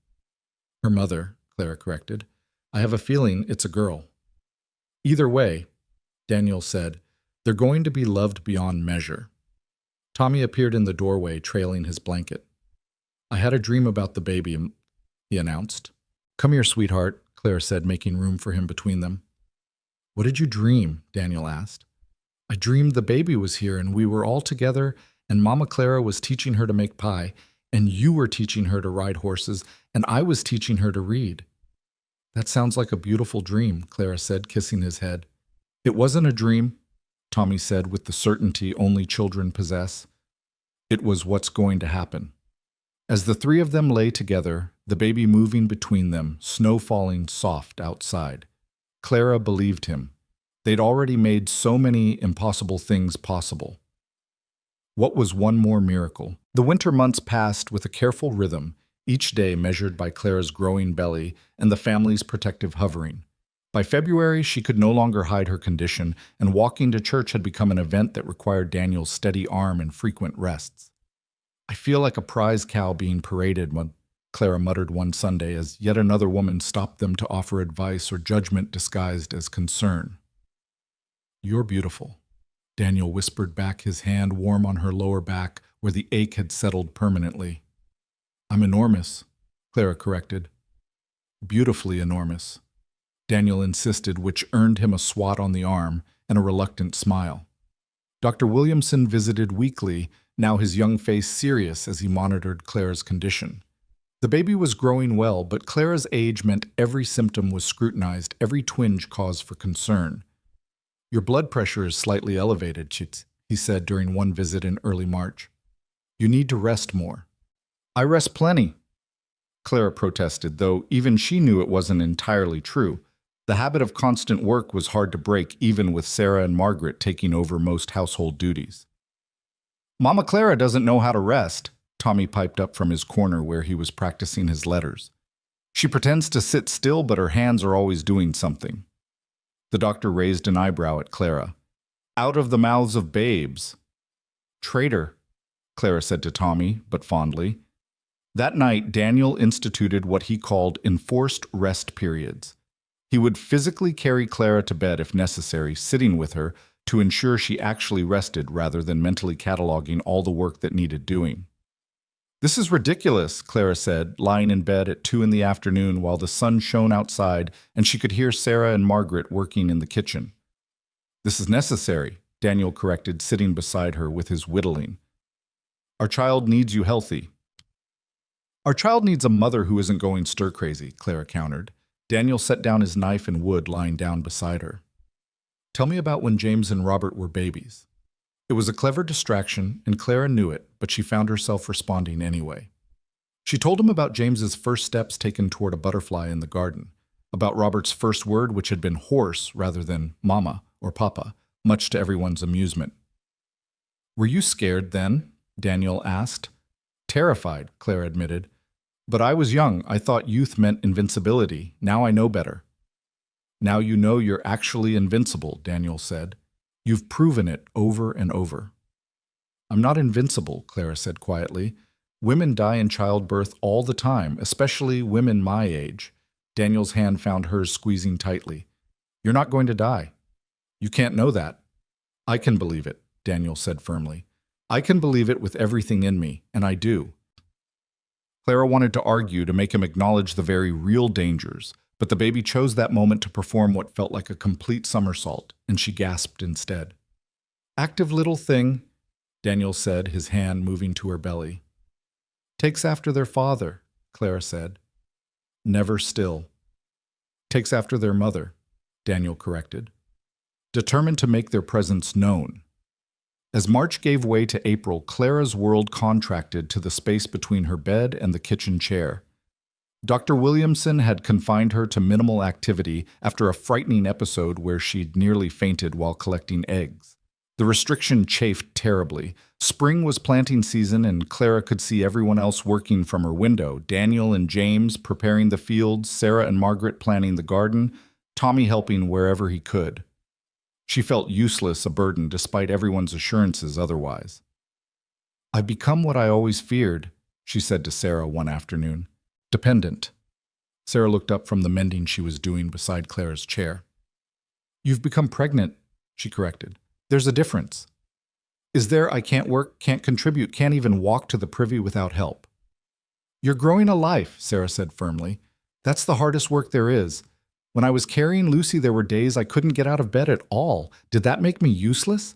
"Her mother," Clara corrected. "I have a feeling it's a girl." "Either way," Daniel said, "they're going to be loved beyond measure." Tommy appeared in the doorway, trailing his blanket. "I had a dream about the baby," he announced. "Come here, sweetheart," Clara said, making room for him between them. "What did you dream?" Daniel asked. "I dreamed the baby was here and we were all together, and Mama Clara was teaching her to make pie, and you were teaching her to ride horses, and I was teaching her to read." "That sounds like a beautiful dream," Clara said, kissing his head. "It wasn't a dream," Tommy said with the certainty only children possess. "It was what's going to happen." As the three of them lay together, the baby moving between them, snow falling soft outside, Clara believed him. They'd already made so many impossible things possible. What was one more miracle? The winter months passed with a careful rhythm, each day measured by Clara's growing belly and the family's protective hovering. By February, she could no longer hide her condition, and walking to church had become an event that required Daniel's steady arm and frequent rests. "I feel like a prize cow being paraded," Clara muttered one Sunday as yet another woman stopped them to offer advice or judgment disguised as concern. "You're beautiful," Daniel whispered back, his hand warm on her lower back where the ache had settled permanently. "I'm enormous," Clara corrected. "Beautifully enormous," Daniel insisted, which earned him a swat on the arm and a reluctant smile. Dr. Williamson visited weekly, now his young face serious as he monitored Clara's condition. The baby was growing well, but Clara's age meant every symptom was scrutinized, every twinge cause for concern. "Your blood pressure is slightly elevated," he said during one visit in early March. "You need to rest more." "I rest plenty," Clara protested, though even she knew it wasn't entirely true. The habit of constant work was hard to break, even with Sarah and Margaret taking over most household duties. "Mama Clara doesn't know how to rest," Tommy piped up from his corner where he was practicing his letters. "She pretends to sit still, but her hands are always doing something." The doctor raised an eyebrow at Clara. "Out of the mouths of babes." "Traitor," Clara said to Tommy, but fondly. That night, Daniel instituted what he called enforced rest periods. He would physically carry Clara to bed if necessary, sitting with her to ensure she actually rested rather than mentally cataloging all the work that needed doing. "This is ridiculous," Clara said, lying in bed at 2 in the afternoon while the sun shone outside and she could hear Sarah and Margaret working in the kitchen. "This is necessary," Daniel corrected, sitting beside her with his whittling. "Our child needs you healthy." "Our child needs a mother who isn't going stir-crazy," Clara countered. Daniel set down his knife and wood lying down beside her. "Tell me about when James and Robert were babies." It was a clever distraction, and Clara knew it, but she found herself responding anyway. She told him about James's first steps taken toward a butterfly in the garden, about Robert's first word, which had been horse rather than mama or papa, much to everyone's amusement. "Were you scared then?" Daniel asked. "Terrified," Clara admitted. "But I was young. I thought youth meant invincibility. Now I know better." "Now you know you're actually invincible," Daniel said. "You've proven it over and over." "I'm not invincible," Clara said quietly. "Women die in childbirth all the time, especially women my age." Daniel's hand found hers squeezing tightly. "You're not going to die." "You can't know that." "I can believe it," Daniel said firmly. "I can believe it with everything in me, and I do." Clara wanted to argue, to make him acknowledge the very real dangers, but the baby chose that moment to perform what felt like a complete somersault, and she gasped instead. "Active little thing," Daniel said, his hand moving to her belly. "Takes after their father," Clara said. "Never still." "Takes after their mother," Daniel corrected. "Determined to make their presence known." As March gave way to April, Clara's world contracted to the space between her bed and the kitchen chair. Dr. Williamson had confined her to minimal activity after a frightening episode where she'd nearly fainted while collecting eggs. The restriction chafed terribly, Spring was planting season, and Clara could see everyone else working from her window. Daniel and James preparing the fields, Sarah and Margaret planning the garden, Tommy helping wherever he could. She felt useless, a burden, despite everyone's assurances otherwise. "I've become what I always feared," she said to Sarah one afternoon. "Dependent." Sarah looked up from the mending she was doing beside Clara's chair. "You've become pregnant," she corrected. "There's a difference." "Is there? I can't work, can't contribute, can't even walk to the privy without help." "You're growing a life," Sarah said firmly. "That's the hardest work there is. When I was carrying Lucy, there were days I couldn't get out of bed at all. Did that make me useless?"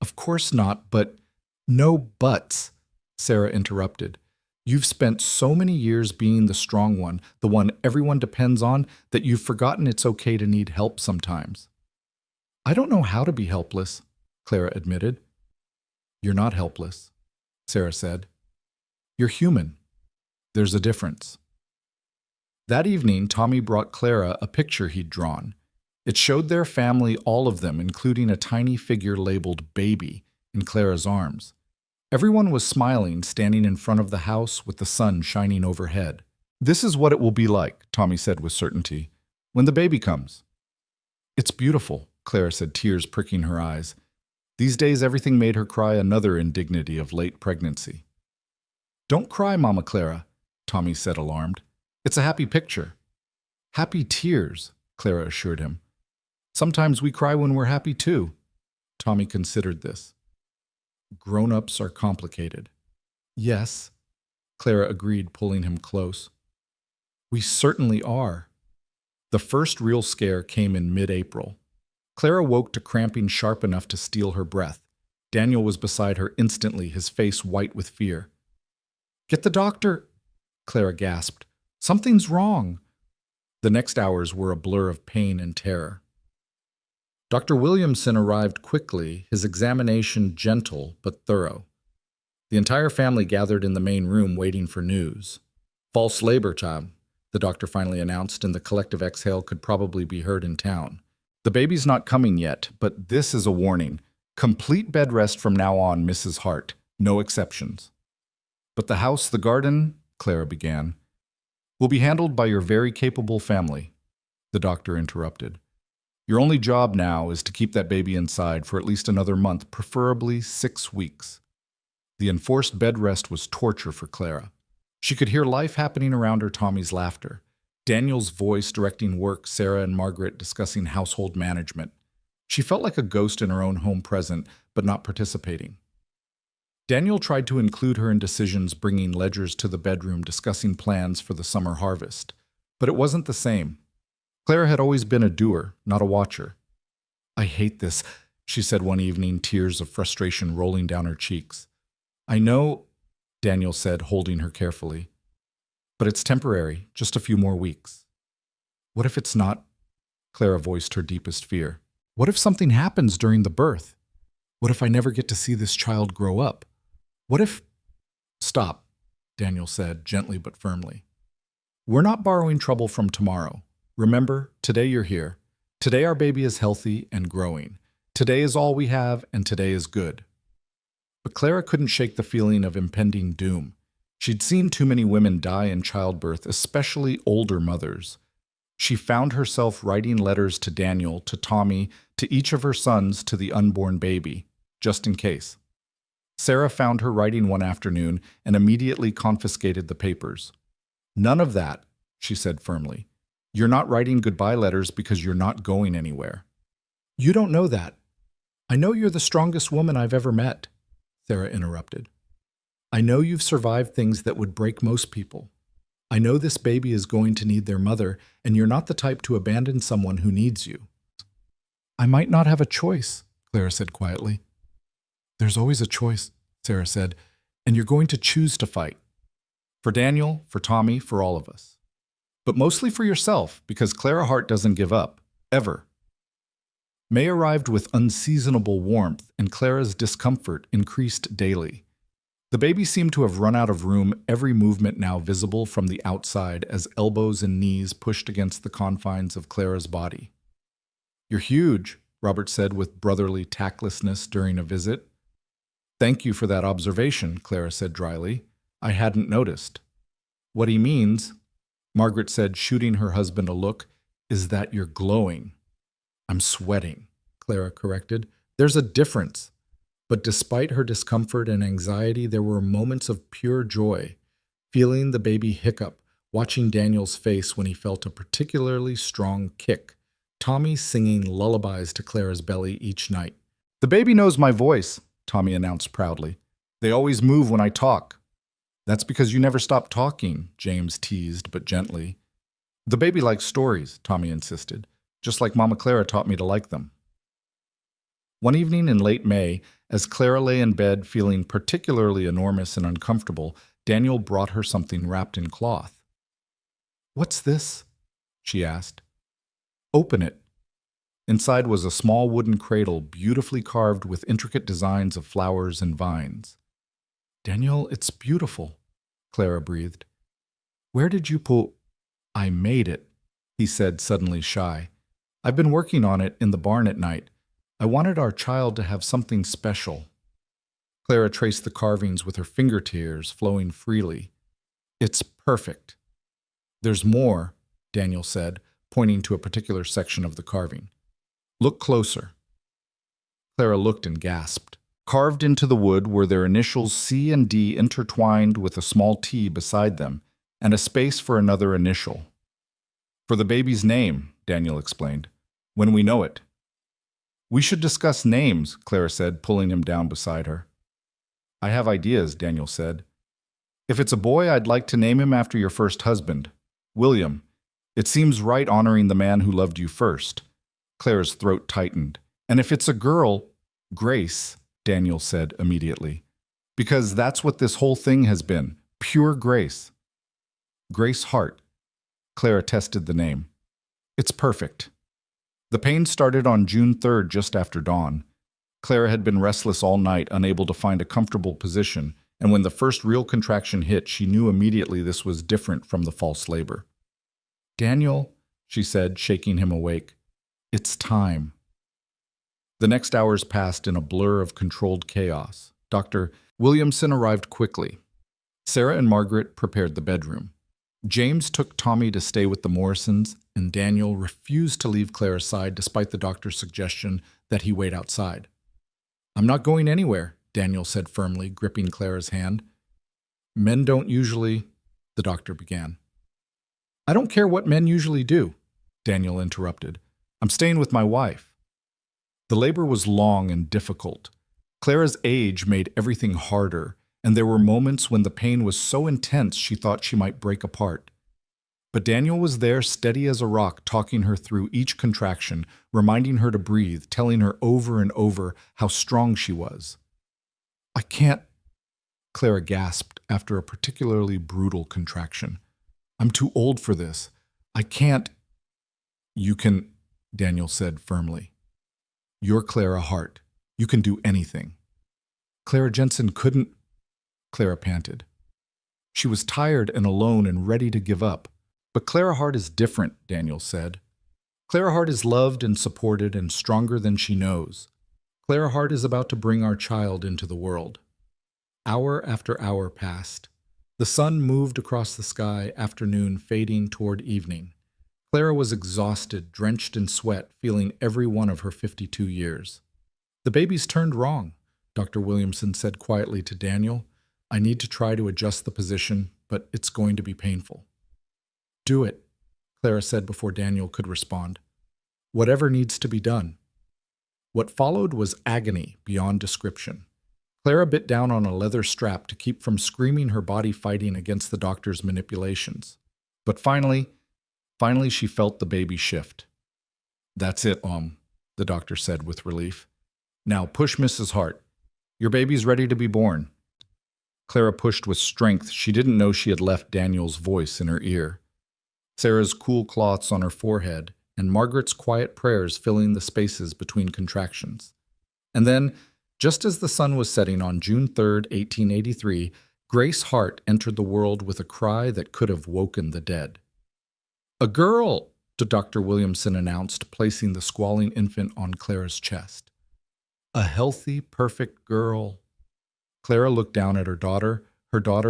"Of course not, but—" "No buts," Sarah interrupted. "You've spent so many years being the strong one, the one everyone depends on, that you've forgotten it's okay to need help sometimes." "I don't know how to be helpless," Clara admitted. "You're not helpless," Sarah said. "You're human. There's a difference." That evening, Tommy brought Clara a picture he'd drawn. It showed their family, all of them, including a tiny figure labeled Baby, in Clara's arms. Everyone was smiling, standing in front of the house with the sun shining overhead. "This is what it will be like," Tommy said with certainty, "when the baby comes." "It's beautiful," Clara said, tears pricking her eyes. These days everything made her cry, another indignity of late pregnancy. "Don't cry, Mama Clara," Tommy said, alarmed. "It's a happy picture." "Happy tears," Clara assured him. "Sometimes we cry when we're happy too." Tommy considered this. "Grown-ups are complicated." "Yes," Clara agreed, pulling him close. "We certainly are." The first real scare came in mid-April. Clara woke to cramping sharp enough to steal her breath. Daniel was beside her instantly, his face white with fear. "Get the doctor," Clara gasped. "Something's wrong." The next hours were a blur of pain and terror. Dr. Williamson arrived quickly, his examination gentle but thorough. The entire family gathered in the main room waiting for news. "False labor, child," the doctor finally announced, and the collective exhale could probably be heard in town. "The baby's not coming yet, but this is a warning. Complete bed rest from now on, Mrs. Hart. No exceptions." "But the house, the garden," Clara began, "will be handled by your very capable family," the doctor interrupted. "Your only job now is to keep that baby inside for at least another month, preferably 6 weeks." The enforced bed rest was torture for Clara. She could hear life happening around her, Tommy's laughter, Daniel's voice directing work, Sarah and Margaret discussing household management. She felt like a ghost in her own home, present, but not participating. Daniel tried to include her in decisions, bringing ledgers to the bedroom, discussing plans for the summer harvest. But it wasn't the same. Clara had always been a doer, not a watcher. "I hate this," she said one evening, tears of frustration rolling down her cheeks. "I know," Daniel said, holding her carefully. "But it's temporary, just a few more weeks." "What if it's not?" Clara voiced her deepest fear. "What if something happens during the birth? What if I never get to see this child grow up? What if—" "Stop," Daniel said, gently but firmly. "We're not borrowing trouble from tomorrow. Remember, today you're here. Today our baby is healthy and growing. Today is all we have, and today is good." But Clara couldn't shake the feeling of impending doom. She'd seen too many women die in childbirth, especially older mothers. She found herself writing letters to Daniel, to Tommy, to each of her sons, to the unborn baby, just in case. Sarah found her writing one afternoon and immediately confiscated the papers. "None of that," she said firmly. "You're not writing goodbye letters because you're not going anywhere." "You don't know that. I know you're the strongest woman I've ever met," Sarah interrupted. "I know you've survived things that would break most people. I know this baby is going to need their mother, and you're not the type to abandon someone who needs you." "I might not have a choice," Clara said quietly. "There's always a choice," Sarah said, "and you're going to choose to fight. For Daniel, for Tommy, for all of us. But mostly for yourself, because Clara Hart doesn't give up, ever." May arrived with unseasonable warmth, and Clara's discomfort increased daily. The baby seemed to have run out of room, every movement now visible from the outside as elbows and knees pushed against the confines of Clara's body. "You're huge," Robert said with brotherly tactlessness during a visit. Thank you for that observation, Clara said dryly. I hadn't noticed. What he means, Margaret said, shooting her husband a look, is that you're glowing. I'm sweating, Clara corrected. There's a difference. But despite her discomfort and anxiety, there were moments of pure joy. Feeling the baby hiccup, watching Daniel's face when he felt a particularly strong kick, Tommy singing lullabies to Clara's belly each night. The baby knows my voice, Tommy announced proudly. They always move when I talk. That's because you never stop talking, James teased, but gently. The baby likes stories, Tommy insisted, just like Mama Clara taught me to like them. One evening in late May, as Clara lay in bed feeling particularly enormous and uncomfortable, Daniel brought her something wrapped in cloth. What's this? She asked. Open it. Inside was a small wooden cradle beautifully carved with intricate designs of flowers and vines. Daniel, it's beautiful, Clara breathed. Where did you pull? I made it, he said, suddenly shy. I've been working on it in the barn at night. I wanted our child to have something special. Clara traced the carvings with her fingertips flowing freely. It's perfect. There's more, Daniel said, pointing to a particular section of the carving. Look closer. Clara looked and gasped. Carved into the wood were their initials C and D intertwined with a small T beside them, and a space for another initial. For the baby's name, Daniel explained, when we know it. We should discuss names, Clara said, pulling him down beside her. I have ideas, Daniel said. If it's a boy, I'd like to name him after your first husband, William. It seems right honoring the man who loved you first. Clara's throat tightened. And if it's a girl, Grace, Daniel said immediately. Because that's what this whole thing has been, pure grace. Grace Hart. Clara tested the name. It's perfect. The pain started on June 3rd, just after dawn. Clara had been restless all night, unable to find a comfortable position, and when the first real contraction hit, she knew immediately this was different from the false labor. Daniel, she said, shaking him awake, it's time. The next hours passed in a blur of controlled chaos. Dr. Williamson arrived quickly. Sarah and Margaret prepared the bedroom. James took Tommy to stay with the Morrisons, and Daniel refused to leave Clara's side despite the doctor's suggestion that he wait outside. I'm not going anywhere, Daniel said firmly, gripping Clara's hand. Men don't usually, the doctor began. I don't care what men usually do, Daniel interrupted. I'm staying with my wife. The labor was long and difficult. Clara's age made everything harder, and there were moments when the pain was so intense she thought she might break apart. But Daniel was there, steady as a rock, talking her through each contraction, reminding her to breathe, telling her over and over how strong she was. I can't, Clara gasped after a particularly brutal contraction. I'm too old for this. I can't. You can, Daniel said firmly. You're Clara Hart. You can do anything. Clara Jensen couldn't, Clara panted. She was tired and alone and ready to give up. But Clara Hart is different, Daniel said. Clara Hart is loved and supported and stronger than she knows. Clara Hart is about to bring our child into the world. Hour after hour passed. The sun moved across the sky, afternoon fading toward evening. Clara was exhausted, drenched in sweat, feeling every one of her 52 years. The baby's turned wrong, Dr. Williamson said quietly to Daniel. I need to try to adjust the position, but it's going to be painful. Do it, Clara said before Daniel could respond. Whatever needs to be done. What followed was agony beyond description. Clara bit down on a leather strap to keep from screaming, her body fighting against the doctor's manipulations. But finally she felt the baby shift. That's it, the doctor said with relief. Now push Mrs. Hart. Your baby's ready to be born. Clara pushed with strength. She didn't know she had left Daniel's voice in her ear. Sarah's cool cloths on her forehead, and Margaret's quiet prayers filling the spaces between contractions. And then, just as the sun was setting on June 3rd, 1883, Grace Hart entered the world with a cry that could have woken the dead. A girl, Dr. Williamson announced, placing the squalling infant on Clara's chest. A healthy, perfect girl. Clara looked down at her daughter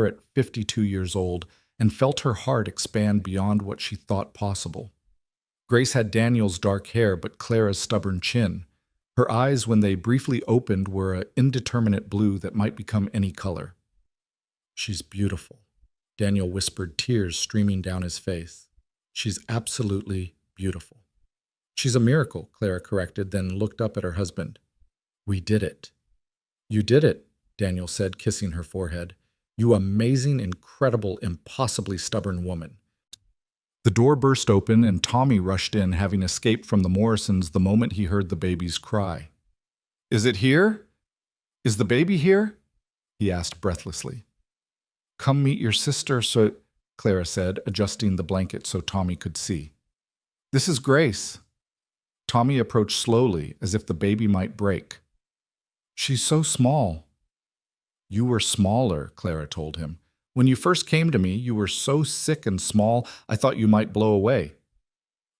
at 52 years old, and felt her heart expand beyond what she thought possible. Grace had Daniel's dark hair, but Clara's stubborn chin. Her eyes, when they briefly opened, were an indeterminate blue that might become any color. "She's beautiful," Daniel whispered, tears streaming down his face. "She's absolutely beautiful." "She's a miracle," Clara corrected, then looked up at her husband. "We did it." "You did it," Daniel said, kissing her forehead. "You amazing, incredible, impossibly stubborn woman." The door burst open and Tommy rushed in, having escaped from the Morrisons the moment he heard the baby's cry. "Is it here? Is the baby here?" he asked breathlessly. "Come meet your sister, so," Clara said, adjusting the blanket so Tommy could see. "This is Grace." Tommy approached slowly, as if the baby might break. "She's so small." "You were smaller," Clara told him. "When you first came to me, you were so sick and small, I thought you might blow away."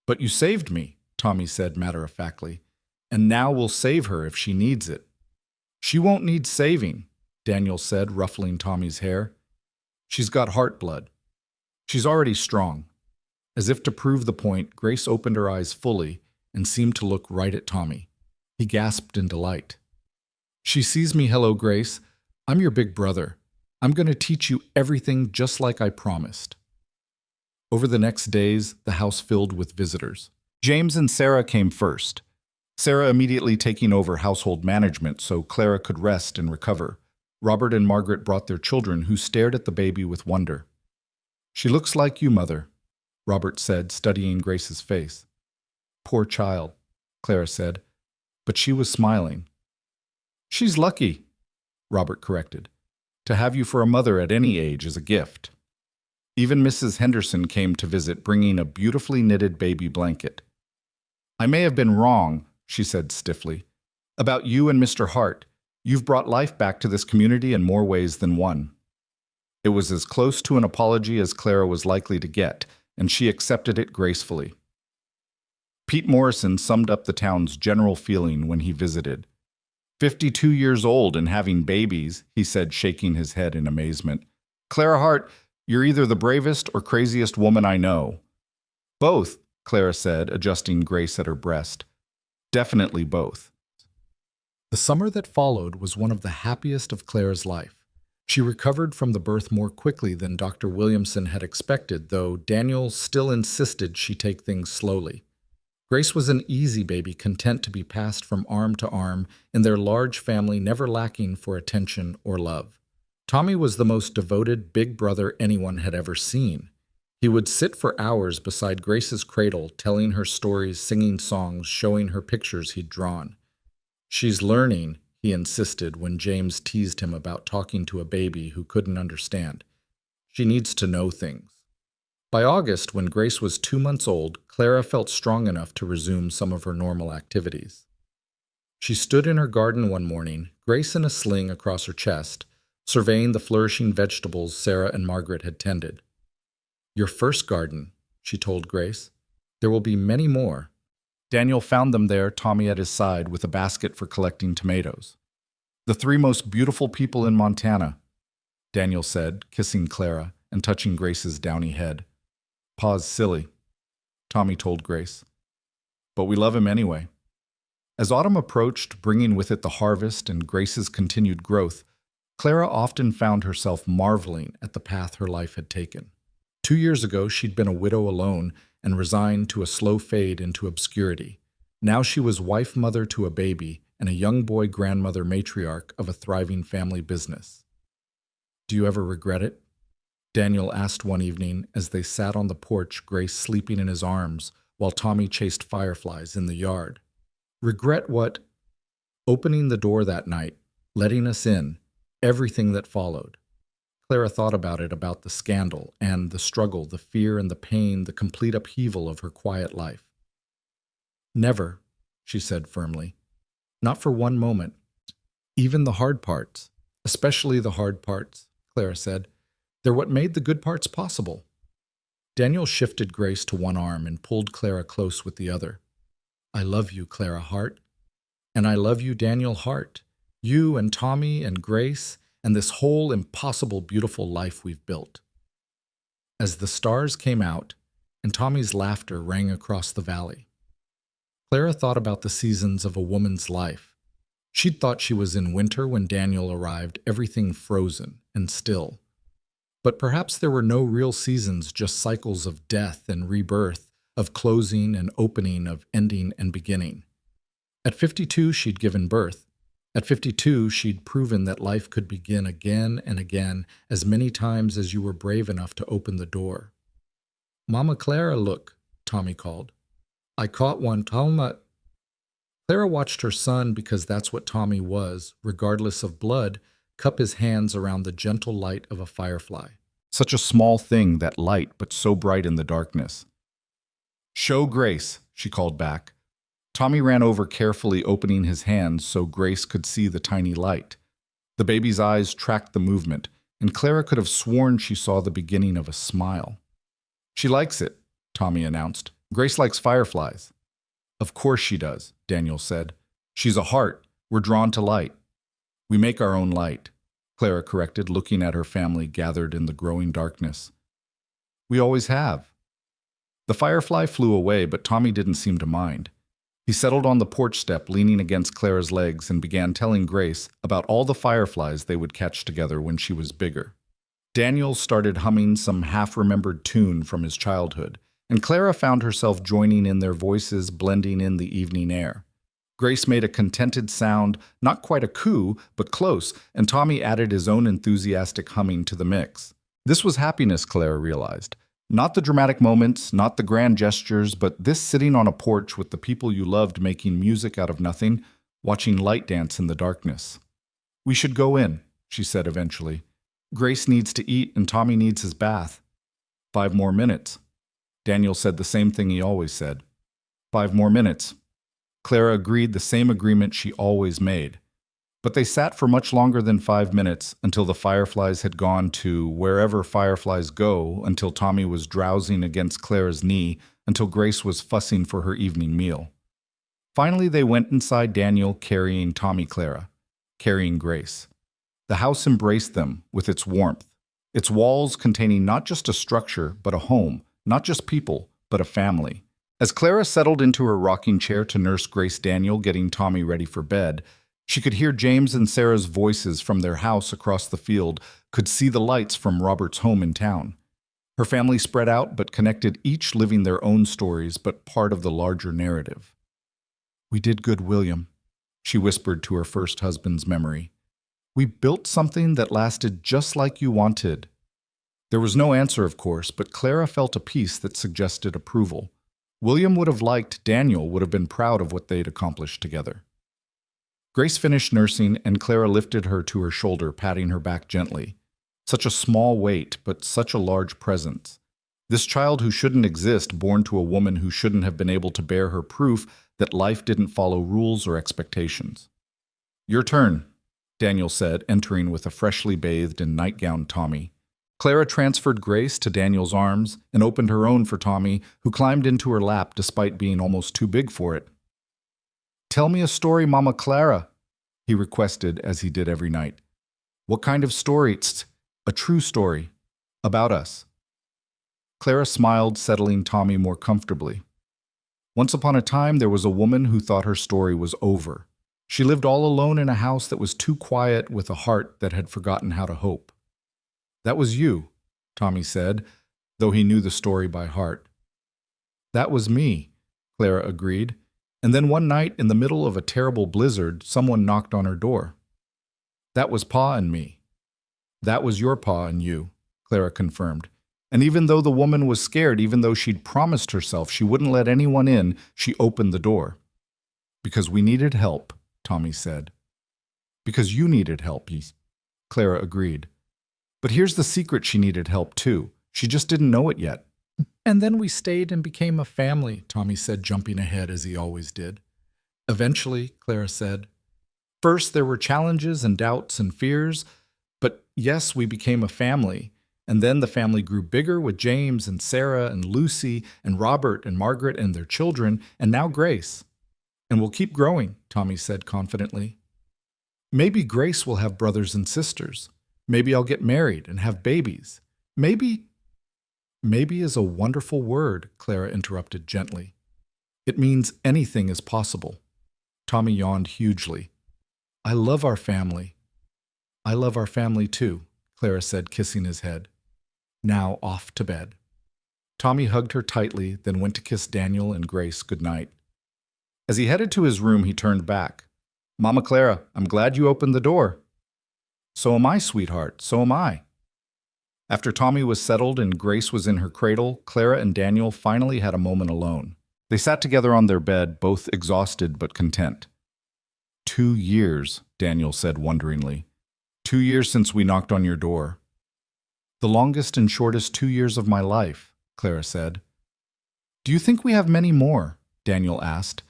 "But you saved me," Tommy said matter-of-factly, "and now we'll save her if she needs it." "She won't need saving," Daniel said, ruffling Tommy's hair. "She's got heart blood. She's already strong." As if to prove the point, Grace opened her eyes fully and seemed to look right at Tommy. He gasped in delight. "She sees me. Hello, Grace. I'm your big brother. I'm going to teach you everything just like I promised." Over the next days, the house filled with visitors. James and Sarah came first, Sarah immediately taking over household management so Clara could rest and recover. Robert and Margaret brought their children, who stared at the baby with wonder. "She looks like you, Mother," Robert said, studying Grace's face. "Poor child," Clara said, but she was smiling. "She's lucky," Robert corrected. "To have you for a mother at any age is a gift." Even Mrs. Henderson came to visit, bringing a beautifully knitted baby blanket. "I may have been wrong," she said stiffly, "about you and Mr. Hart. You've brought life back to this community in more ways than one." It was as close to an apology as Clara was likely to get, and she accepted it gracefully. Pete Morrison summed up the town's general feeling when he visited. 52 years old and having babies," he said, shaking his head in amazement. "Clara Hart, you're either the bravest or craziest woman I know." "Both," Clara said, adjusting Grace at her breast. "Definitely both." The summer that followed was one of the happiest of Clara's life. She recovered from the birth more quickly than Dr. Williamson had expected, though Daniel still insisted she take things slowly. Grace was an easy baby, content to be passed from arm to arm, in their large family never lacking for attention or love. Tommy was the most devoted big brother anyone had ever seen. He would sit for hours beside Grace's cradle, telling her stories, singing songs, showing her pictures he'd drawn. "She's learning," he insisted when James teased him about talking to a baby who couldn't understand. "She needs to know things." By August, when Grace was 2 months old, Clara felt strong enough to resume some of her normal activities. She stood in her garden one morning, Grace in a sling across her chest, surveying the flourishing vegetables Sarah and Margaret had tended. "Your first garden," she told Grace. "There will be many more." Daniel found them there, Tommy at his side, with a basket for collecting tomatoes. "The 3 most beautiful people in Montana," Daniel said, kissing Clara and touching Grace's downy head. "Pa's silly," Tommy told Grace. "But we love him anyway." As autumn approached, bringing with it the harvest and Grace's continued growth, Clara often found herself marveling at the path her life had taken. 2 years ago, she'd been a widow alone and resigned to a slow fade into obscurity. Now she was wife-mother to a baby and a young boy grandmother matriarch of a thriving family business. "Do you ever regret it?" Daniel asked one evening as they sat on the porch, Grace sleeping in his arms while Tommy chased fireflies in the yard. "Regret what?" "Opening the door that night, letting us in, everything that followed." Clara thought about it, about the scandal and the struggle, the fear and the pain, the complete upheaval of her quiet life. "Never," she said firmly. "Not for one moment. Even the hard parts, especially the hard parts," Clara said. "They're what made the good parts possible." Daniel shifted Grace to one arm and pulled Clara close with the other. "I love you, Clara Hart. And I love you, Daniel Hart. You and Tommy and Grace, and this whole impossible, beautiful life we've built. As the stars came out, and Tommy's laughter rang across the valley, Clara thought about the seasons of a woman's life. She'd thought she was in winter when Daniel arrived, everything frozen and still. But perhaps there were no real seasons, just cycles of death and rebirth, of closing and opening, of ending and beginning. At 52, she'd given birth. At 52, she'd proven that life could begin again and again, as many times as you were brave enough to open the door. "Mama Clara, look," Tommy called. "I caught one, Talma." Clara watched her son, because that's what Tommy was, regardless of blood, cup his hands around the gentle light of a firefly. Such a small thing, that light, but so bright in the darkness. "Show Grace," she called back. Tommy ran over, carefully opening his hands so Grace could see the tiny light. The baby's eyes tracked the movement, and Clara could have sworn she saw the beginning of a smile. "She likes it," Tommy announced. "Grace likes fireflies." "Of course she does," Daniel said. "She's a heart. We're drawn to light." "We make our own light," Clara corrected, looking at her family gathered in the growing darkness. "We always have." The firefly flew away, but Tommy didn't seem to mind. He settled on the porch step, leaning against Clara's legs, and began telling Grace about all the fireflies they would catch together when she was bigger. Daniel started humming some half-remembered tune from his childhood, and Clara found herself joining in, their voices blending in the evening air. Grace made a contented sound, not quite a coo, but close, and Tommy added his own enthusiastic humming to the mix. This was happiness, Clara realized. Not the dramatic moments, not the grand gestures, but this sitting on a porch with the people you loved, making music out of nothing, watching light dance in the darkness. "We should go in," she said eventually. "Grace needs to eat and Tommy needs his bath." 5 more minutes. Daniel said the same thing he always said. 5 more minutes. Clara agreed, the same agreement she always made. But they sat for much longer than 5 minutes, until the fireflies had gone to wherever fireflies go, until Tommy was drowsing against Clara's knee, until Grace was fussing for her evening meal. Finally, they went inside, Daniel carrying Clara, carrying Grace. The house embraced them with its warmth, its walls containing not just a structure, but a home, not just people, but a family. As Clara settled into her rocking chair to nurse Grace, Daniel getting Tommy ready for bed, she could hear James and Sarah's voices from their house across the field, could see the lights from Robert's home in town. Her family spread out but connected, each living their own stories but part of the larger narrative. "We did good, William," she whispered to her first husband's memory. "We built something that lasted just like you wanted." There was no answer, of course, but Clara felt a peace that suggested approval. William would have liked, Daniel would have been proud of what they'd accomplished together. Grace finished nursing, and Clara lifted her to her shoulder, patting her back gently. Such a small weight, but such a large presence. This child who shouldn't exist, born to a woman who shouldn't have been able to bear her, proof that life didn't follow rules or expectations. "Your turn," Daniel said, entering with a freshly bathed and nightgowned Tommy. Clara transferred Grace to Daniel's arms and opened her own for Tommy, who climbed into her lap despite being almost too big for it. "Tell me a story, Mama Clara," he requested, as he did every night. "What kind of story?" "A true story. About us." Clara smiled, settling Tommy more comfortably. "Once upon a time, there was a woman who thought her story was over. She lived all alone in a house that was too quiet, with a heart that had forgotten how to hope." "That was you," Tommy said, though he knew the story by heart. "That was me," Clara agreed. And then one night, in the middle of a terrible blizzard, someone knocked on her door. "That was Pa and me." "That was your Pa and you," Clara confirmed. And even though the woman was scared, even though she'd promised herself she wouldn't let anyone in, she opened the door. "Because we needed help," Tommy said. "Because you needed help," Clara agreed. "But here's the secret, she needed help too. She just didn't know it yet." "And then we stayed and became a family," Tommy said, jumping ahead as he always did. "Eventually," Clara said. "First there were challenges and doubts and fears, but yes, we became a family. And then the family grew bigger with James and Sarah and Lucy and Robert and Margaret and their children, and now Grace. And we'll keep growing," Tommy said confidently. "Maybe Grace will have brothers and sisters." Maybe I'll get married and have babies. Maybe is a wonderful word, Clara interrupted gently. It means anything is possible. Tommy yawned hugely. I love our family. I love our family too, Clara said, kissing his head. Now off to bed. Tommy hugged her tightly, then went to kiss Daniel and Grace goodnight. As he headed to his room, he turned back. Mama Clara, I'm glad you opened the door. So am I, sweetheart, so am I. After Tommy was settled and Grace was in her cradle, Clara and Daniel finally had a moment alone. They sat together on their bed, both exhausted but content. 2 years, Daniel said wonderingly. 2 years since we knocked on your door. The longest and shortest 2 years of my life, Clara said. Do you think we have many more? Daniel asked,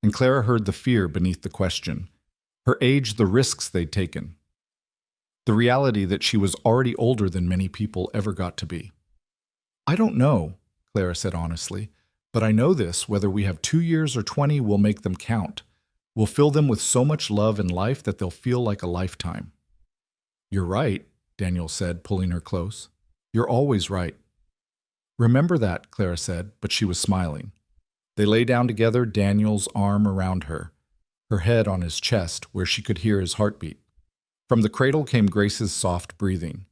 and Clara heard the fear beneath the question. Her age, the risks they'd taken. The reality that she was already older than many people ever got to be. I don't know, Clara said honestly, but I know this, whether we have 2 years or 20, we'll make them count. We'll fill them with so much love and life that they'll feel like a lifetime. You're right, Daniel said, pulling her close. You're always right. Remember that, Clara said, but she was smiling. They lay down together, Daniel's arm around her head on his chest where she could hear his heartbeat. From the cradle came Grace's soft breathing.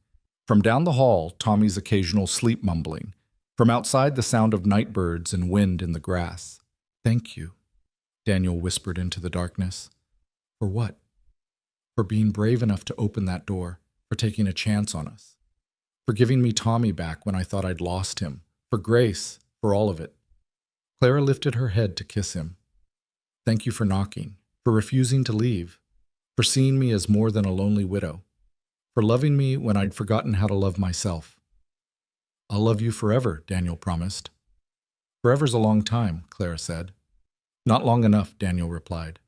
From down the hall, Tommy's occasional sleep mumbling. From outside, the sound of night birds and wind in the grass. Thank you, Daniel whispered into the darkness. For what? For being brave enough to open that door, for taking a chance on us. For giving me Tommy back when I thought I'd lost him. For Grace, for all of it. Clara lifted her head to kiss him. Thank you for knocking, for refusing to leave, for seeing me as more than a lonely widow, for loving me when I'd forgotten how to love myself. I'll love you forever, Daniel promised. Forever's a long time, Clara said. Not long enough, Daniel replied.